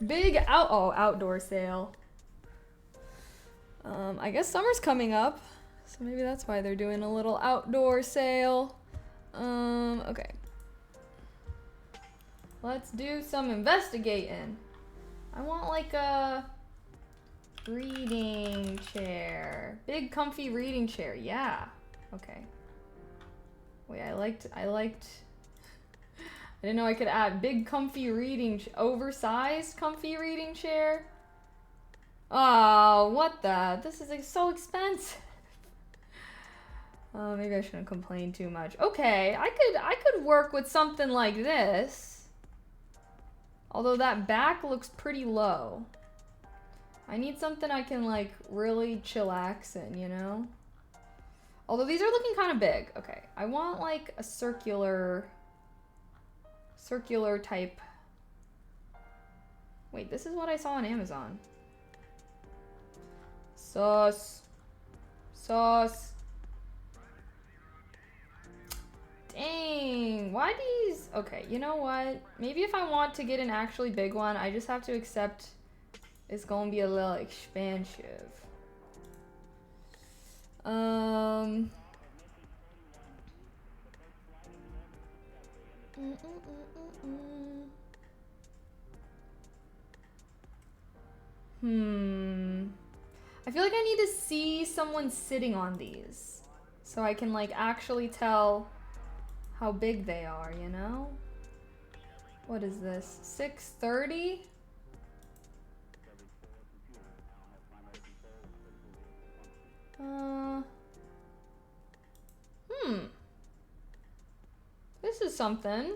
Big outdoor sale. I guess summer's coming up, so maybe that's why they're doing a little outdoor sale. Okay. Let's do some investigating. I want like a reading chair. Big comfy reading chair, yeah. Okay. Wait, I didn't know I could add big comfy reading, oversized comfy reading chair. Oh, what the? This is like so expensive. Maybe I shouldn't complain too much. Okay, I could work with something like this. Although that back looks pretty low. I need something I can like really chillax in, you know? Although these are looking kind of big. Okay, I want like a circular type. Wait, this is what I saw on Amazon. Sauce. Dang, why these? Okay, you know what? Maybe if I want to get an actually big one, I just have to accept it's gonna be a little expensive. I feel like I need to see someone sitting on these so I can like actually tell how big they are, you know? What is this? 630? This is something.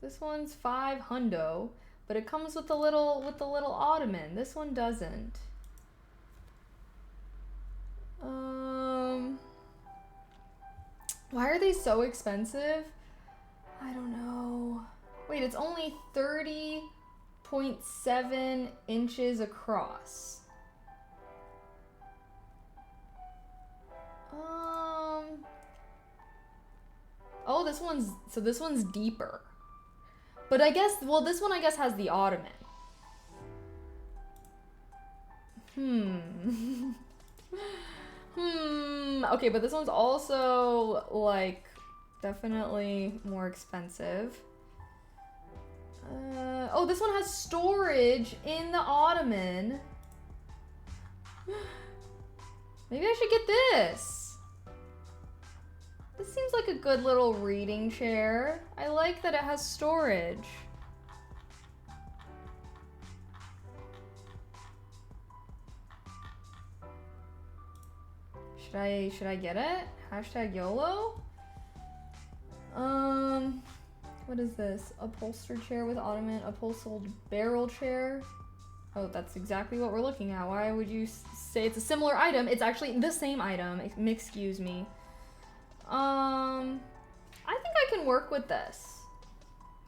This one's $500, but it comes with the little ottoman. This one doesn't. Why are they so expensive? I don't know. Wait, it's only 30 0.7 inches across. Oh, this one's deeper. But I guess, well, this one I guess has the ottoman. Okay, but this one's also, like, definitely more expensive. Oh, this one has storage in the ottoman. Maybe I should get this. This seems like a good little reading chair. I like that it has storage. Should I get it? Hashtag YOLO? What is this? Upholstered chair with ottoman, upholstered barrel chair. Oh, that's exactly what we're looking at. Why would you say it's a similar item? It's actually the same item. Excuse me. I think I can work with this.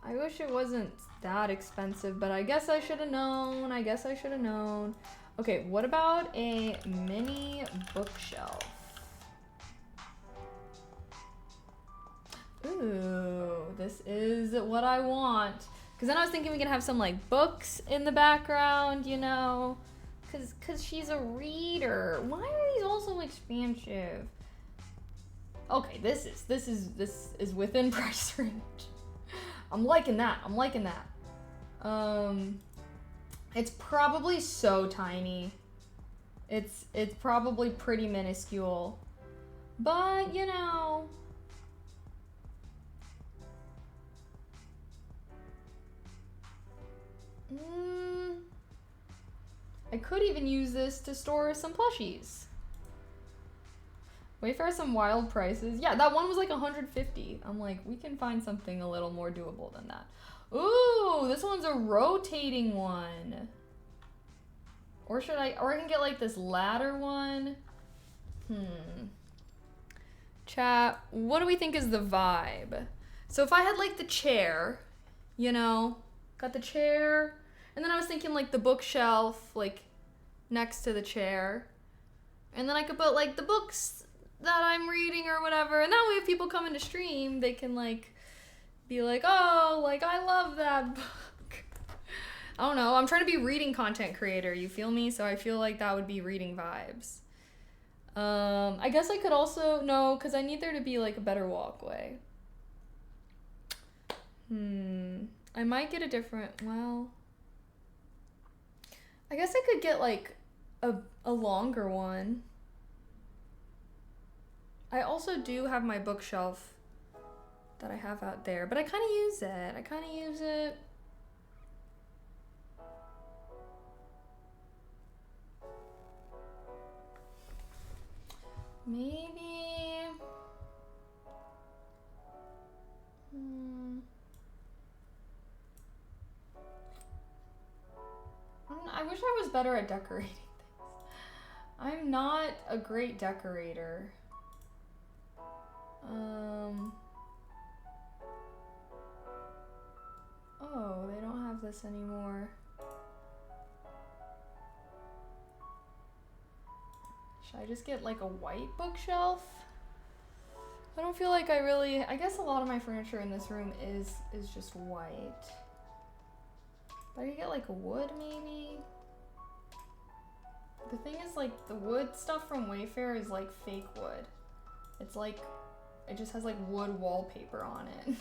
I wish it wasn't that expensive, but I guess I should have known. Okay, what about a mini bookshelf? Ooh, this is what I want. Because then I was thinking we could have some like books in the background, you know? Because she's a reader. Why are these all so expansive? Okay, this is within price range. I'm liking that. It's probably so tiny. It's probably pretty minuscule. But, you know, I could even use this to store some plushies. Wayfair has some wild prices. Yeah, that one was like 150. I'm like, we can find something a little more doable than that. Ooh, this one's a rotating one. Or I can get like this ladder one. Chat, what do we think is the vibe? So if I had like the chair, you know, got the chair, and then I was thinking like the bookshelf, like next to the chair. And then I could put like the books that I'm reading or whatever. And that way if people come into stream, they can like be like, oh, like I love that book. I don't know. I'm trying to be reading content creator, you feel me? So I feel like that would be reading vibes. I guess I could also, no, because I need there to be like a better walkway. I might get a different, well, I guess I could get like a longer one. I also do have my bookshelf that I have out there, but I kind of use it. Maybe. I wish I was better at decorating things. I'm not a great decorator. Oh, they don't have this anymore. Should I just get like a white bookshelf? I don't feel like I guess a lot of my furniture in this room is just white. But I could get like a wood maybe? The thing is like the wood stuff from Wayfair is like fake wood. It's like, it just has like wood wallpaper on it.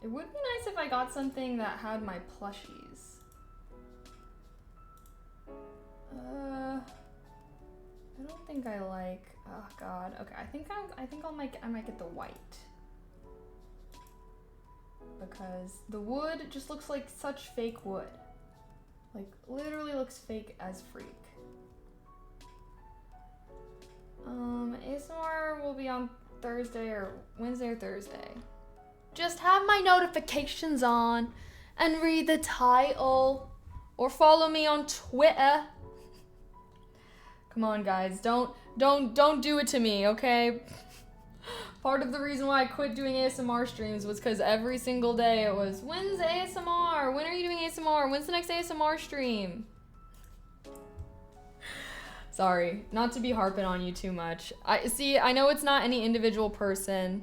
It would be nice if I got something that had my plushies. I don't think I like, oh god. Okay, I think I might get the white. Because the wood just looks like such fake wood. Like, literally looks fake as freak. ASMR will be on Thursday or Wednesday or Thursday. Just have my notifications on and read the title or follow me on Twitter. Come on, guys, don't do it to me, okay? Part of the reason why I quit doing ASMR streams was because every single day it was, when's ASMR? When are you doing ASMR? When's the next ASMR stream? Sorry, not to be harping on you too much. I know it's not any individual person.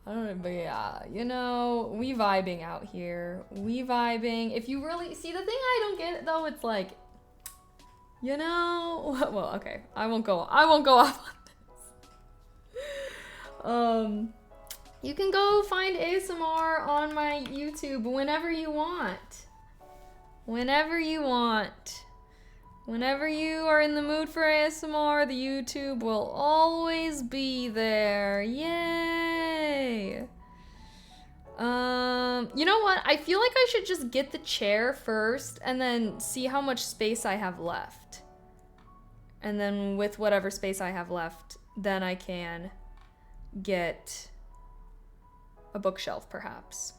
I don't know, but yeah, you know, we vibing out here. We vibing. If you really see, the thing I don't get though, it's like, you know, well, okay, I won't go off on this. You can go find ASMR on my YouTube whenever you want. Whenever you want. Whenever you are in the mood for ASMR, the YouTube will always be there. Yay! You know what? I feel like I should just get the chair first and then see how much space I have left. And then with whatever space I have left, then I can get a bookshelf perhaps.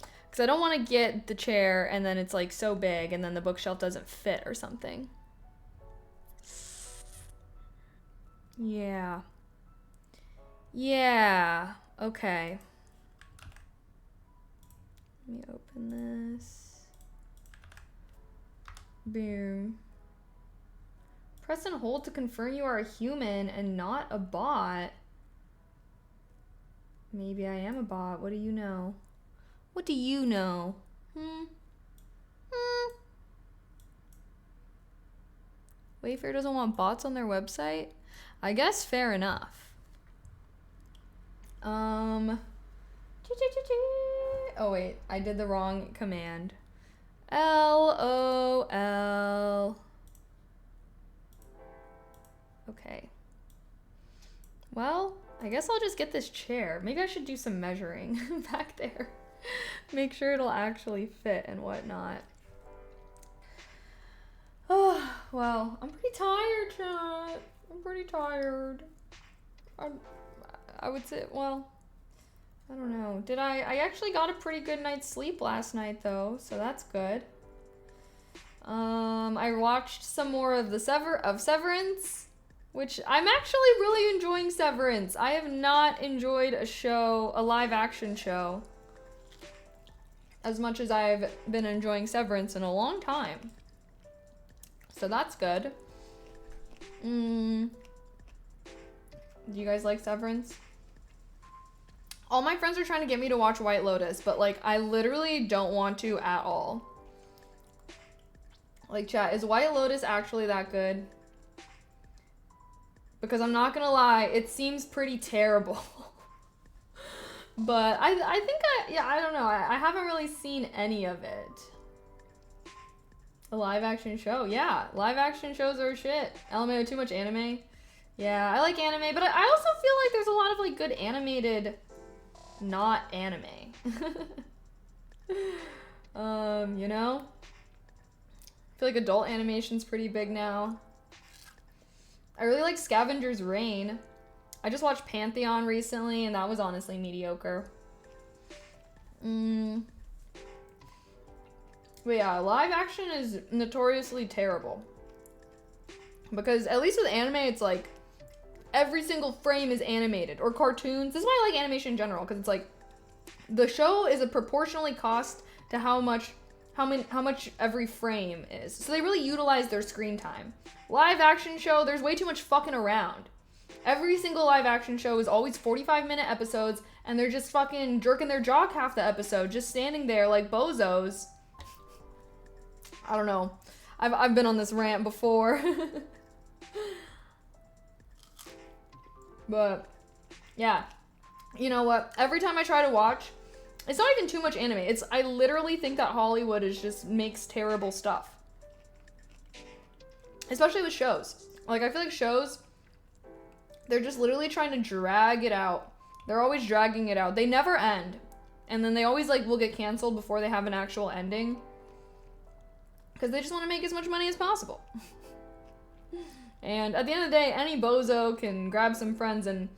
Because I don't want to get the chair and then it's like so big and then the bookshelf doesn't fit or something. Yeah. Yeah. Okay. Let me open this. Boom. Press and hold to confirm you are a human and not a bot. Maybe I am a bot. What do you know? What do you know? Wayfair doesn't want bots on their website? I guess fair enough. Oh wait, I did the wrong command. LOL. Okay. Well, I guess I'll just get this chair. Maybe I should do some measuring back there. Make sure it'll actually fit and whatnot. Oh, well, I'm pretty tired, chat. I'm pretty tired. I would say, well, I don't know. I actually got a pretty good night's sleep last night though, so that's good. I watched some more of Severance, which I'm actually really enjoying Severance. I have not enjoyed a live action show, as much as I've been enjoying Severance in a long time. So that's good. Do you guys like Severance? All my friends are trying to get me to watch White Lotus, but like I literally don't want to at all. Like, chat, is White Lotus actually that good? Because I'm not gonna lie, it seems pretty terrible. But I think I don't know. I haven't really seen any of it. A live action show, yeah. Live action shows are shit. LMAO, too much anime. Yeah, I like anime, but I also feel like there's a lot of like good animated, not anime. You know? I feel like adult animation's pretty big now. I really like Scavenger's Reign. I just watched Pantheon recently, and that was honestly mediocre. But yeah, live action is notoriously terrible. Because at least with anime, it's like every single frame is animated. Or cartoons. This is why I like animation in general, because it's like the show is a proportionally cost to how much every frame is. So they really utilize their screen time. Live action show, there's way too much fucking around. Every single live action show is always 45-minute episodes, and they're just fucking jerking their jock half the episode, just standing there like bozos. I don't know. I've been on this rant before. But yeah. You know what? Every time I try to watch, it's not even too much anime. I literally think that Hollywood makes terrible stuff. Especially with shows. Like, I feel like shows, they're just literally trying to drag it out. They're always dragging it out. They never end. And then they always, like, will get canceled before they have an actual ending. Because they just want to make as much money as possible. And at the end of the day, any bozo can grab some friends and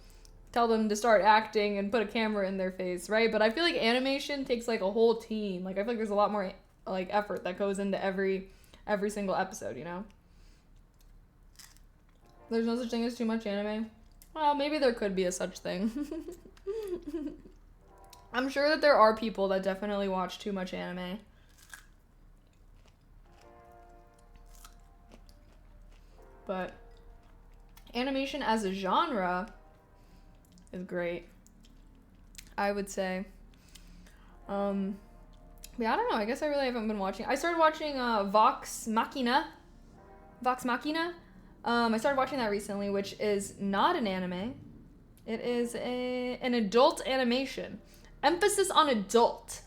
tell them to start acting and put a camera in their face, right? But I feel like animation takes like a whole team. Like I feel like there's a lot more like effort that goes into every single episode, you know? There's no such thing as too much anime. Well, maybe there could be a such thing. I'm sure that there are people that definitely watch too much anime. But animation as a genre is great, I would say. Yeah, I don't know. I guess I really haven't been watching. I started watching Vox Machina. I started watching that recently, which is not an anime. It is an adult animation. Emphasis on adult.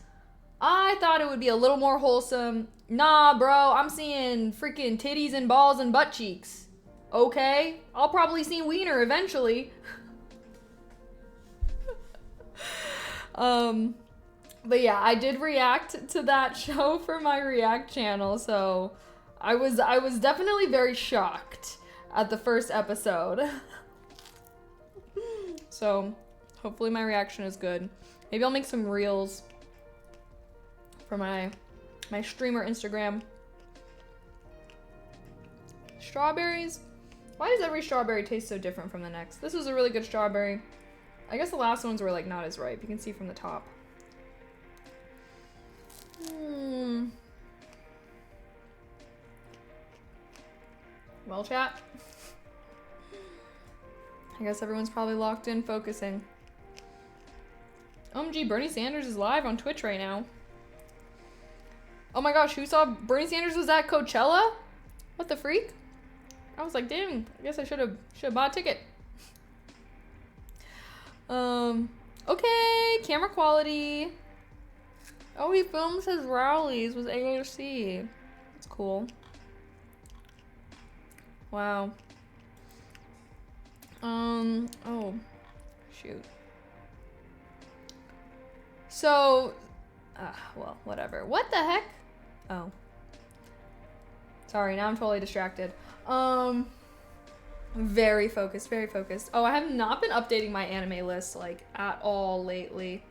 I thought it would be a little more wholesome. Nah, bro, I'm seeing freaking titties and balls and butt cheeks. Okay? I'll probably see wiener eventually. But yeah, I did react to that show for my React channel, so I was definitely very shocked at the first episode. So, hopefully my reaction is good. Maybe I'll make some reels for my streamer Instagram. Strawberries? Why does every strawberry taste so different from the next? This was a really good strawberry. I guess the last ones were like not as ripe. You can see from the top. Well, chat. I guess everyone's probably locked in focusing. OMG, Bernie Sanders is live on Twitch right now. Oh my gosh, who saw Bernie Sanders was at Coachella? What the freak? I was like, dang, I guess I should have bought a ticket. Okay, camera quality. Oh, he films his rallies with AOC. That's cool. Wow. Oh, shoot. So, well, whatever. What the heck? Oh. Sorry, now I'm totally distracted. Very focused, very focused. Oh, I have not been updating my anime list, like, at all lately.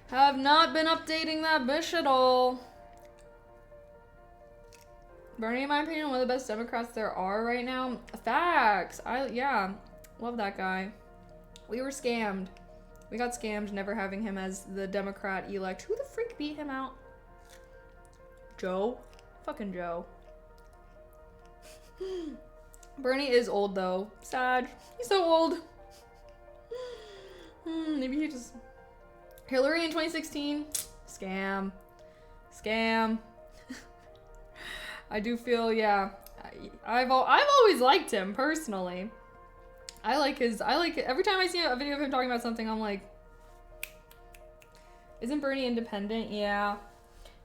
Have not been updating that bitch at all. Bernie, in my opinion, one of the best Democrats there are right now. Facts. Yeah, love that guy. We were scammed. We got scammed never having him as the Democrat elect. Who the freak beat him out? Joe? Fucking Joe. Bernie is old though. Sad. He's so old. Maybe he just... Hillary in 2016? Scam. Scam. I do feel, yeah. I've always liked him, personally. I like every time I see a video of him talking about something, I'm like, isn't Bernie independent? Yeah.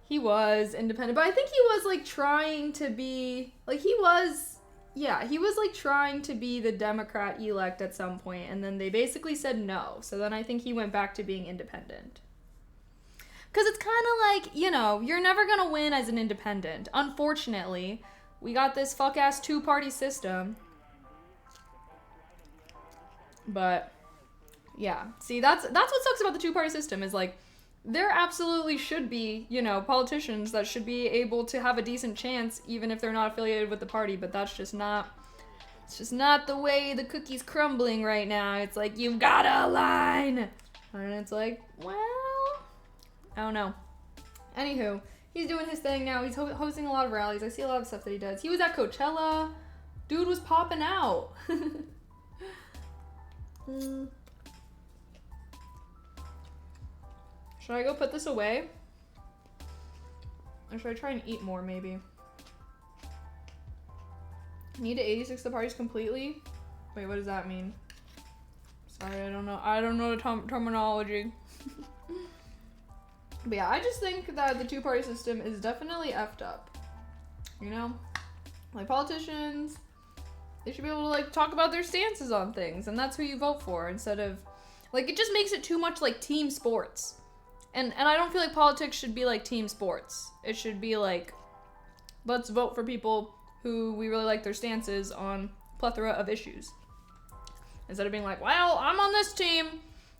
He was independent, but I think he was, like, trying to be, like, he was, like, trying to be the Democrat elect at some point, and then they basically said no, so then I think he went back to being independent. Because it's kind of like, you know, you're never going to win as an independent. Unfortunately, we got this fuck-ass two-party system. But, yeah. See, that's what sucks about the two-party system is, like, there absolutely should be, you know, politicians that should be able to have a decent chance even if they're not affiliated with the party, but that's just not, it's just not the way the cookie's crumbling right now. It's like, you've gotta align! And it's like, well, I don't know. Anywho, he's doing his thing now. He's hosting a lot of rallies. I see a lot of stuff that he does. He was at Coachella. Dude was popping out. Should I go put this away? Or should I try and eat more, maybe? Need to 86 the parties completely? Wait, what does that mean? Sorry, I don't know. I don't know the terminology. But yeah, I just think that the two-party system is definitely effed up. You know? Like, politicians, they should be able to, like, talk about their stances on things, and that's who you vote for, instead of... Like, it just makes it too much like team sports. And I don't feel like politics should be like team sports. It should be like, let's vote for people who we really like their stances on a plethora of issues. Instead of being like, well, I'm on this team,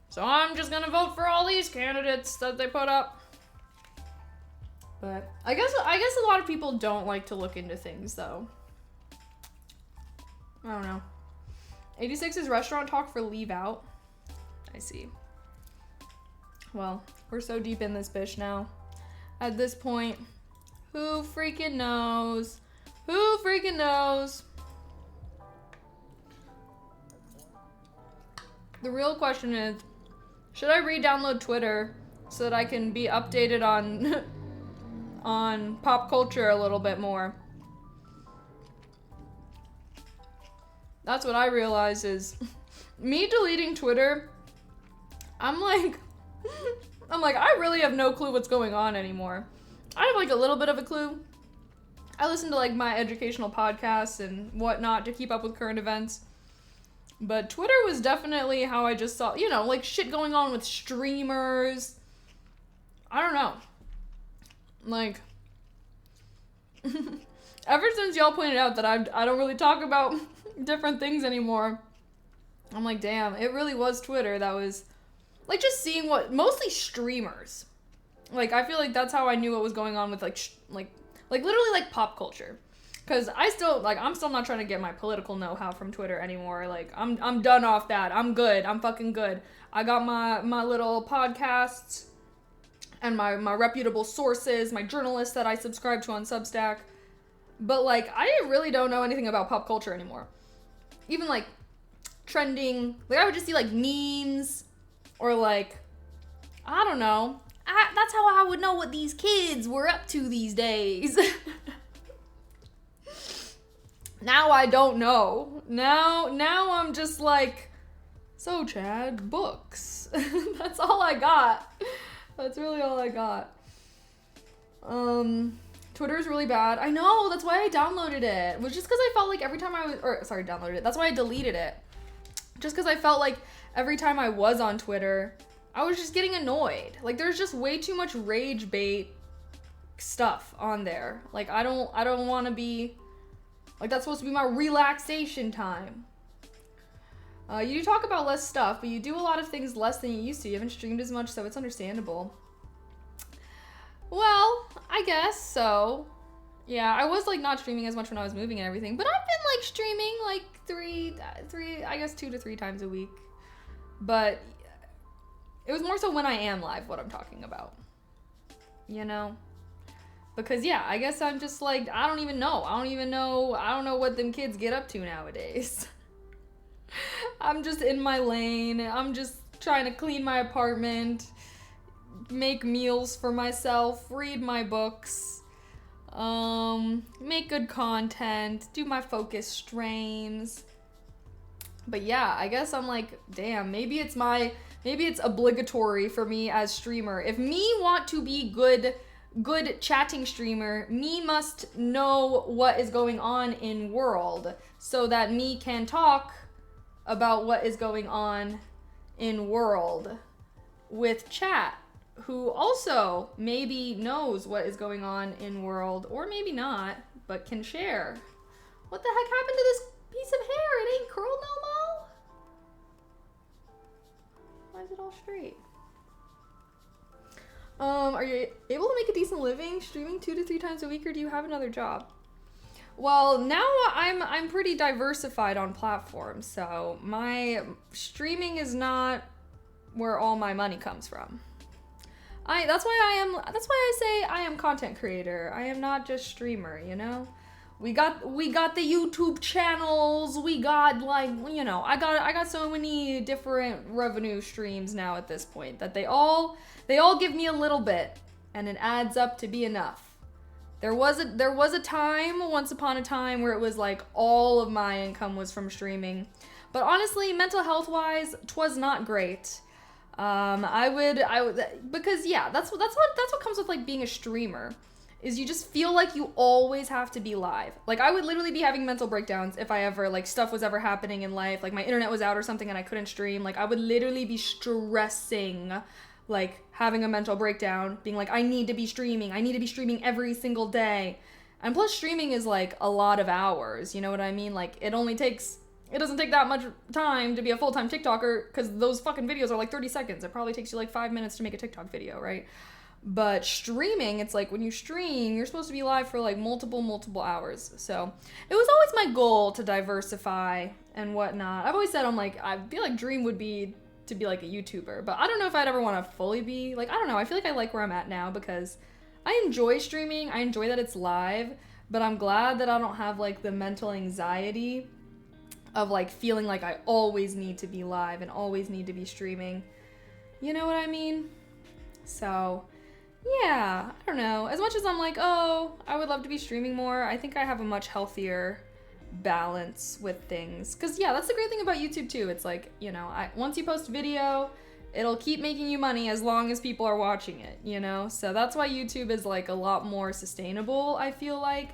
so I'm just gonna vote for all these candidates that they put up. But I guess a lot of people don't like to look into things, though. I don't know. 86 is restaurant talk for leave out. I see. Well, we're so deep in this bitch now. At this point, who freaking knows? Who freaking knows? The real question is, should I re-download Twitter so that I can be updated on on pop culture a little bit more? That's what I realize is me deleting Twitter. I'm like, I really have no clue what's going on anymore. I have like a little bit of a clue. I listen to like my educational podcasts and whatnot to keep up with current events. But Twitter was definitely how I just saw, you know, like shit going on with streamers. I don't know. Like, ever since y'all pointed out that I don't really talk about different things anymore, I'm like, damn, it really was Twitter that was, like, just seeing what, mostly streamers. Like, I feel like that's how I knew what was going on with, like literally, like, pop culture. Because I'm still not trying to get my political know-how from Twitter anymore. Like, I'm done off that. I'm good. I'm fucking good. I got my little podcasts and my reputable sources, my journalists that I subscribe to on Substack. But, like, I really don't know anything about pop culture anymore. Even, like, trending. Like, I would just see, like, memes or, like, I don't know. That's how I would know what these kids were up to these days. Now I don't know. Now I'm just like, so Chad, books. That's all I got. That's really all I got. Twitter's really bad. I know, that's why I downloaded it. It was just because I felt like every time downloaded it. That's why I deleted it. Just because I felt like every time I was on Twitter, I was just getting annoyed. Like, there's just way too much rage bait stuff on there. Like, I don't want to be, like, that's supposed to be my relaxation time. You do talk about less stuff, but you do a lot of things less than you used to. You haven't streamed as much, so it's understandable. Well, I guess so. Yeah, I was, like, not streaming as much when I was moving and everything, but I've been, like, streaming, like, I guess 2 to 3 times a week. But it was more so when I am live, what I'm talking about. You know? Because, yeah, I guess I'm just, like, I don't know what them kids get up to nowadays. I'm just in my lane. I'm just trying to clean my apartment, make meals for myself, read my books, make good content, do my focus streams. But yeah, I guess I'm like, damn, maybe it's obligatory for me as streamer. If me want to be good chatting streamer, me must know what is going on in world so that me can talk about what is going on in world with chat, who also maybe knows what is going on in world, or maybe not, but can share. What the heck happened to this piece of hair? It ain't curled no more? Why is it all straight? Are you able to make a decent living streaming 2 to 3 times a week, or do you have another job? Well, now I'm pretty diversified on platforms, so my streaming is not where all my money comes from. That's why I say I am content creator. I am not just streamer, you know? We got the YouTube channels. We got, like, you know, I got so many different revenue streams now at this point that they all give me a little bit, and it adds up to be enough. There was a time, once upon a time, where it was like all of my income was from streaming. But honestly, mental health wise, 'twas not great. I would because yeah, that's what comes with like being a streamer, is you just feel like you always have to be live. Like, I would literally be having mental breakdowns if I ever, like, stuff was ever happening in life, like my internet was out or something and I couldn't stream. Like, I would literally be stressing, like, having a mental breakdown, being like, I need to be streaming every single day. And plus, streaming is like a lot of hours, you know what I mean? Like, it only takes it doesn't take that much time to be a full-time TikToker because those fucking videos are like 30 seconds. It probably takes you like 5 minutes to make a TikTok video, right? But streaming, it's like when you stream, you're supposed to be live for like multiple hours. So it was always my goal to diversify and whatnot. I've always said, I'm like, I feel like dream would be to be like a YouTuber, but I don't know if I'd ever want to fully be like, I don't know. I feel like I like where I'm at now because I enjoy streaming. I enjoy that it's live, but I'm glad that I don't have like the mental anxiety of like feeling like I always need to be live and always need to be streaming. You know what I mean? So yeah, I don't know. As much as I'm like, oh, I would love to be streaming more, I think I have a much healthier balance with things. Because, yeah, that's the great thing about YouTube, too. It's like, you know, once you post a video, it'll keep making you money as long as people are watching it, you know? So that's why YouTube is, like, a lot more sustainable, I feel like.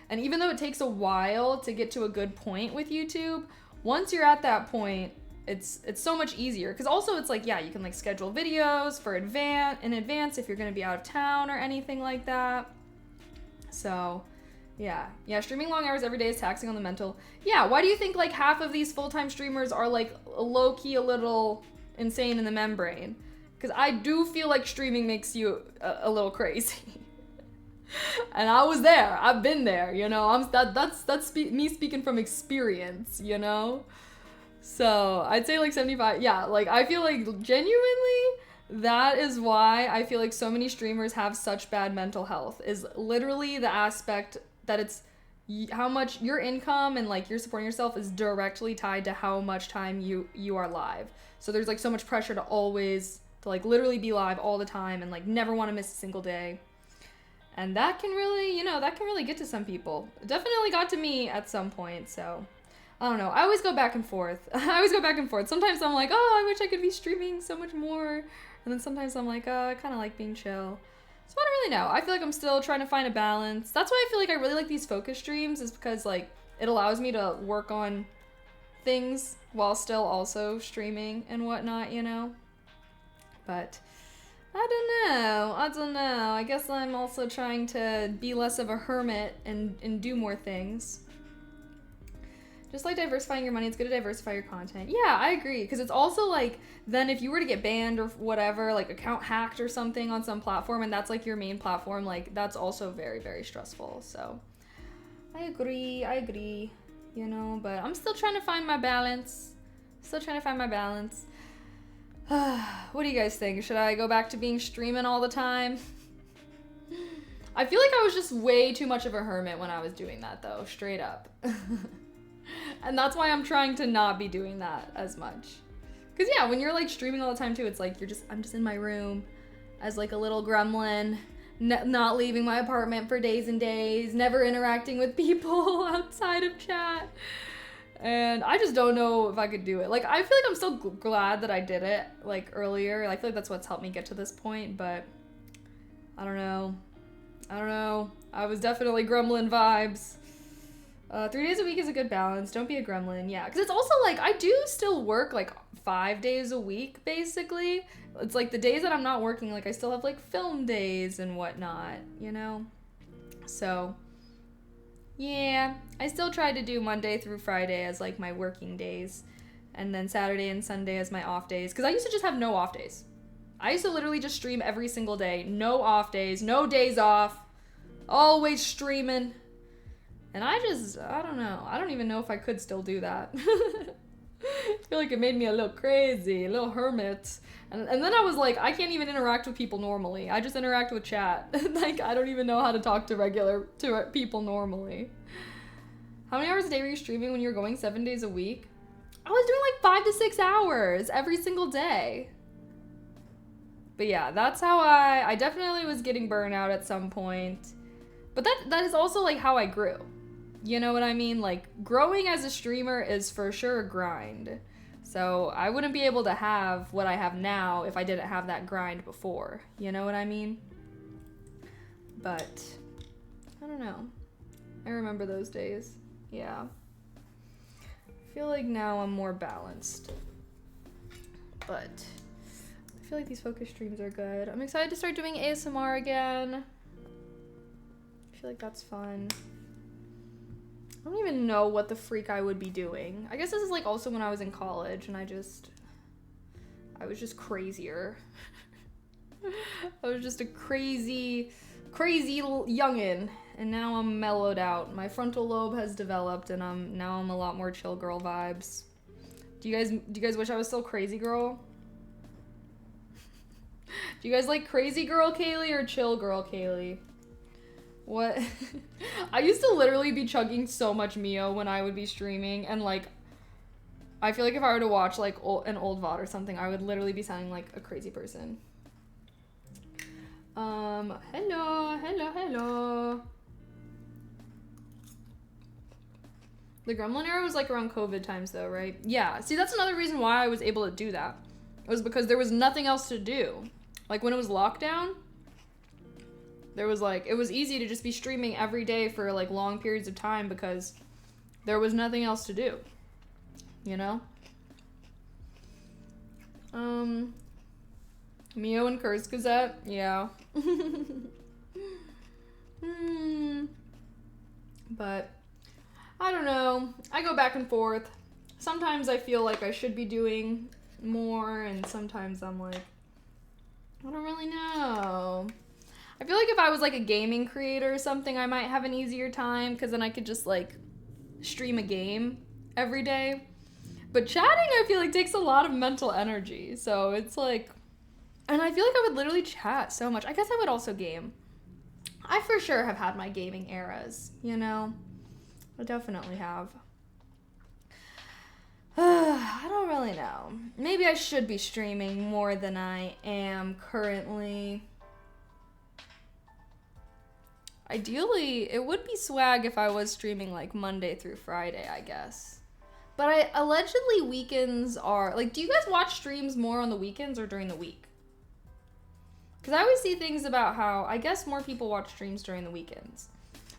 And even though it takes a while to get to a good point with YouTube, once you're at that point, it's so much easier. Because also it's like, yeah, you can like schedule videos for in advance if you're going to be out of town or anything like that. So yeah, streaming long hours every day is taxing on the mental. Yeah, why do you think like half of these full-time streamers are like low-key a little insane in the membrane? Because I do feel like streaming makes you a little crazy. And I was there. I've been there, you know. That's me speaking from experience, you know. So I'd say like 75. Yeah, like I feel like genuinely that is why I feel like so many streamers have such bad mental health, is literally the aspect that it's how much your income and like you're supporting yourself is directly tied to how much time you are live. So there's like so much pressure to always to like literally be live all the time and like never want to miss a single day. And that can really, you know, that can really get to some people. It definitely got to me at some point, so I don't know. I always go back and forth. Sometimes I'm like, oh, I wish I could be streaming so much more. And then sometimes I'm like, oh, I kind of like being chill. So I don't really know. I feel like I'm still trying to find a balance. That's why I feel like I really like these focus streams, is because like it allows me to work on things while still also streaming and whatnot, you know? But I don't know. I guess I'm also trying to be less of a hermit and do more things. Just like diversifying your money, it's good to diversify your content. Yeah, I agree. Because it's also like, then if you were to get banned or whatever, like account hacked or something on some platform, and that's like your main platform, like that's also very, very stressful. So I agree, you know, but I'm still trying to find my balance. What do you guys think? Should I go back to being streaming all the time? I feel like I was just way too much of a hermit when I was doing that though, straight up. And that's why I'm trying to not be doing that as much. Cause yeah, when you're like streaming all the time too, it's like I'm just in my room as like a little gremlin, not leaving my apartment for days and days, never interacting with people outside of chat. And I just don't know if I could do it. Like, I feel like I'm still glad that I did it like earlier. I feel like that's what's helped me get to this point, but I don't know. I was definitely gremlin vibes. 3 days a week is a good balance. Don't be a gremlin. Yeah, because it's also like I do still work like 5 days a week, basically. It's like the days that I'm not working, like I still have like film days and whatnot, you know? So yeah, I still try to do Monday through Friday as like my working days, and then Saturday and Sunday as my off days, because I used to just have no off days. I used to literally just stream every single day. No off days, no days off, always streaming. And I don't know. I don't even know if I could still do that. I feel like it made me a little crazy, a little hermit. And then I was like, I can't even interact with people normally. I just interact with chat. Like, I don't even know how to talk to people normally. How many hours a day were you streaming when you were going 7 days a week? I was doing like 5 to 6 hours every single day. But yeah, that's how I definitely was getting burnout at some point. But that is also like how I grew. You know what I mean? Like, growing as a streamer is for sure a grind. So I wouldn't be able to have what I have now if I didn't have that grind before. You know what I mean? But I don't know. I remember those days. Yeah. I feel like now I'm more balanced. But I feel like these focus streams are good. I'm excited to start doing ASMR again. I feel like that's fun. I don't even know what the freak I would be doing. I guess this is like also when I was in college and I was just crazier. I was just a crazy youngin', and now I'm mellowed out. My frontal lobe has developed, and I'm a lot more chill girl vibes. Do you guys wish I was still crazy girl? Do you guys like crazy girl Kaylee or chill girl Kaylee? What? I used to literally be chugging so much Mio when I would be streaming, and like, I feel like if I were to watch like an old VOD or something, I would literally be sounding like a crazy person. Hello. The Gremlin era was like around COVID times though, right? Yeah, see that's another reason why I was able to do that. It was because there was nothing else to do. Like when it was lockdown, there was like, it was easy to just be streaming every day for like long periods of time because there was nothing else to do, you know? Mio and Curse Gazette, yeah. But I don't know. I go back and forth. Sometimes I feel like I should be doing more, and sometimes I'm like, I don't really know. I feel like if I was like a gaming creator or something, I might have an easier time because then I could just like stream a game every day. But chatting, I feel like takes a lot of mental energy. So it's like, and I feel like I would literally chat so much. I guess I would also game. I for sure have had my gaming eras, you know? I definitely have. I don't really know. Maybe I should be streaming more than I am currently. Ideally, it would be swag if I was streaming like Monday through Friday, I guess. But allegedly weekends are, like, do you guys watch streams more on the weekends or during the week? Because I always see things about how, I guess more people watch streams during the weekends.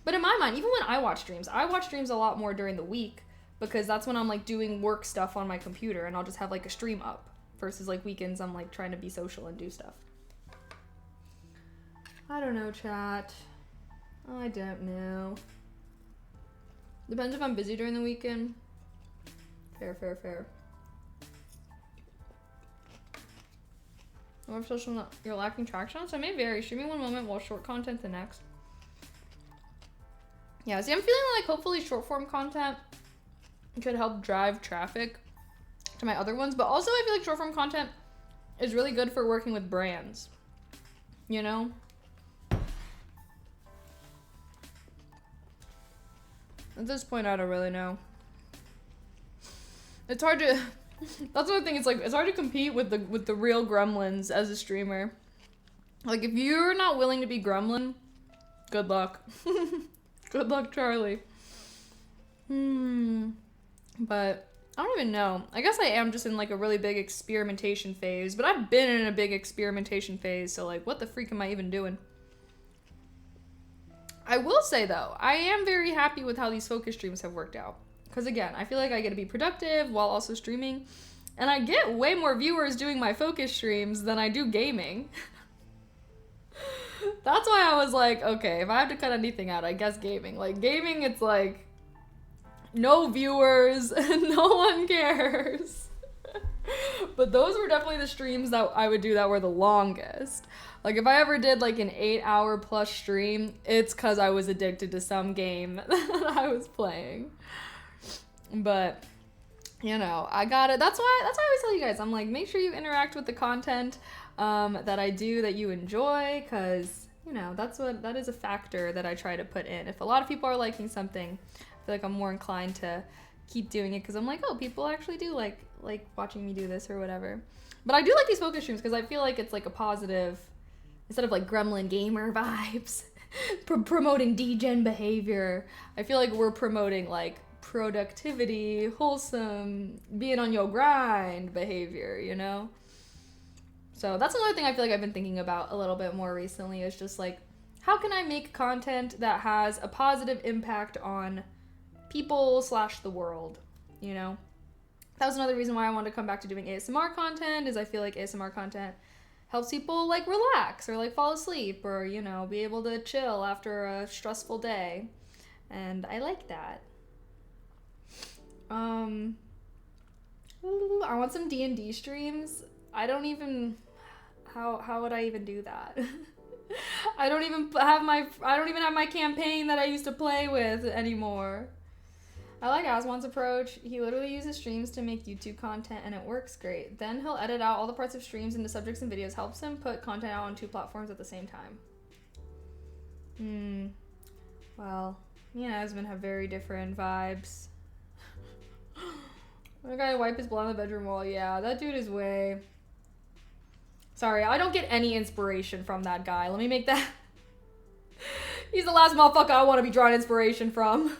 But in my mind, even when I watch streams a lot more during the week because that's when I'm like doing work stuff on my computer and I'll just have like a stream up versus like weekends I'm like trying to be social and do stuff. I don't know, chat. I don't know. Depends if I'm busy during the weekend. Fair. Or if social you're lacking traction on, so it may vary. Streaming one moment while short content the next. Yeah, see, I'm feeling like hopefully short form content could help drive traffic to my other ones, but also I feel like short form content is really good for working with brands, you know? At this point, I don't really know. It's hard to, that's another thing, it's like, it's hard to compete with the real gremlins as a streamer. Like, if you're not willing to be gremlin, good luck. Good luck, Charlie. But I don't even know. I guess I am just in like a really big experimentation phase, but I've been in a big experimentation phase, so like, what the freak am I even doing? I will say though, I am very happy with how these focus streams have worked out. Because again, I feel like I get to be productive while also streaming, and I get way more viewers doing my focus streams than I do gaming. That's why I was like, okay, if I have to cut anything out, I guess gaming. Like, gaming, it's like, no viewers, no one cares. But those were definitely the streams that I would do that were the longest. Like, if I ever did, like, an 8-hour plus stream, it's because I was addicted to some game that I was playing. But, you know, I got it. That's why I always tell you guys, I'm like, make sure you interact with the content that I do that you enjoy, because, you know, that is a factor that I try to put in. If a lot of people are liking something, I feel like I'm more inclined to keep doing it, because I'm like, oh, people actually do like watching me do this or whatever. But I do like these focus streams because I feel like it's like a positive, instead of like gremlin gamer vibes, promoting degen behavior, I feel like we're promoting like productivity, wholesome, being on your grind behavior, you know? So that's another thing I feel like I've been thinking about a little bit more recently, is just like, how can I make content that has a positive impact on people / the world, you know? That was another reason why I wanted to come back to doing ASMR content, is I feel like ASMR content helps people like relax or like fall asleep or, you know, be able to chill after a stressful day. And I like that. I want some D&D streams. I don't even, how would I even do that? I don't even have my campaign that I used to play with anymore. I like Aswan's approach. He literally uses streams to make YouTube content and it works great. Then he'll edit out all the parts of streams into subjects and videos. Helps him put content out on 2 platforms at the same time. Well, me and Asman have very different vibes. The guy wipe his blood on the bedroom wall. Yeah, that dude is way... Sorry, I don't get any inspiration from that guy. Let me make that... He's the last motherfucker I want to be drawing inspiration from.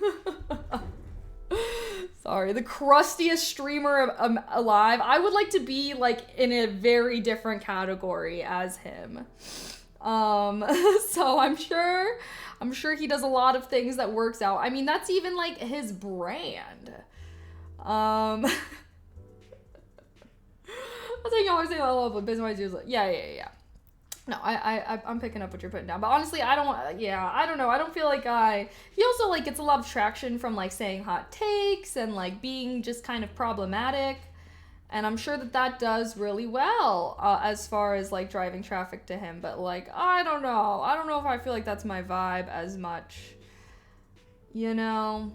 Sorry, the crustiest streamer alive. I would like to be like in a very different category as him. So I'm sure he does a lot of things that works out. I mean, that's even like his brand. That's like you always say I love what business is like. Yeah. No, I'm picking up what you're putting down. But honestly, I don't know. I don't feel like he also like gets a lot of traction from like saying hot takes and like being just kind of problematic. And I'm sure that does really well as far as like driving traffic to him. But like, I don't know if I feel like that's my vibe as much, you know?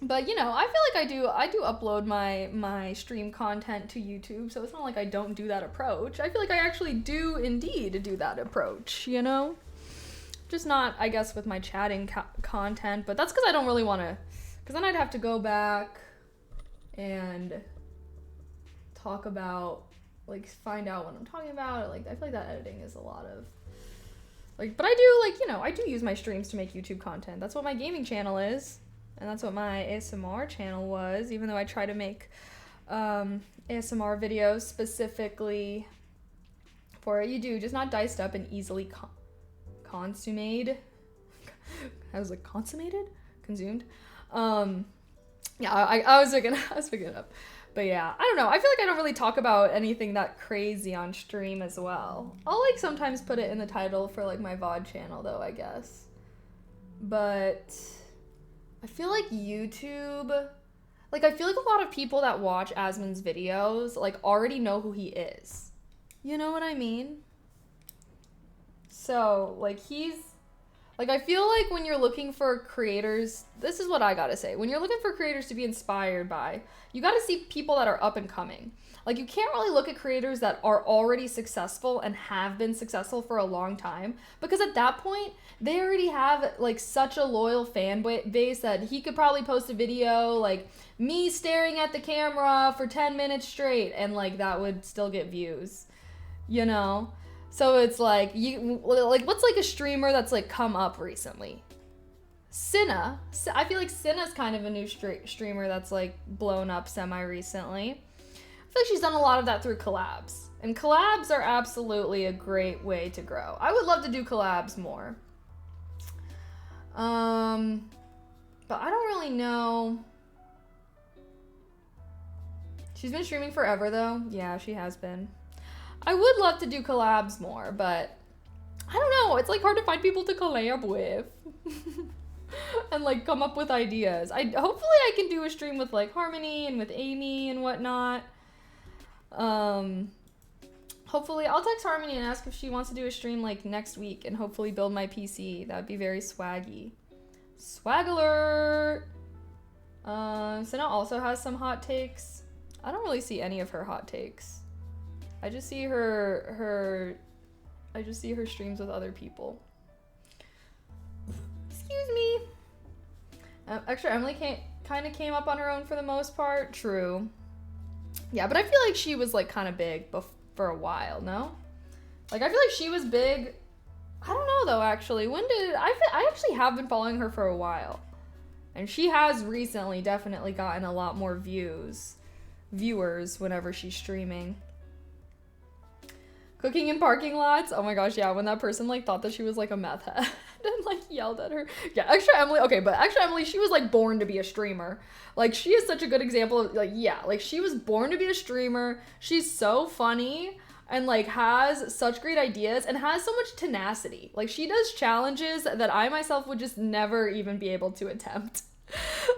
But you know, I feel like I do upload my stream content to YouTube, so it's not like I don't do that approach. I feel like I actually do indeed do that approach, you know? Just not, I guess, with my chatting content, but that's because I don't really want to, because then I'd have to go back and talk about, like, find out what I'm talking about. Like, I feel like that editing is a lot of, like, but I do, like, you know, I do use my streams to make YouTube content. That's what my gaming channel is. And that's what my ASMR channel was, even though I try to make ASMR videos specifically for it. You do, just not diced up and easily consummated. I was like, consummated? Consumed? Yeah, I was picking it up. But yeah, I don't know. I feel like I don't really talk about anything that crazy on stream as well. I'll like sometimes put it in the title for like my VOD channel though, I guess. But... I feel like YouTube, like I feel like a lot of people that watch Asman's videos like already know who he is. You know what I mean? So like I feel like when you're looking for creators, this is what I gotta say. When you're looking for creators to be inspired by, you gotta see people that are up and coming. Like, you can't really look at creators that are already successful and have been successful for a long time, because at that point, they already have, like, such a loyal fan base that he could probably post a video, like, me staring at the camera for 10 minutes straight, and, like, that would still get views, you know? So it's, like, what's, like, a streamer that's, like, come up recently? Cinna. I feel like Cinna's kind of a new streamer that's, like, blown up semi-recently. I feel like she's done a lot of that through collabs. And collabs are absolutely a great way to grow. I would love to do collabs more. But I don't really know. She's been streaming forever though. Yeah, she has been. I would love to do collabs more, but I don't know. It's like hard to find people to collab with. And like come up with ideas. Hopefully I can do a stream with like Harmony and with Amy and whatnot. Hopefully I'll text Harmony and ask if she wants to do a stream like next week and hopefully build my PC. That would be very swaggy. Swag alert! Senna also has some hot takes. I don't really see any of her hot takes. I just see her streams with other people. Excuse me. Extra Emily kind of came up on her own for the most part. True. Yeah, but I feel like she was like kind of big for a while, no? Like I feel like she was big. I don't know though, actually. I actually have been following her for a while. And she has recently definitely gotten a lot more viewers whenever she's streaming. Cooking in parking lots. Oh my gosh, yeah, when that person like thought that she was like a meth head and like yelled at her. Yeah, Extra Emily. Okay, but Extra Emily, she was like born to be a streamer. Like she is such a good example of like, yeah, like she was born to be a streamer. She's so funny. and like has such great ideas and has so much tenacity. Like she does challenges that I myself would just never even be able to attempt.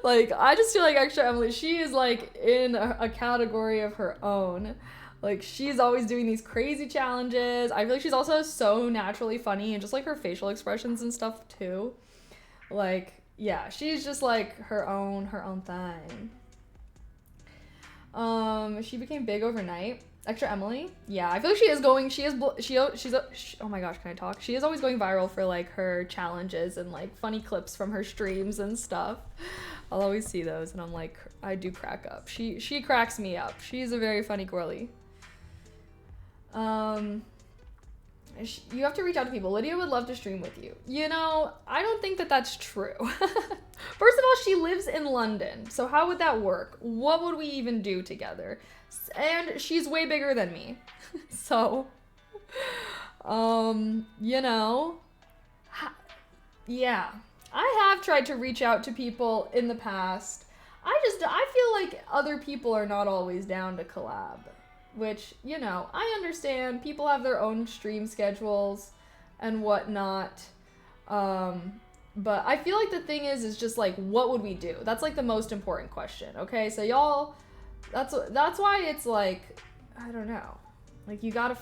Like I just feel like Extra Emily, she is like in a category of her own. Like she's always doing these crazy challenges. I feel like she's also so naturally funny, and just like her facial expressions and stuff too. Like yeah, she's just like her own thing. She became big overnight. Extra Emily, yeah, I feel like oh my gosh, can I talk? She is always going viral for like her challenges and like funny clips from her streams and stuff. I'll always see those and I'm like, I do crack up. She cracks me up. She's a very funny girly. You have to reach out to people. Lydia would love to stream with you. You know, I don't think that that's true. First of all, she lives in London. So how would that work? What would we even do together? And she's way bigger than me. So, you know, yeah. I have tried to reach out to people in the past. I feel like other people are not always down to collab. Which, you know, I understand. People have their own stream schedules and whatnot. But I feel like the thing is just like, what would we do? That's like the most important question. Okay, so y'all, that's why it's like, I don't know. Like you gotta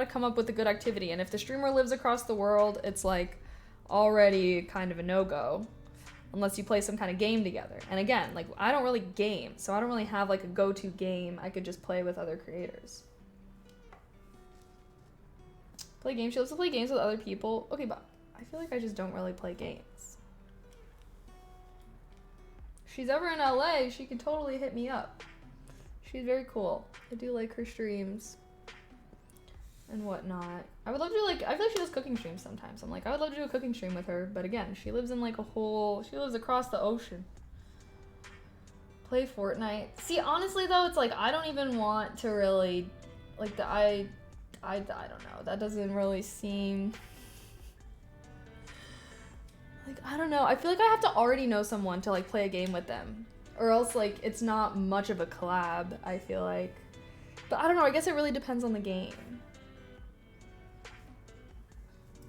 come up with a good activity. And if the streamer lives across the world, it's like already kind of a no-go. Unless you play some kind of game together. And again, like I don't really game, so I don't really have like a go-to game I could just play with other creators. Play games? She loves to play games with other people. Okay, but I feel like I just don't really play games. If she's ever in LA, she can totally hit me up. She's very cool. I do like her streams and whatnot. I would love to I feel like she does cooking streams sometimes. I'm like, I would love to do a cooking stream with her, but again, she lives in like she lives across the ocean. Play Fortnite. See, honestly though, it's like, I don't even want to really, like I don't know, that doesn't really seem, like, I don't know, I feel like I have to already know someone to like play a game with them, or else like, it's not much of a collab, I feel like. But I don't know, I guess it really depends on the game.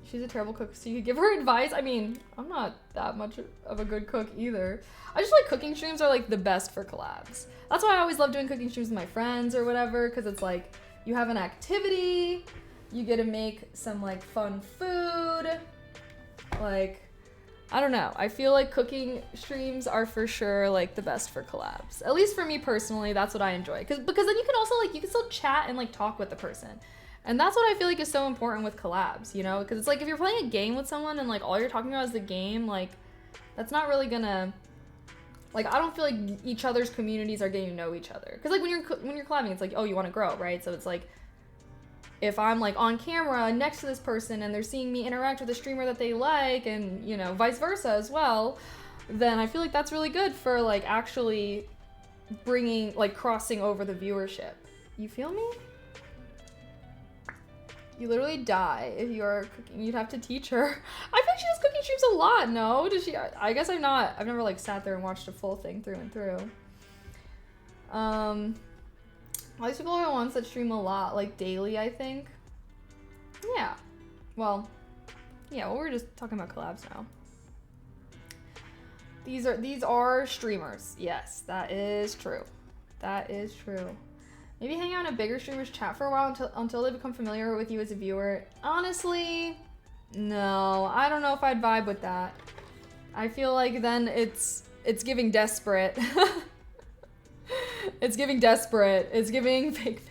She's a terrible cook, so you could give her advice. I mean, I'm not that much of a good cook either. I just feel like cooking streams are like the best for collabs. That's why I always love doing cooking streams with my friends or whatever, because it's like, you have an activity, you get to make some like fun food. Like, I don't know. I feel like cooking streams are for sure like the best for collabs. At least for me personally, that's what I enjoy. Because then you can also like, you can still chat and like talk with the person. And that's what I feel like is so important with collabs, you know? Because it's like, if you're playing a game with someone and like all you're talking about is the game, like that's not really gonna, like, I don't feel like each other's communities are getting to know each other. Because like when you're collabing, it's like, oh, you want to grow, right? So it's like, if I'm like on camera next to this person and they're seeing me interact with a streamer that they like, and you know, vice versa as well, then I feel like that's really good for like actually bringing, like crossing over the viewership. You feel me? You literally die if you are cooking. You'd have to teach her. I think she does cooking streams a lot. No, does she? I guess I've never like sat there and watched a full thing through and through. All these people are the ones that stream a lot, like daily, I think. Yeah. Well, we're just talking about collabs now. These are streamers. Yes, that is true. That is true. Maybe hang out in a bigger streamer's chat for a while until they become familiar with you as a viewer. Honestly, no. I don't know if I'd vibe with that. I feel like then it's giving desperate. It's giving desperate. It's giving fake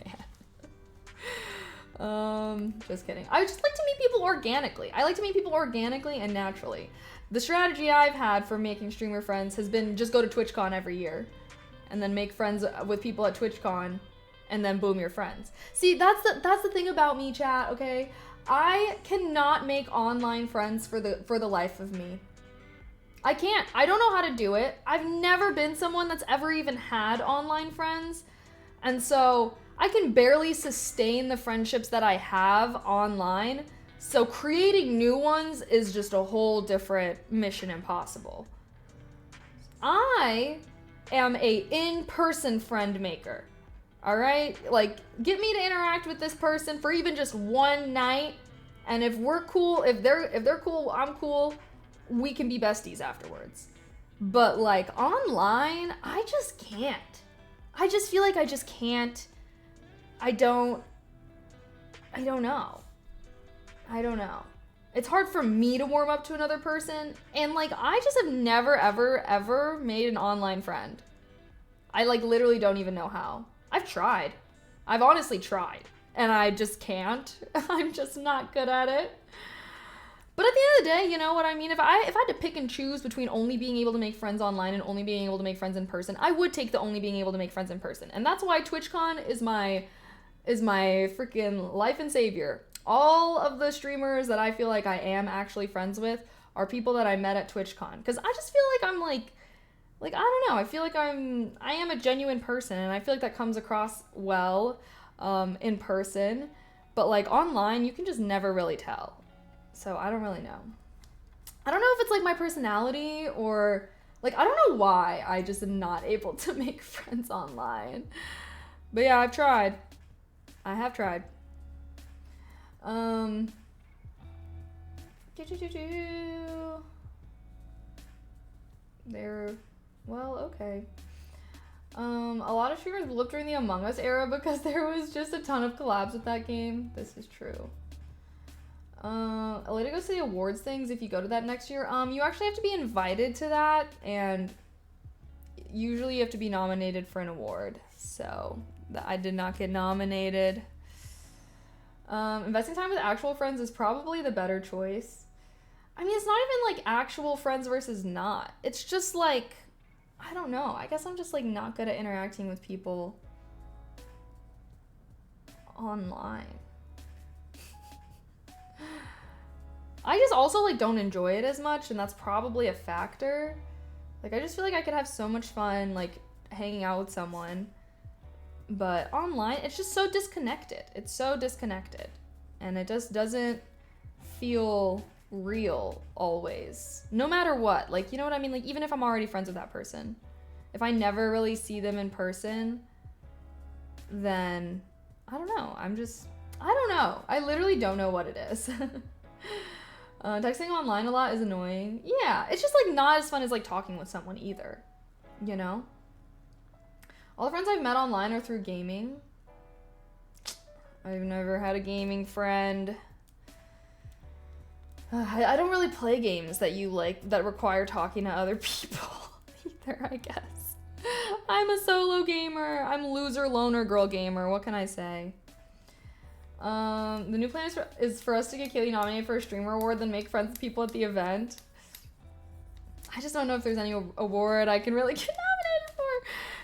fan. Just kidding. I just like to meet people organically. I like to meet people organically and naturally. The strategy I've had for making streamer friends has been just go to TwitchCon every year and then make friends with people at TwitchCon. And then boom, you're friends. See, that's the thing about me, chat, okay? I cannot make online friends for the life of me. I can't. I don't know how to do it. I've never been someone that's ever even had online friends. And so I can barely sustain the friendships that I have online. So creating new ones is just a whole different mission impossible. I am a in-person friend maker. All right? Like, get me to interact with this person for even just one night. And if we're cool, if they're cool, I'm cool, we can be besties afterwards. But like online, I just can't. I just feel like I just can't. I don't know. I don't know. It's hard for me to warm up to another person. And like, I just have never, ever, ever made an online friend. I like literally don't even know how. I've tried. I've honestly tried. And I just can't. I'm just not good at it. But at the end of the day, you know what I mean? If I had to pick and choose between only being able to make friends online and only being able to make friends in person, I would take the only being able to make friends in person. And that's why TwitchCon is my freaking life and savior. All of the streamers that I feel like I am actually friends with are people that I met at TwitchCon. Because I just feel like I'm like, I don't know. I feel like I am a genuine person, and I feel like that comes across well in person. But like online, you can just never really tell. So I don't really know. I don't know if it's like my personality or like, I don't know why I just am not able to make friends online. But yeah, I've tried. I have tried. They're, well, okay. A lot of streamers lived during the Among Us era because there was just a ton of collabs with that game. This is true. Elita goes to the awards things if you go to that next year. You actually have to be invited to that, and usually you have to be nominated for an award. So I did not get nominated. Investing time with actual friends is probably the better choice. I mean, it's not even like actual friends versus not. It's just like, I don't know. I guess I'm just like not good at interacting with people online. I just also like don't enjoy it as much, and that's probably a factor. Like, I just feel like I could have so much fun like hanging out with someone, but online it's just so disconnected. It's so disconnected, and it just doesn't feel real always, no matter what. Like, you know what I mean? Like, even if I'm already friends with that person, if I never really see them in person, then I don't know. I don't know. I literally don't know what it is. Texting online a lot is annoying. Yeah, it's just like not as fun as like talking with someone either, you know? All the friends I've met online are through gaming. I've never had a gaming friend. I don't really play games that require talking to other people either, I guess. I'm a solo gamer. I'm loser, loner girl gamer. What can I say? The new plan is for us to get Kaylee nominated for a streamer award, then make friends with people at the event. I just don't know if there's any award I can really get nominated for.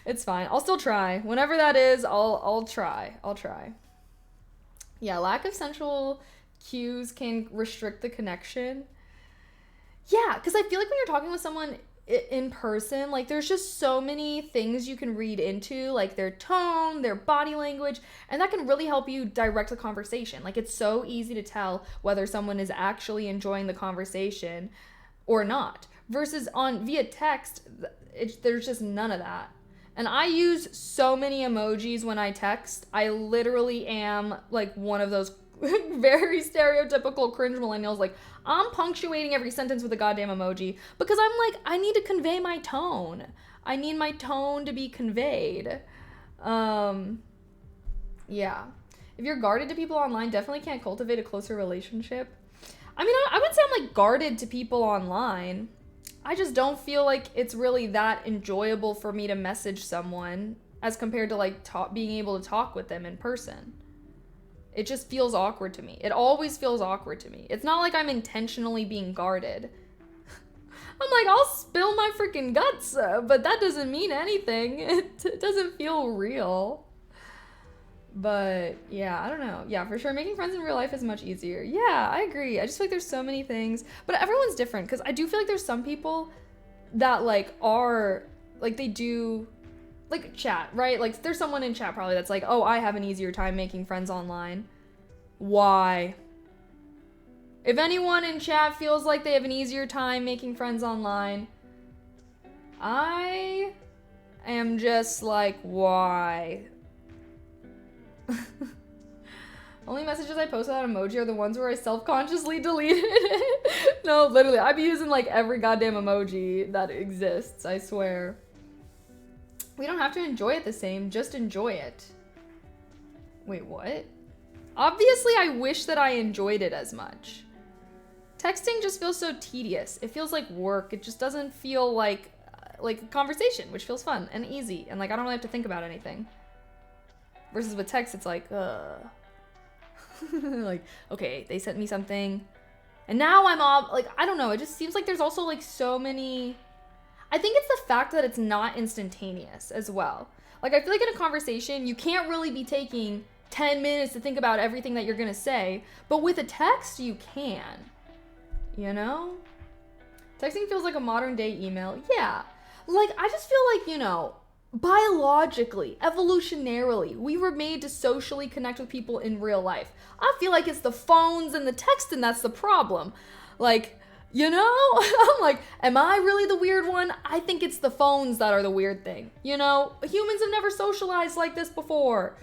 It's fine. I'll still try. Whenever that is, I'll try. Yeah, lack of central cues can restrict the connection. Yeah, because I feel like when you're talking with someone in person, like there's just so many things you can read into, like their tone, their body language, and that can really help you direct the conversation. Like, it's so easy to tell whether someone is actually enjoying the conversation or not, versus via text, there's just none of that. And I use so many emojis when I text. I literally am like one of those very stereotypical cringe millennials. Like, I'm punctuating every sentence with a goddamn emoji because I'm like, I need to convey my tone. I need my tone to be conveyed. Yeah. If you're guarded to people online, definitely can't cultivate a closer relationship. I mean, I wouldn't say I'm like guarded to people online. I just don't feel like it's really that enjoyable for me to message someone as compared to like being able to talk with them in person. It just feels awkward to me. It always feels awkward to me. It's not like I'm intentionally being guarded. I'm like, I'll spill my freaking guts, but that doesn't mean anything. It doesn't feel real. But yeah, I don't know. Yeah, for sure. Making friends in real life is much easier. Yeah, I agree. I just feel like there's so many things, but everyone's different, because I do feel like there's some people that like are like, they do like chat, right? Like, there's someone in chat probably that's like, oh, I have an easier time making friends online. Why? If anyone in chat feels like they have an easier time making friends online, I am just like, why? Only messages I post without emoji are the ones where I self-consciously deleted it. No, literally, I be using like every goddamn emoji that exists, I swear. We don't have to enjoy it the same, just enjoy it. Wait, what? Obviously, I wish that I enjoyed it as much. Texting just feels so tedious. It feels like work. It just doesn't feel like a conversation, which feels fun and easy. And like, I don't really have to think about anything. Versus with text, it's like, like, okay, they sent me something. And now I'm all, like, I don't know. It just seems like there's also like so many. I think it's the fact that it's not instantaneous as well. Like, I feel like in a conversation, you can't really be taking 10 minutes to think about everything that you're gonna say. But with a text, you can. You know? Texting feels like a modern day email. Yeah. Like, I just feel like, you know, biologically, evolutionarily, we were made to socially connect with people in real life. I feel like it's the phones and the texting that's the problem. Like, you know? I'm like, am I really the weird one? I think it's the phones that are the weird thing. You know? Humans have never socialized like this before.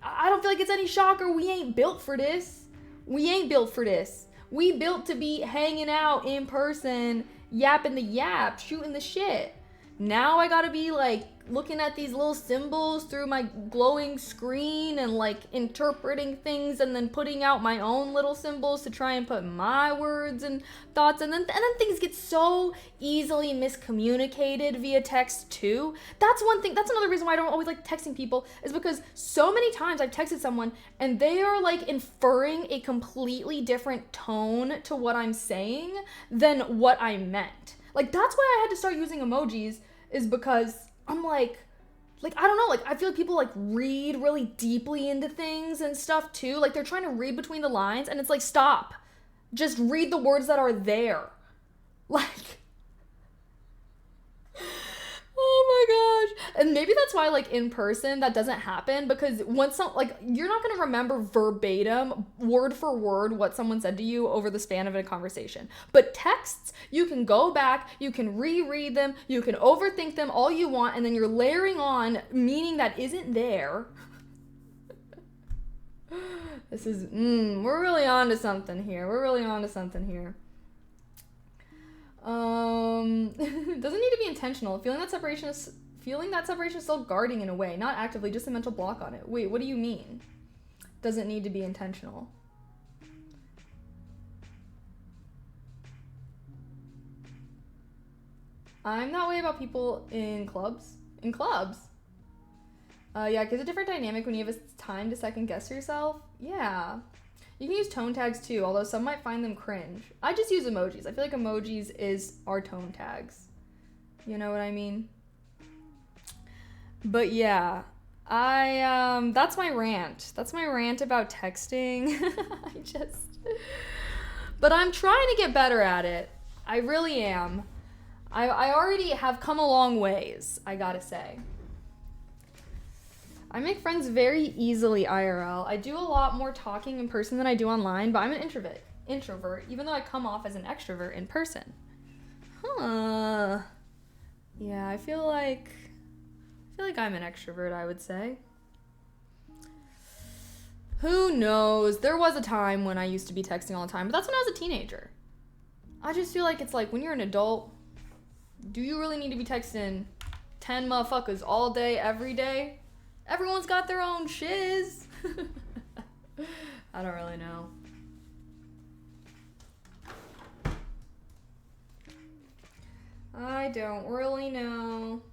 I don't feel like it's any shocker. We ain't built for this. We ain't built for this. We built to be hanging out in person, yapping the yap, shooting the shit. Now I gotta be like looking at these little symbols through my glowing screen and like interpreting things and then putting out my own little symbols to try and put my words and thoughts, and then things get so easily miscommunicated via text too. That's one thing. That's another reason why I don't always like texting people, is because so many times I've texted someone and they are like inferring a completely different tone to what I'm saying than what I meant. Like, that's why I had to start using emojis, is because I'm like, I don't know, like, I feel like people, like, read really deeply into things and stuff, too. Like, they're trying to read between the lines, and it's like, stop. Just read the words that are there. Like, oh my gosh. And maybe that's why, like, in person, that doesn't happen, because once you're not gonna remember verbatim, word for word, what someone said to you over the span of a conversation. But texts, you can go back, you can reread them, you can overthink them all you want, and then you're layering on meaning that isn't there. This is, we're really on to something here. It doesn't need to be intentional. Feeling that separation is still guarding in a way, not actively, just a mental block on it. Wait, what do you mean? Doesn't need to be intentional. I'm that way about people in clubs. Yeah, because a different dynamic when you have a time to second guess yourself. Yeah. You can use tone tags too, although some might find them cringe. I just use emojis. I feel like emojis is our tone tags. You know what I mean? But yeah, that's my rant. That's my rant about texting. But I'm trying to get better at it. I really am. I already have come a long ways, I gotta say. I make friends very easily IRL. I do a lot more talking in person than I do online, but I'm an introvert, even though I come off as an extrovert in person. Huh. Yeah, I feel like I'm an extrovert, I would say. Who knows? There was a time when I used to be texting all the time, but that's when I was a teenager. I just feel like it's like when you're an adult, do you really need to be texting 10 motherfuckers all day, every day? Everyone's got their own shiz. I don't really know. I don't really know.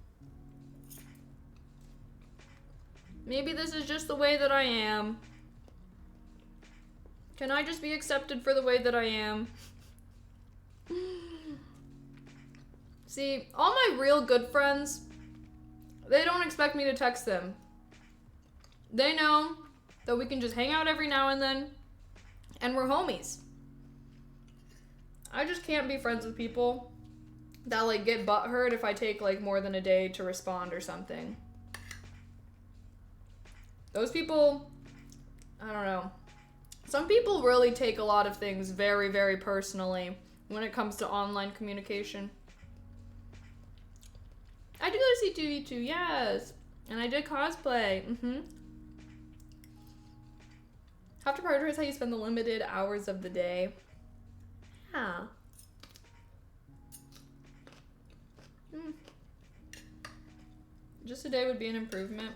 Maybe this is just the way that I am. Can I just be accepted for the way that I am? See, all my real good friends, they don't expect me to text them. They know that we can just hang out every now and then, and we're homies. I just can't be friends with people that, like, get butthurt if I take, like, more than a day to respond or something. Those people, I don't know. Some people really take a lot of things very, very personally when it comes to online communication. I did go to C2E2, yes. And I did cosplay, Have to prioritize how you spend the limited hours of the day. Yeah. Just a day would be an improvement.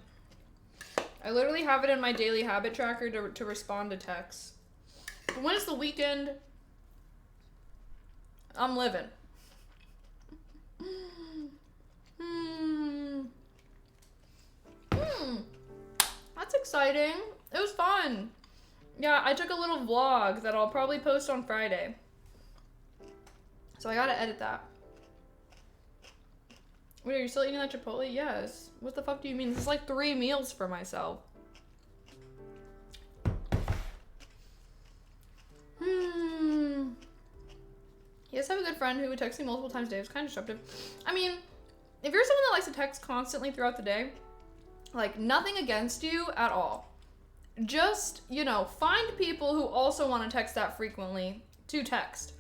I literally have it in my daily habit tracker to respond to texts. But when it's the weekend, I'm living. That's exciting. It was fun. Yeah, I took a little vlog that I'll probably post on Friday. So I gotta edit that. Wait, are you still eating that Chipotle? Yes. What the fuck do you mean? This is like 3 meals for myself. Yes, I have a good friend who would text me multiple times a day. It's kind of disruptive. I mean, if you're someone that likes to text constantly throughout the day, like, nothing against you at all. Just, you know, find people who also want to text that frequently to text.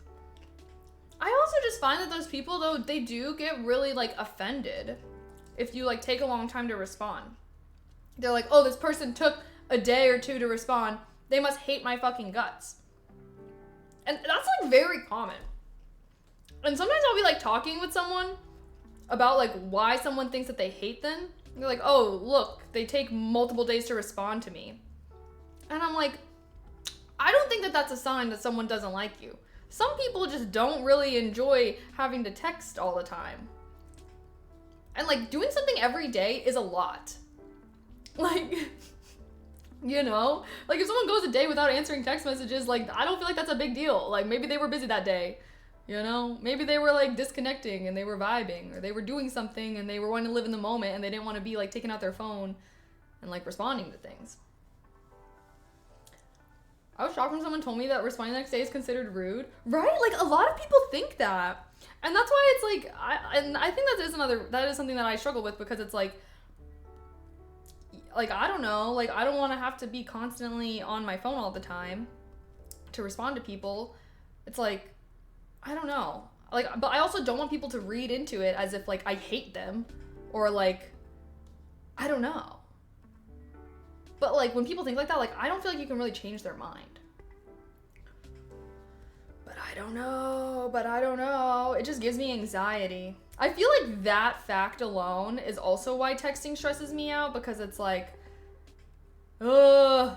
I also just find that those people, though, they do get really, like, offended if you, like, take a long time to respond. They're like, oh, this person took a day or 2 to respond. They must hate my fucking guts. And that's, like, very common. And sometimes I'll be, like, talking with someone about, like, why someone thinks that they hate them. They're like, oh, look, they take multiple days to respond to me. And I'm like, I don't think that that's a sign that someone doesn't like you. Some people just don't really enjoy having to text all the time. And, like, doing something every day is a lot. Like, you know? Like, if someone goes a day without answering text messages, like, I don't feel like that's a big deal. Like, maybe they were busy that day. You know, maybe they were like disconnecting and they were vibing, or they were doing something and they were wanting to live in the moment and they didn't want to be like taking out their phone and like responding to things. I was shocked when someone told me that responding the next day is considered rude. Right? Like, a lot of people think that. And that's why it's like, I think that is something that I struggle with, because it's like, I don't know, like, I don't want to have to be constantly on my phone all the time to respond to people. It's like, I don't know. Like, but I also don't want people to read into it as if, like, I hate them, or, like, I don't know. But, like, when people think like that, like, I don't feel like you can really change their mind. But I don't know. It just gives me anxiety. I feel like that fact alone is also why texting stresses me out, because it's like, I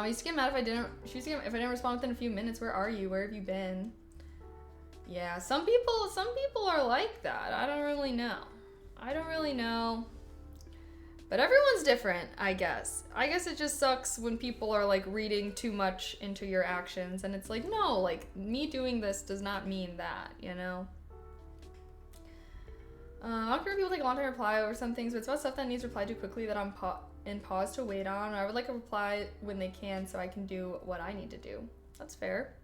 used to get mad if I didn't respond within a few minutes. Where are you? Where have you been? Yeah, some people are like that. I don't really know. But everyone's different, I guess. I guess it just sucks when people are like reading too much into your actions, and it's like, no, like, me doing this does not mean that, you know? I don't care if people take a long time to reply over some things, but it's about stuff that needs replied to quickly that I'm in pause to wait on. I would like a reply when they can so I can do what I need to do. That's fair.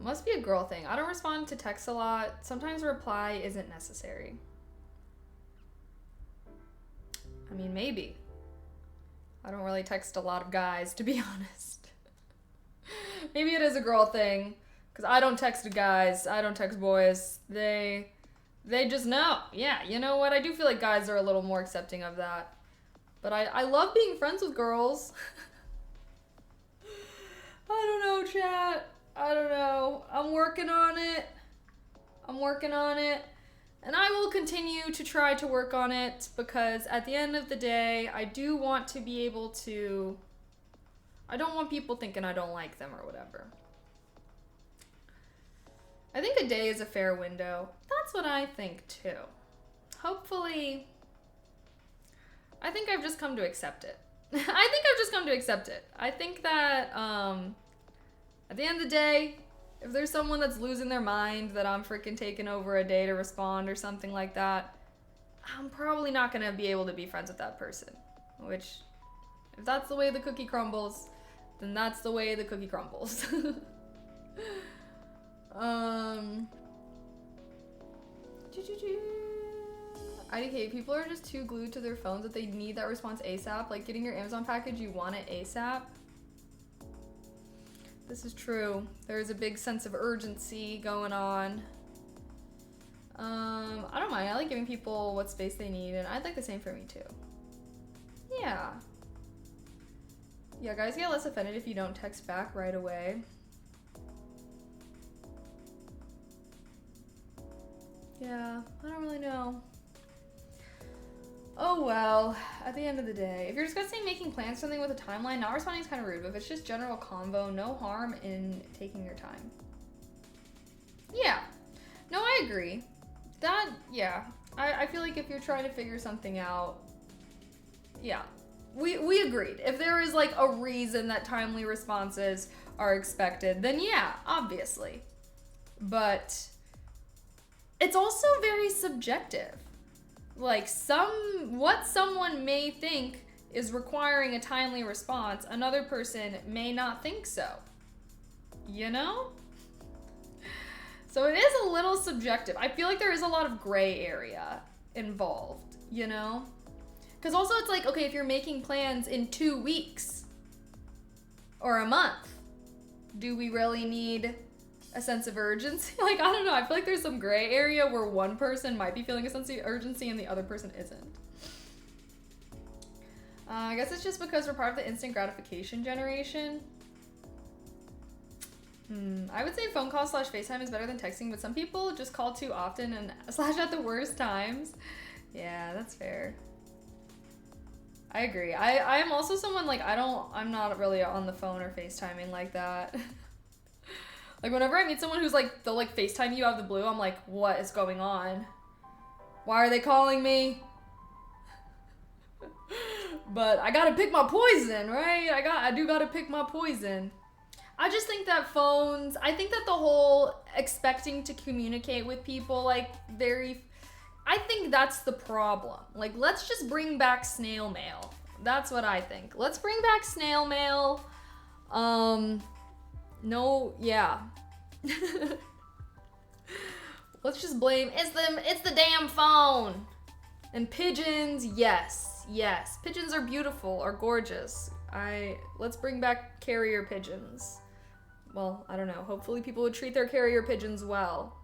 Must be a girl thing. I don't respond to texts a lot. Sometimes a reply isn't necessary. I mean, maybe. I don't really text a lot of guys, to be honest. Maybe it is a girl thing, because I don't text guys. I don't text boys. They just know. Yeah, you know what? I do feel like guys are a little more accepting of that. But I love being friends with girls. I don't know, chat. I don't know. I'm working on it. And I will continue to try to work on it, because at the end of the day, I do want to be able to... I don't want people thinking I don't like them or whatever. I think a day is a fair window. That's what I think too. Hopefully, I think I've just come to accept it. I think that at the end of the day, if there's someone that's losing their mind that I'm freaking taking over a day to respond or something like that, I'm probably not going to be able to be friends with that person. Which, if that's the way the cookie crumbles, then that's the way the cookie crumbles. IDK, people are just too glued to their phones that they need that response ASAP. Like getting your Amazon package, you want it ASAP. This is true. There is a big sense of urgency going on. I don't mind. I like giving people what space they need, and I'd like the same for me too. Yeah. Yeah, guys get less offended if you don't text back right away. Yeah, I don't really know. Oh well, at the end of the day, if you're discussing making plans for something with a timeline, not responding is kind of rude, but if it's just general convo, no harm in taking your time. Yeah. No, I agree. That, yeah. I feel like if you're trying to figure something out, yeah. We agreed. If there is like a reason that timely responses are expected, then yeah, obviously. But it's also very subjective. Like what someone may think is requiring a timely response, another person may not think so. You know? So it is a little subjective. I feel like there is a lot of gray area involved, you know? Because also it's like, okay, if you're making plans in 2 weeks or a month, do we really need a sense of urgency? Like, I don't know. I feel like there's some gray area where one person might be feeling a sense of urgency and the other person isn't. I guess it's just because we're part of the instant gratification generation. I would say phone call / FaceTime is better than texting, but some people just call too often and / at the worst times. Yeah, that's fair. I agree. I am also someone like I'm not really on the phone or FaceTiming like that. Like whenever I meet someone who's like, they'll like FaceTime you out of the blue, I'm like, what is going on? Why are they calling me? But I gotta pick my poison, right? I do gotta pick my poison. I just think that I think that the whole expecting to communicate with people I think that's the problem. Like, let's just bring back snail mail. That's what I think. Let's bring back snail mail. No, yeah. Let's just blame, it's the damn phone. And pigeons, yes. Pigeons are beautiful, are gorgeous. Let's bring back carrier pigeons. Well, I don't know. Hopefully people would treat their carrier pigeons well.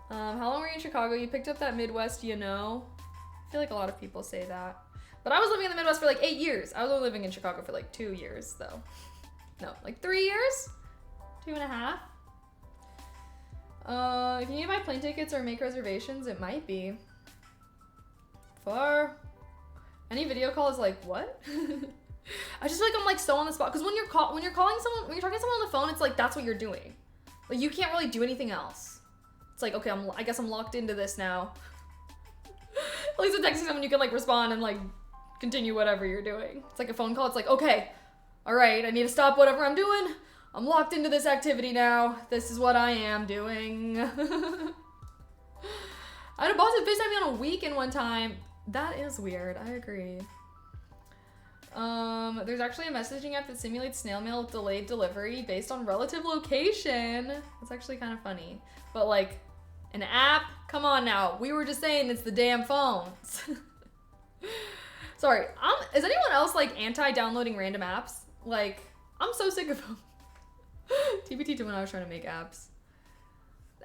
How long were you in Chicago? You picked up that Midwest, you know? I feel like a lot of people say that. But I was living in the Midwest for like 8 years. I was only living in Chicago for like 2 years, though. No, like 3 years? 2.5? If you need to buy plane tickets or make reservations, it might be. For any video call is like, what? I just feel like I'm like so on the spot. Because when you're talking to someone on the phone, it's like that's what you're doing. Like you can't really do anything else. It's like, okay, I guess I'm locked into this now. At least with texting someone, you can like respond and like continue whatever you're doing. It's like a phone call. It's like, okay, all right, I need to stop whatever I'm doing. I'm locked into this activity now. This is what I am doing. I had a boss that FaceTimed me on a weekend one time. That is weird. I agree. There's actually a messaging app that simulates snail mail with delayed delivery based on relative location. That's actually kind of funny. But like, an app? Come on now. We were just saying it's the damn phones. Sorry. Is anyone else like anti-downloading random apps? Like, I'm so sick of them. TBT to when I was trying to make apps.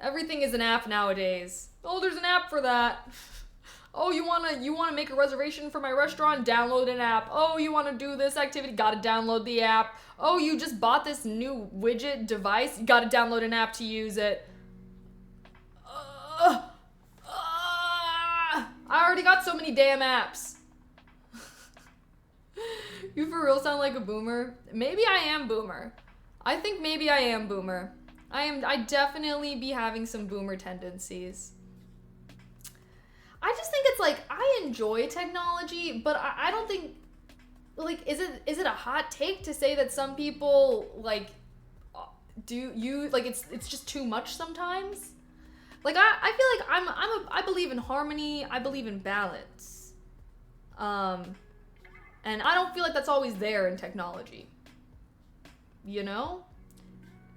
Everything is an app nowadays. Oh, there's an app for that. Oh, you wanna make a reservation for my restaurant? Download an app. Oh, you wanna do this activity? Gotta download the app. Oh, you just bought this new widget device? You gotta download an app to use it. I already got so many damn apps. You for real sound like a boomer? Maybe I am boomer. I think maybe I am boomer. I definitely be having some boomer tendencies. I just think it's like, I enjoy technology, but I don't think, like, is it a hot take to say that some people, like, it's just too much sometimes? Like, I feel like I believe in harmony, I believe in balance. And I don't feel like that's always there in technology. You know?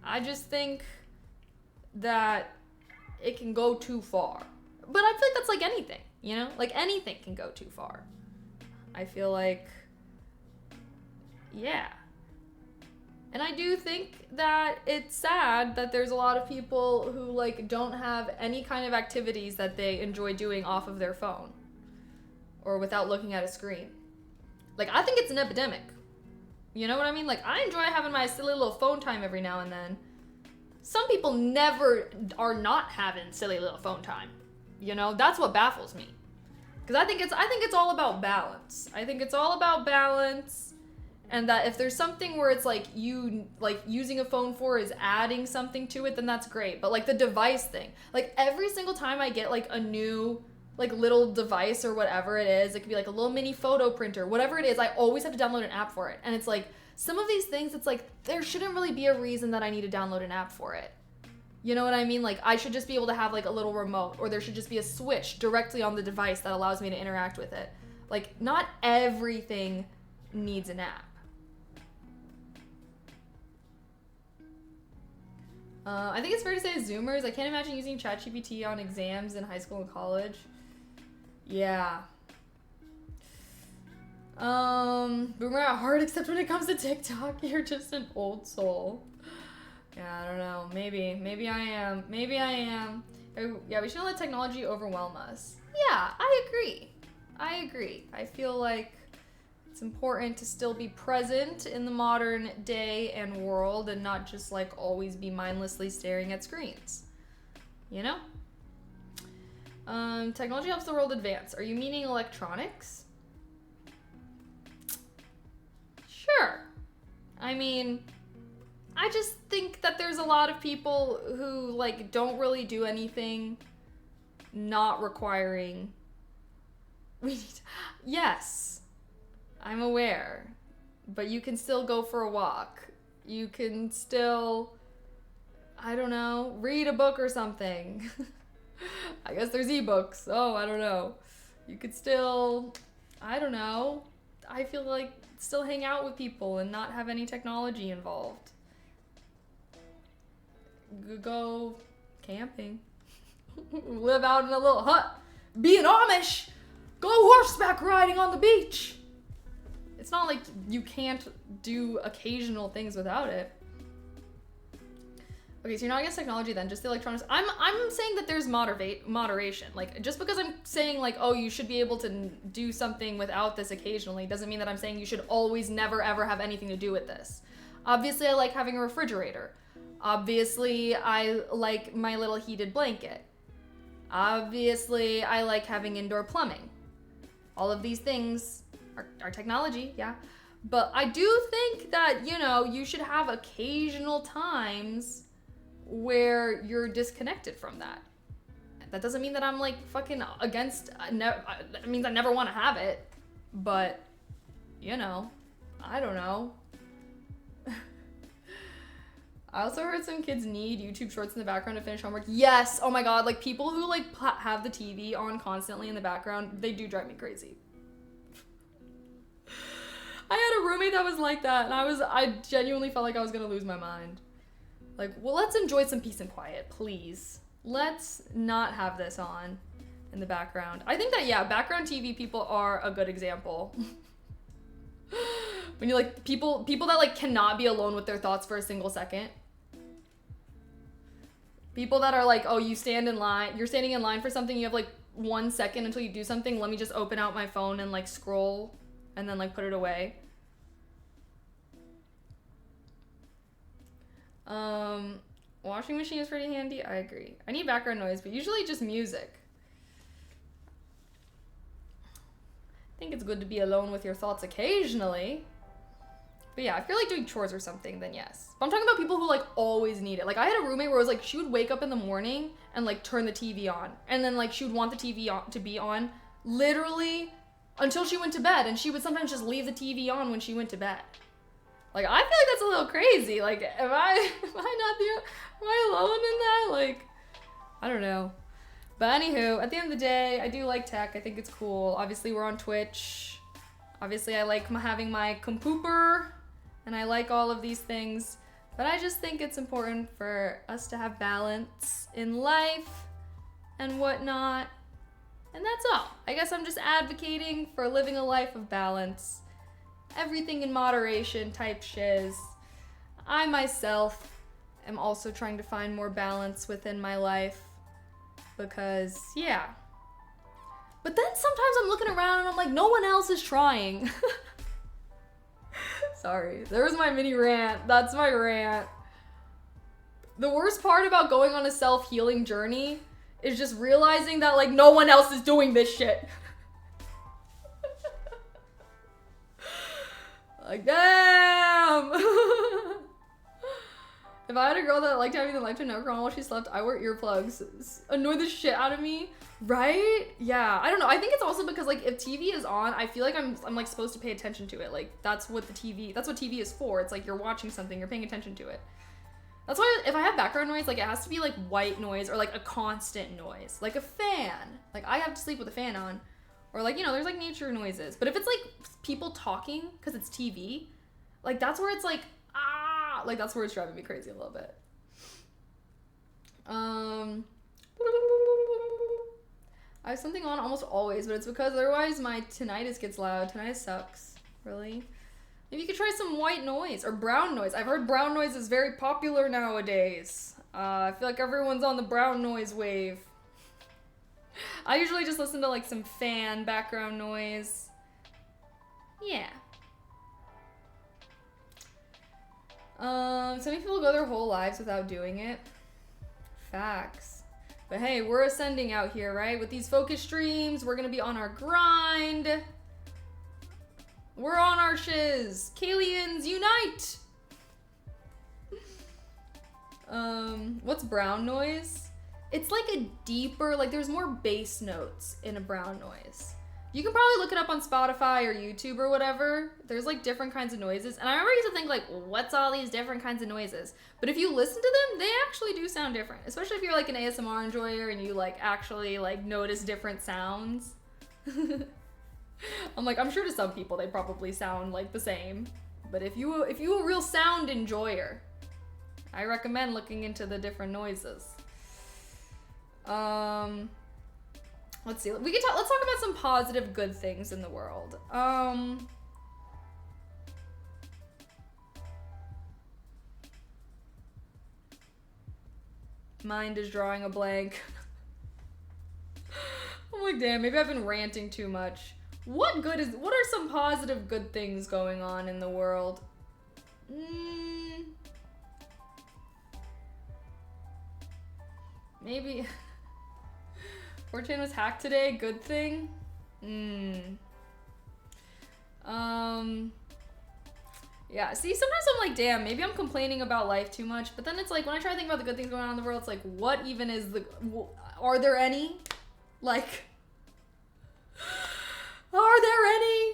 I just think that it can go too far. But I feel like that's like anything, you know? Like anything can go too far. I feel like, yeah. And I do think that it's sad that there's a lot of people who like don't have any kind of activities that they enjoy doing off of their phone or without looking at a screen. Like, I think it's an epidemic. You know what I mean? Like, I enjoy having my silly little phone time every now and then. Some people never are not having silly little phone time. You know, that's what baffles me. Because I think it's all about balance. I think it's all about balance, and that if there's something where it's like you like using a phone for is adding something to it, then that's great. But like the device thing, like every single time I get like a new like little device or whatever it is, it could be like a little mini photo printer, whatever it is, I always have to download an app for it. And it's like some of these things, it's like there shouldn't really be a reason that I need to download an app for it. You know what I mean? Like, I should just be able to have like a little remote, or there should just be a switch directly on the device that allows me to interact with it. Like, not everything needs an app. I think it's fair to say Zoomers. I can't imagine using ChatGPT on exams in high school and college. Yeah. Boomer at heart, except when it comes to TikTok, you're just an old soul. Yeah, I don't know. Maybe I am. Yeah, we shouldn't let technology overwhelm us. Yeah, I agree. I feel like it's important to still be present in the modern day and world and not just like always be mindlessly staring at screens. You know? Technology helps the world advance. Are you meaning electronics? Sure. I mean, I just think that there's a lot of people who like don't really do anything not requiring. Yes, I'm aware, but you can still go for a walk. You can still, I don't know, read a book or something. I guess there's ebooks. Oh, I don't know. You could still, I don't know. I feel like still hang out with people and not have any technology involved. Go camping. Live out in a little hut. Be an Amish. Go horseback riding on the beach. It's not like you can't do occasional things without it. Okay, so you're not against technology then, just the electronics. I'm saying that there's moderation. Like, just because I'm saying like, oh, you should be able to do something without this occasionally doesn't mean that I'm saying you should always never ever have anything to do with this. Obviously, I like having a refrigerator. Obviously, I like my little heated blanket. Obviously, I like having indoor plumbing. All of these things are technology, yeah. But I do think that, you know, you should have occasional times where you're disconnected from that. That doesn't mean that I'm like fucking against, it means I never want to have it. But, you know, I don't know. I also heard some kids need YouTube shorts in the background to finish homework. Yes, oh my god, like people who like have the TV on constantly in the background, they do drive me crazy. I had a roommate that was like that, and I genuinely felt like I was gonna lose my mind. Like, well, let's enjoy some peace and quiet, please. Let's not have this on in the background. I think that, yeah, background TV people are a good example. When you like people that like cannot be alone with their thoughts for a single second. People that are like, oh, you're standing in line for something, you have like 1 second until you do something, let me just open out my phone and like scroll and then like put it away. Washing machine is pretty handy, I agree. I need background noise, but usually just music. I think it's good to be alone with your thoughts occasionally. But yeah, if you're like doing chores or something, then yes. But I'm talking about people who like always need it. Like I had a roommate where it was like she would wake up in the morning and like turn the TV on. And then like she would want the TV on, to be on literally until she went to bed. And she would sometimes just leave the TV on when she went to bed. Like I feel like that's a little crazy. Like am I alone in that? Like, I don't know. But anywho, at the end of the day, I do like tech. I think it's cool. Obviously we're on Twitch. Obviously I like having my computer. And I like all of these things, but I just think it's important for us to have balance in life and whatnot. And that's all. I guess I'm just advocating for living a life of balance. Everything in moderation type shiz. I myself am also trying to find more balance within my life because, yeah. But then sometimes I'm looking around and I'm like, no one else is trying. Sorry, there was my mini rant. That's my rant. The worst part about going on a self-healing journey is just realizing that, like, no one else is doing this shit. Like, damn! If I had a girl that liked having the lifetime network on while she slept, I wear earplugs. Annoy the shit out of me. Right? Yeah. I don't know. I think it's also because, like, if TV is on, I feel like I'm like supposed to pay attention to it. Like, that's what TV is for. It's like you're watching something, you're paying attention to it. That's why if I have background noise, like, it has to be like white noise or like a constant noise, like a fan. Like, I have to sleep with a fan on, or like, you know, there's like nature noises. But if it's like people talking because it's TV, like, that's where it's like, like, that's where it's driving me crazy a little bit. I have something on almost always, but it's because otherwise my tinnitus gets loud. Tinnitus sucks. Really? Maybe you could try some white noise or brown noise. I've heard brown noise is very popular nowadays. I feel like everyone's on the brown noise wave. I usually just listen to like some fan background noise. Yeah. So many people go their whole lives without doing it. Facts. But hey, we're ascending out here, right? With these focus streams, we're gonna be on our grind. We're on our shiz. Kalians, unite! What's brown noise? It's like a deeper, like there's more bass notes in a brown noise. You can probably look it up on Spotify or YouTube or whatever. There's like different kinds of noises. And I remember I used to think like, what's all these different kinds of noises? But if you listen to them, they actually do sound different. Especially if you're like an ASMR enjoyer and you like actually like notice different sounds. I'm like, I'm sure to some people they probably sound like the same. But if you a real sound enjoyer, I recommend looking into the different noises. Let's see. Let's talk about some positive good things in the world. Mind is drawing a blank. I'm like, damn, maybe I've been ranting too much. What are some positive good things going on in the world? Maybe 4chan was hacked today, good thing? Yeah, see, sometimes I'm like, damn, maybe I'm complaining about life too much, but then it's like, when I try to think about the good things going on in the world, it's like, what even is are there any? Like, are there any?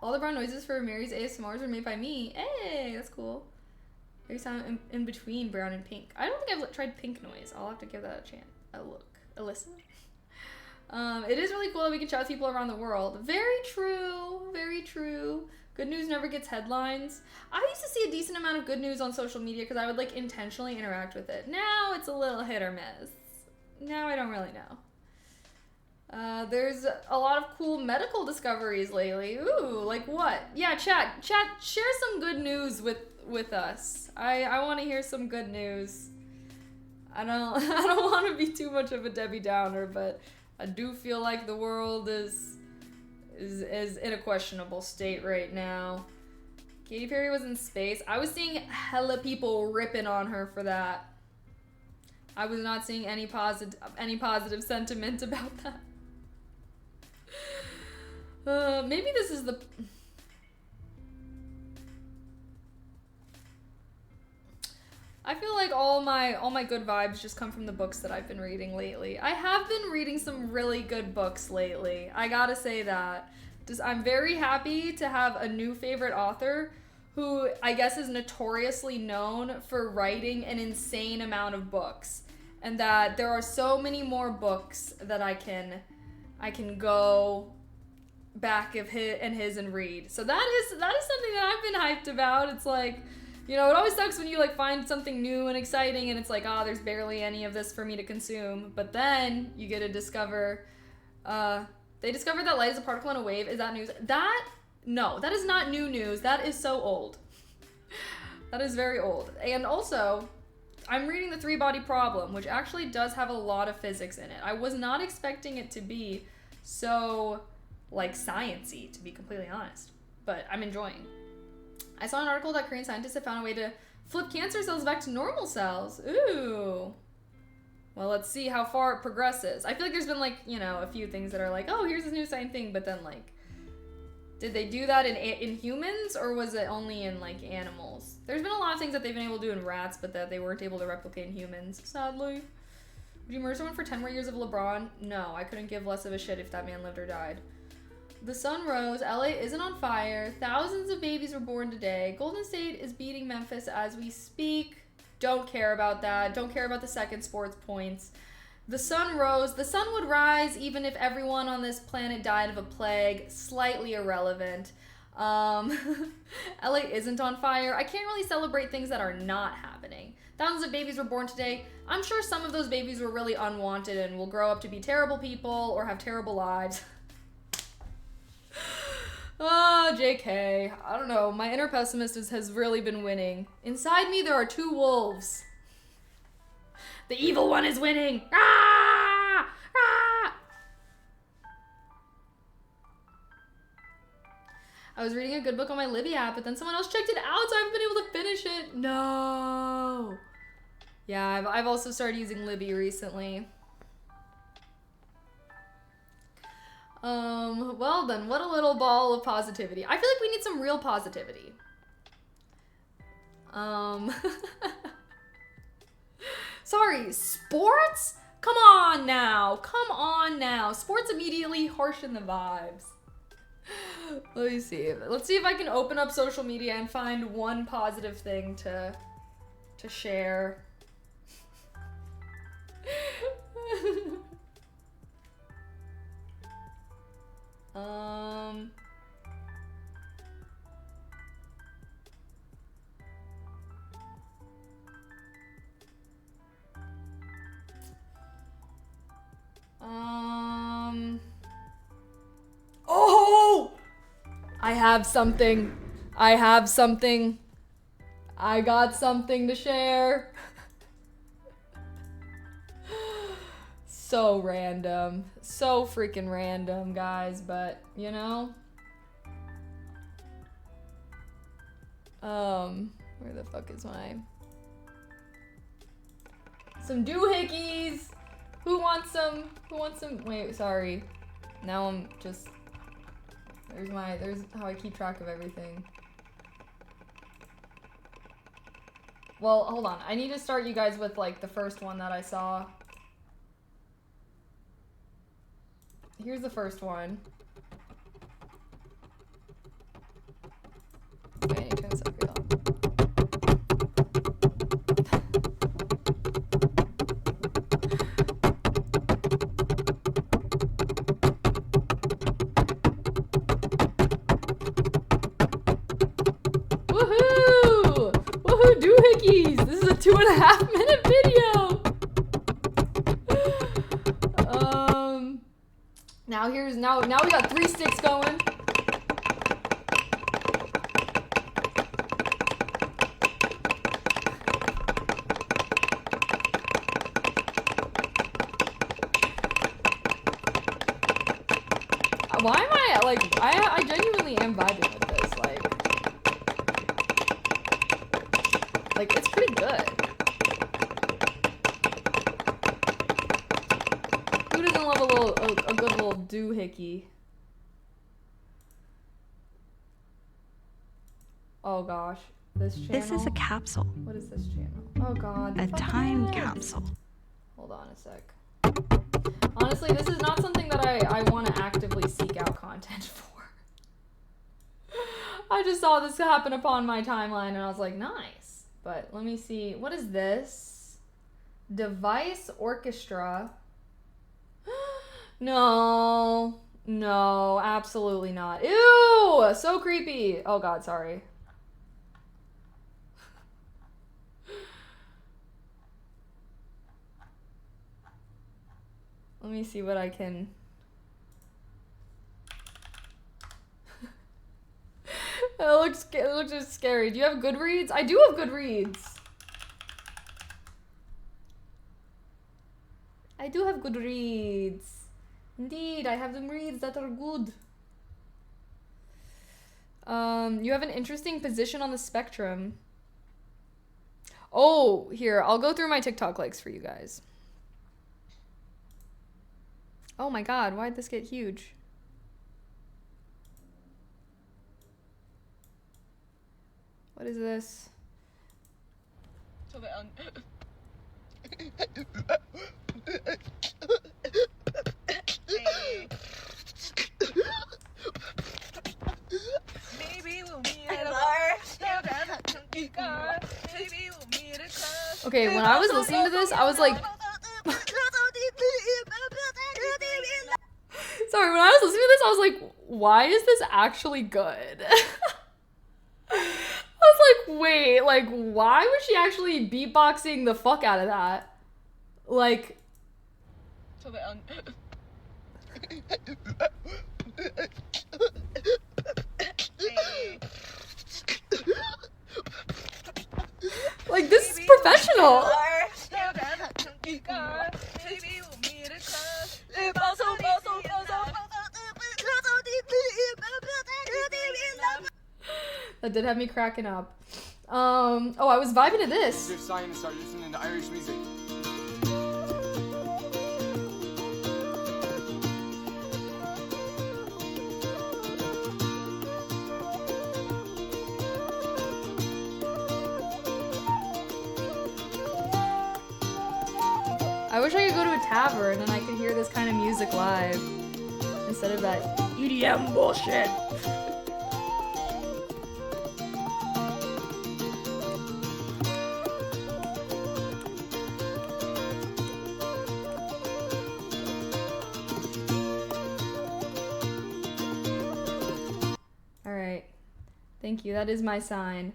All the brown noises for Mary's ASMRs are made by me. Hey, that's cool. Every sound in between brown and pink. I don't think I've tried pink noise. I'll have to give that a listen. It is really cool that we can chat with people around the world. Very true, very true. Good news never gets headlines. I used to see a decent amount of good news on social media because I would like intentionally interact with it. Now it's a little hit or miss. Now I don't really know. There's a lot of cool medical discoveries lately. Ooh, like what? Yeah, chat, share some good news with us. I want to hear some good news. I don't want to be too much of a Debbie Downer, but I do feel like the world is in a questionable state right now. Katy Perry was in space. I was seeing hella people ripping on her for that. I was not seeing any positive sentiment about that. Maybe this is the... I feel like all my good vibes just come from the books that I've been reading lately. I have been reading some really good books lately. I gotta say that. I'm very happy to have a new favorite author who I guess is notoriously known for writing an insane amount of books. And that there are so many more books that I can go back of his and read. So that is something that I've been hyped about. It's like, you know, it always sucks when you like find something new and exciting and it's like, there's barely any of this for me to consume. But then you get to discover, they discovered that light is a particle in a wave. Is that news? That No, that is not new news. That is so old. That is very old. And also, I'm reading The Three-Body Problem, which actually does have a lot of physics in it. I was not expecting it to be so, like, science-y, to be completely honest. But I'm enjoying. I saw an article that Korean scientists have found a way to flip cancer cells back to normal cells. Ooh. Well, let's see how far it progresses. I feel like there's been, like, you know, a few things that are like, oh, here's this new science thing, but then, like, did they do that in humans, or was it only in, like, animals? There's been a lot of things that they've been able to do in rats, but that they weren't able to replicate in humans, sadly. Would you murder someone for 10 more years of LeBron? No, I couldn't give less of a shit if that man lived or died. The sun rose, LA isn't on fire, thousands of babies were born today, Golden State is beating Memphis as we speak. Don't care about that, don't care about the second sports points. The sun rose. The sun would rise even if everyone on this planet died of a plague. Slightly irrelevant. LA isn't on fire. I can't really celebrate things that are not happening. Thousands of babies were born today. I'm sure some of those babies were really unwanted and will grow up to be terrible people or have terrible lives. Oh, JK. I don't know. My inner pessimist has really been winning. Inside me, there are two wolves. The evil one is winning. Ah! Ah! I was reading a good book on my Libby app, but then someone else checked it out, so I haven't been able to finish it. No. Yeah, I've also started using Libby recently. Well then, what a little ball of positivity. I feel like we need some real positivity. Sorry, sports? Come on now. Come on now. Sports immediately harshen the vibes. Let me see. Let's see if I can open up social media and find one positive thing to share. Oh! I have something. I have something. I got something to share. So random. So freaking random, guys, but, you know. Where the fuck is my... Some doohickeys! Who wants some? Who wants some? Wait, sorry. Now I'm just... There's how I keep track of everything. Well, hold on. I need to start you guys with, like, the first one that I saw. Here's the first one. Okay, I need to turn this up real loud. Woohoo! Woohoo doohickeys! This is a 2.5 minute video! Now we got 3 sticks going. Why am I, like, I genuinely am vibing with this, like it's pretty good. Who doesn't love a good little doohickey? Oh gosh, this channel. This is a capsule. What is this channel? Oh god. A time capsule. Hold on a sec. Honestly, this is not something that I want to actively seek out content for. I just saw this happen upon my timeline and I was like, nice. But let me see. What is this? Device orchestra. No. No, absolutely not. Ew! So creepy. Oh god, sorry. Let me see what I can... it looks just scary. Do you have Goodreads? I do have Goodreads. I do have Goodreads. Indeed, I have them reads that are good. You have an interesting position on the spectrum. Oh, here, I'll go through my TikTok likes for you guys. Oh my god, why'd this get huge? What is this? Okay, when I was listening to this, I was like... Sorry, when I was listening to this, I was like, why is this actually good? I was like, wait, like, why was she actually beatboxing the fuck out of that? Like... Like, this is professional. That did have me cracking up. Oh, I was vibing to this. You're starting to start listening to Irish music. I wish I could go to a tavern and I could hear this kind of music live instead of that EDM bullshit. All right. Thank you. That is my sign.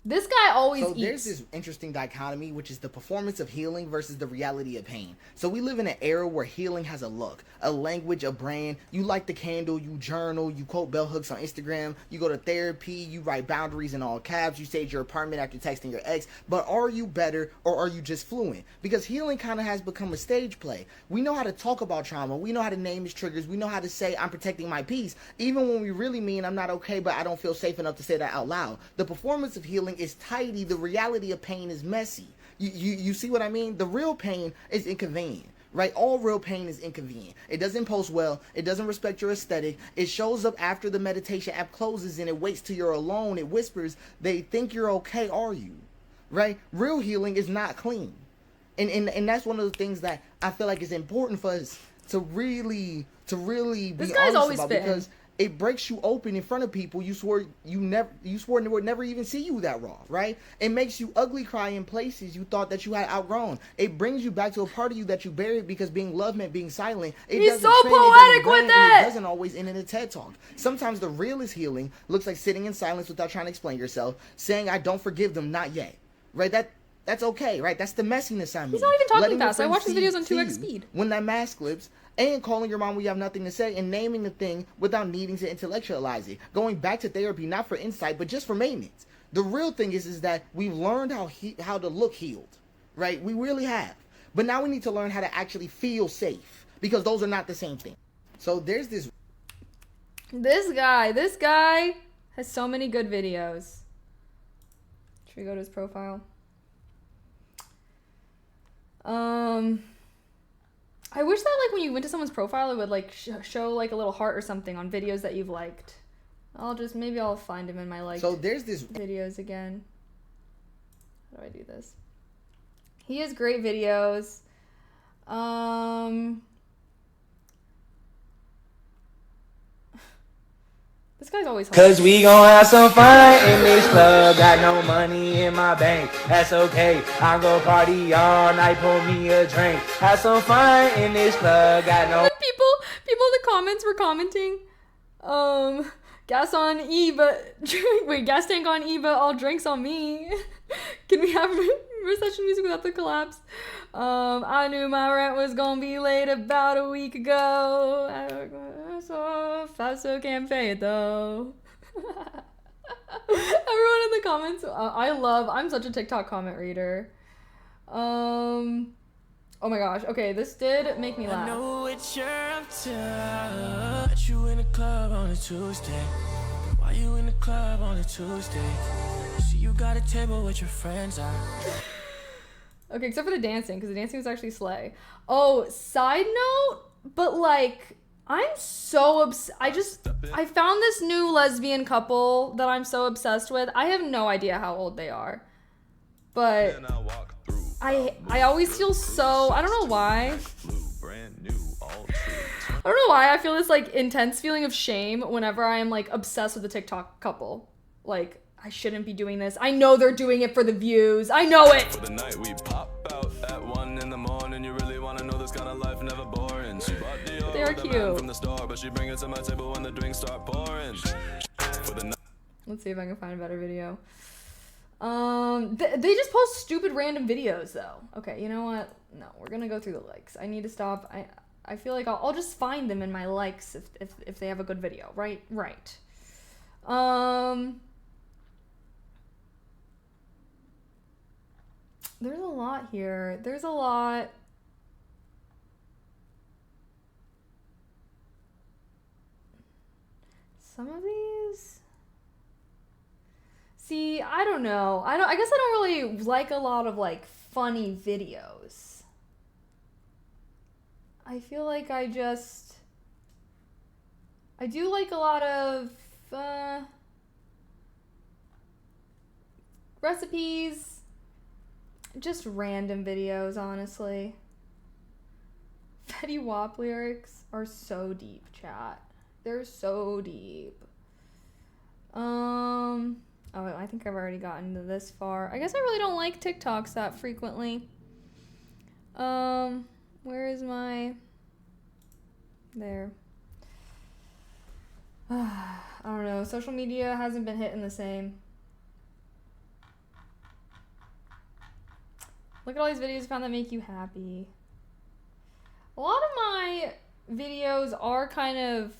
This guy always eats. So there's this interesting dichotomy, which is the performance of healing versus the reality of pain. So we live in an era where healing has a look, a language, a brand. You light the candle, you journal, you quote bell hooks on Instagram, you go to therapy, you write boundaries in all caps, you stage your apartment after texting your ex. But are you better or are you just fluent? Because healing kind of has become a stage play. We know how to talk about trauma. We know how to name its triggers. We know how to say, I'm protecting my peace, even when we really mean I'm not okay, but I don't feel safe enough to say that out loud. The performance of healing is tidy. The reality of pain is messy. You see what I mean? The real pain is inconvenient, right? All real pain is inconvenient. It doesn't post well. It doesn't respect your aesthetic. It shows up after the meditation app closes and it waits till you're alone. It whispers, they think you're okay, are you? Right? Real healing is not clean. And that's one of the things that I feel like is important for us to really be This guy's honest always about, spitting. because it breaks you open in front of people you swore they would never even see you that raw, right? It makes you ugly cry in places you thought that you had outgrown. It brings you back to a part of you that you buried because being loved meant being silent. He's so poetic with it it! doesn't always end in a TED Talk. Sometimes the realest healing looks like sitting in silence without trying to explain yourself, saying, I don't forgive them, not yet. Right? That's okay, right? That's the messiness I mean. He's not even talking Letting your fast. I friends watch his see videos on to 2x you speed. when that mask slips, and calling your mom when you have nothing to say, and naming the thing without needing to intellectualize it. Going back to therapy, not for insight, but just for maintenance. The real thing is that we've learned how to look healed, right? We really have. But now we need to learn how to actually feel safe, because those are not the same thing. So there's this guy has so many good videos. Should we go to his profile? I wish that like when you went to someone's profile, it would like show like a little heart or something on videos that you've liked. Maybe I'll find him in my like. So there's this videos again. How do I do this? He has great videos. This guy's always hilarious. Cause we gon' have some fun in this club. Got no money in my bank, that's okay. I'm gon' party all night, pour me a drink. Have some fun in this club. Got no. And people in the comments were commenting, gas on E, but gas tank on E, but all drinks on me. Can we have recession music without the collapse? I knew my rent was gonna be late about a week ago. I so can't pay it though. Everyone in the comments, I'm such a TikTok comment reader. Oh my gosh. Okay, this did make me laugh. I know it's your uptown. Met you in the club on a Tuesday. Why you in the club on a Tuesday? See you got a table with your friends are. Okay, except for the dancing, because the dancing was actually slay. Oh, side note, but like, I'm so I found this new lesbian couple that I'm so obsessed with. I have no idea how old they are, but I always feel so, I don't know why. I don't know why I feel this like intense feeling of shame whenever I am like obsessed with a TikTok couple. Like, I shouldn't be doing this. I know they're doing it for the views. I know it. For the night we pop out at 1 in the morning. You really wanna know this kind of life never boring. She bought Dior They are with the man cute. from the store, but she bring it to my table when the drinks start pouring. For the night. Let's see if I can find a better video. They just post stupid random videos though. Okay, you know what? No, we're gonna go through the likes. I need to stop. I feel like I'll just find them in my likes if they have a good video. Right. There's a lot here. There's a lot. Some of these. See, I don't know. I guess I don't really like a lot of like funny videos. I feel like I do like a lot of recipes, just random videos, honestly. Fetty Wap lyrics are so deep, chat. They're so deep. Oh, I think I've already gotten to this far. I guess I really don't like TikToks that frequently. Where is my... There. I don't know. Social media hasn't been hitting the same. Look at all these videos I found that make you happy. A lot of my videos are kind of...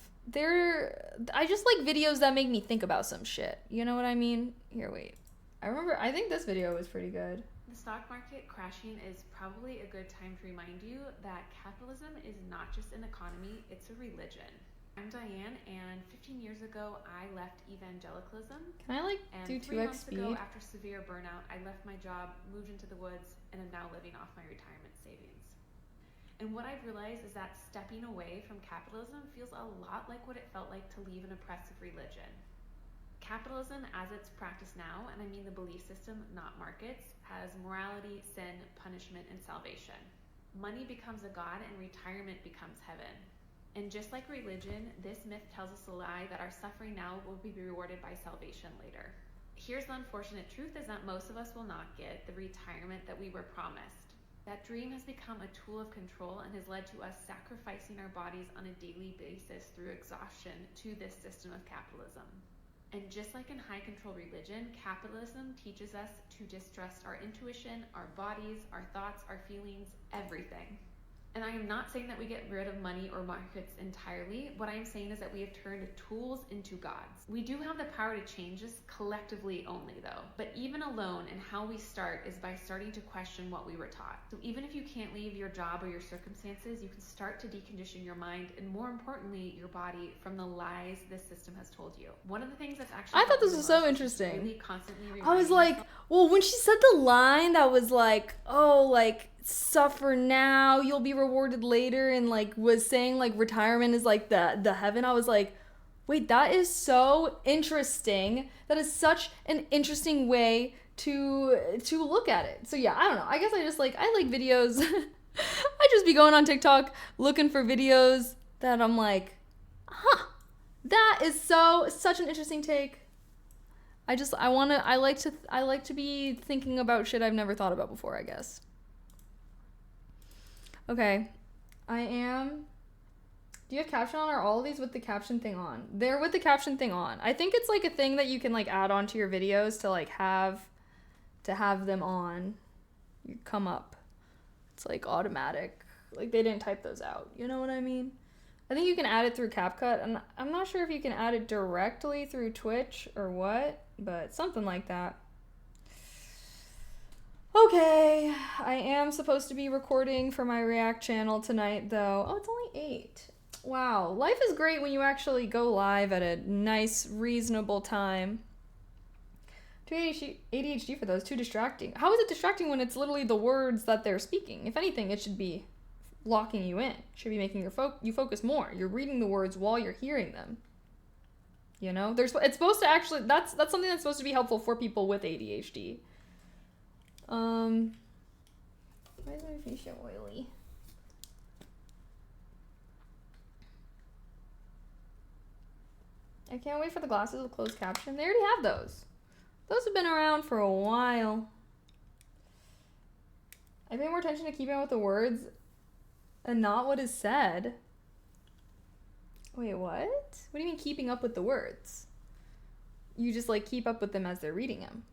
I just like videos that make me think about some shit. You know what I mean? Here, wait. I think this video was pretty good. The stock market crashing is probably a good time to remind you that capitalism is not just an economy, it's a religion. I'm Diane, and 15 years ago, I left evangelicalism. Can I like And do 3 2x months speed? ago, after severe burnout, I left my job, moved into the woods, and am now living off my retirement savings. And what I've realized is that stepping away from capitalism feels a lot like what it felt like to leave an oppressive religion. Capitalism, as it's practiced now, and I mean the belief system, not markets, has morality, sin, punishment, and salvation. Money becomes a god and retirement becomes heaven. And just like religion, this myth tells us a lie that our suffering now will be rewarded by salvation later. Here's the unfortunate truth is that most of us will not get the retirement that we were promised. That dream has become a tool of control and has led to us sacrificing our bodies on a daily basis through exhaustion to this system of capitalism. And just like in high control religion, capitalism teaches us to distrust our intuition, our bodies, our thoughts, our feelings, everything. And I am not saying that we get rid of money or markets entirely. What I am saying is that we have turned tools into gods. We do have the power to change this collectively only though. But even alone, and how we start is by starting to question what we were taught. So even if you can't leave your job or your circumstances, you can start to decondition your mind and more importantly, your body from the lies this system has told you. One of the things that's actually I thought this was so really interesting. constantly I was reminding like, yourself- well, when she said the line that was like, oh, like, suffer now, you'll be rewarded later, and like was saying like retirement is like the heaven, I was like, wait, that is so interesting. That is such an interesting way to look at it. So yeah, I don't know. I guess I like videos. I just be going on TikTok looking for videos that I'm like, that is such an interesting take. I like to be thinking about shit I've never thought about before, I guess. Okay, do you have caption on, or all of these with the caption thing on? They're with the caption thing on. I think it's like a thing that you can like add on to your videos to like have them on. You come up. It's like automatic. Like they didn't type those out. You know what I mean? I think you can add it through CapCut, and I'm not sure if you can add it directly through Twitch or what, but something like that. Okay, I am supposed to be recording for my React channel tonight, though. Oh, it's only 8. Wow, life is great when you actually go live at a nice, reasonable time. Too ADHD for those, too distracting. How is it distracting when it's literally the words that they're speaking? If anything, it should be locking you in. It should be making you focus more. You're reading the words while you're hearing them. You know, it's supposed to actually, that's something that's supposed to be helpful for people with ADHD. Why is my face so oily? I can't wait for the glasses with closed caption. They already have those. Those have been around for a while. I pay more attention to keeping up with the words and not what is said. Wait, what? What do you mean keeping up with the words? You just like keep up with them as they're reading them.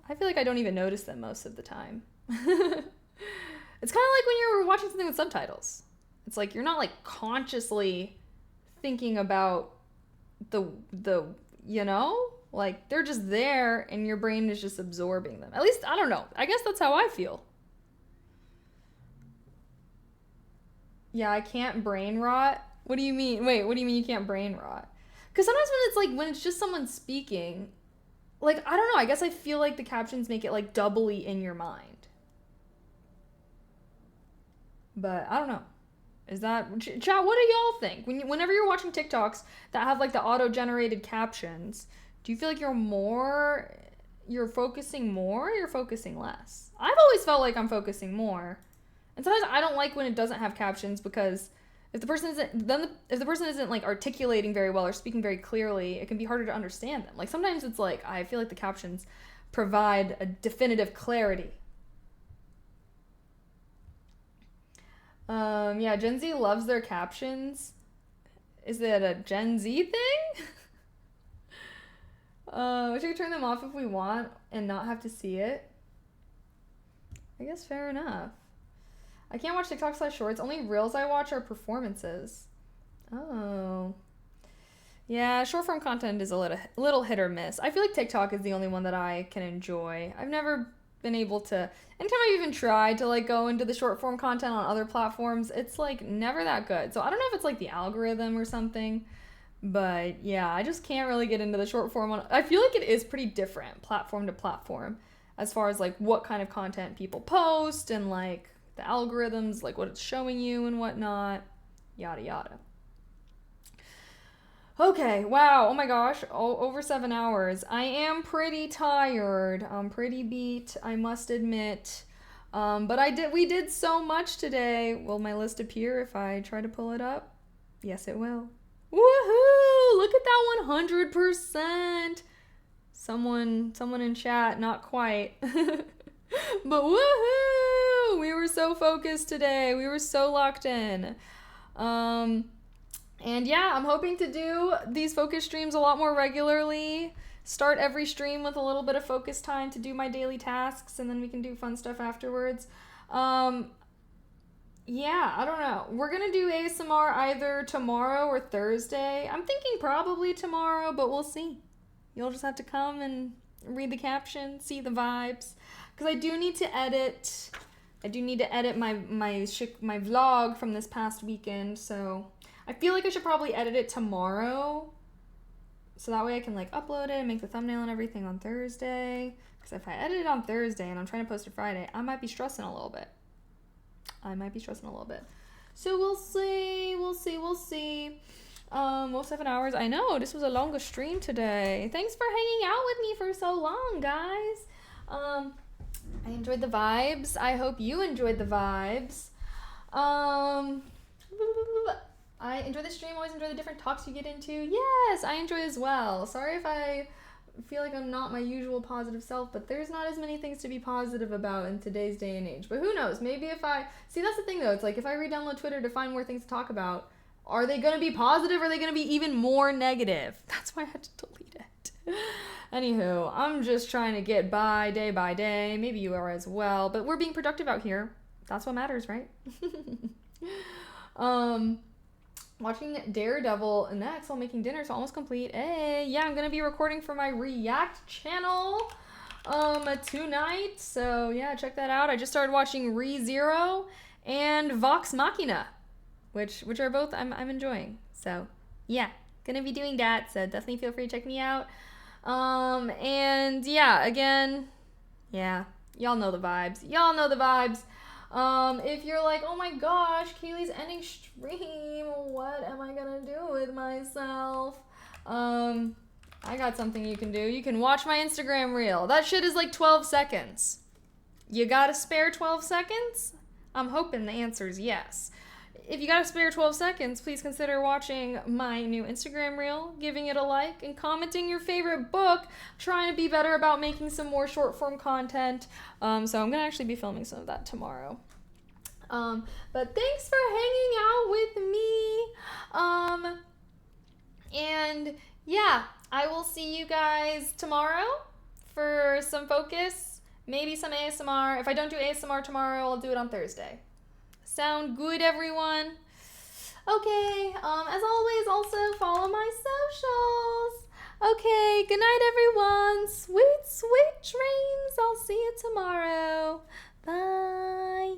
I feel like I don't even notice them most of the time. It's kind of like when you're watching something with subtitles. It's like you're not like consciously thinking about the you know? Like they're just there and your brain is just absorbing them. At least, I don't know. I guess that's how I feel. Yeah, I can't brain rot. What do you mean? Wait, what do you mean you can't brain rot? Because sometimes when it's just someone speaking, like, I don't know, I guess I feel like the captions make it, like, doubly in your mind. But, I don't know. Is that... Chat, what do y'all think? Whenever you're watching TikToks that have, like, the auto-generated captions, do you feel like you're focusing more or you're focusing less? I've always felt like I'm focusing more. And sometimes I don't like when it doesn't have captions because... If the person isn't like articulating very well or speaking very clearly, it can be harder to understand them. Like sometimes it's like I feel like the captions provide a definitive clarity. Yeah, Gen Z loves their captions. Is it a Gen Z thing? We should turn them off if we want and not have to see it. I guess fair enough. I can't watch TikTok/shorts. Only reels I watch are performances. Oh. Yeah, short form content is a little hit or miss. I feel like TikTok is the only one that I can enjoy. I've never been able to, anytime I've even tried to like go into the short form content on other platforms, it's like never that good. So I don't know if it's like the algorithm or something, but yeah, I just can't really get into the short form one. I feel like it is pretty different platform to platform as far as like what kind of content people post and like the algorithms, like what it's showing you and whatnot, yada yada. Okay, wow, oh my gosh, over 7 hours. I am pretty tired. I'm pretty beat, I must admit. But we did so much today. Will my list appear if I try to pull it up? Yes, it will. Woohoo! Look at that 100%. Someone in chat, not quite. But woohoo! We were so focused today. We were so locked in. And yeah, I'm hoping to do these focus streams a lot more regularly. Start every stream with a little bit of focus time to do my daily tasks, and then we can do fun stuff afterwards. Yeah, I don't know. We're gonna do ASMR either tomorrow or Thursday. I'm thinking probably tomorrow, but we'll see. You'll just have to come and read the caption, see the vibes. Because I do need to edit. I do need to edit my vlog from this past weekend, so I feel like I should probably edit it tomorrow, so that way I can like upload it and make the thumbnail and everything on Thursday. Because if I edit it on Thursday and I'm trying to post it Friday, I might be stressing a little bit. So we'll see. Well, 7 hours. I know this was a longer stream today. Thanks for hanging out with me for so long, guys. I enjoyed the vibes. I hope you enjoyed the vibes. I enjoy the stream, always enjoy the different talks you get into. Yes, I enjoy as well. Sorry if I feel like I'm not my usual positive self, but there's not as many things to be positive about in today's day and age. But who knows? Maybe if I... See, that's the thing, though. It's like if I re-download Twitter to find more things to talk about, Are they going to be positive or are they going to be even more negative? That's why I had to delete it. Anywho, I'm just trying to get by day. Maybe you are as well, but we're being productive out here. That's what matters, right? Watching Daredevil next while making dinner, so almost complete. Hey, yeah, I'm gonna be recording for my React channel tonight, so yeah, check that out. I just started watching ReZero and Vox Machina, which are both I'm enjoying. So yeah, gonna be doing that, so definitely feel free to check me out. And yeah, again, yeah, y'all know the vibes. If you're like, oh my gosh, Kaylee's ending stream, what am I gonna do with myself? I got something you can do. You can watch my Instagram reel. That shit is like 12 seconds. You got a spare 12 seconds? I'm hoping the answer is yes. If you got a spare 12 seconds, please consider watching my new Instagram reel, giving it a like, and commenting your favorite book. Trying to be better about making some more short form content. So I'm going to actually be filming some of that tomorrow. But thanks for hanging out with me. And yeah, I will see you guys tomorrow for some focus, maybe some ASMR. If I don't do ASMR tomorrow, I'll do it on Thursday. Sound good, everyone? Okay, as always, also follow my socials. Okay, good night, everyone. Sweet, sweet dreams. I'll see you tomorrow. Bye.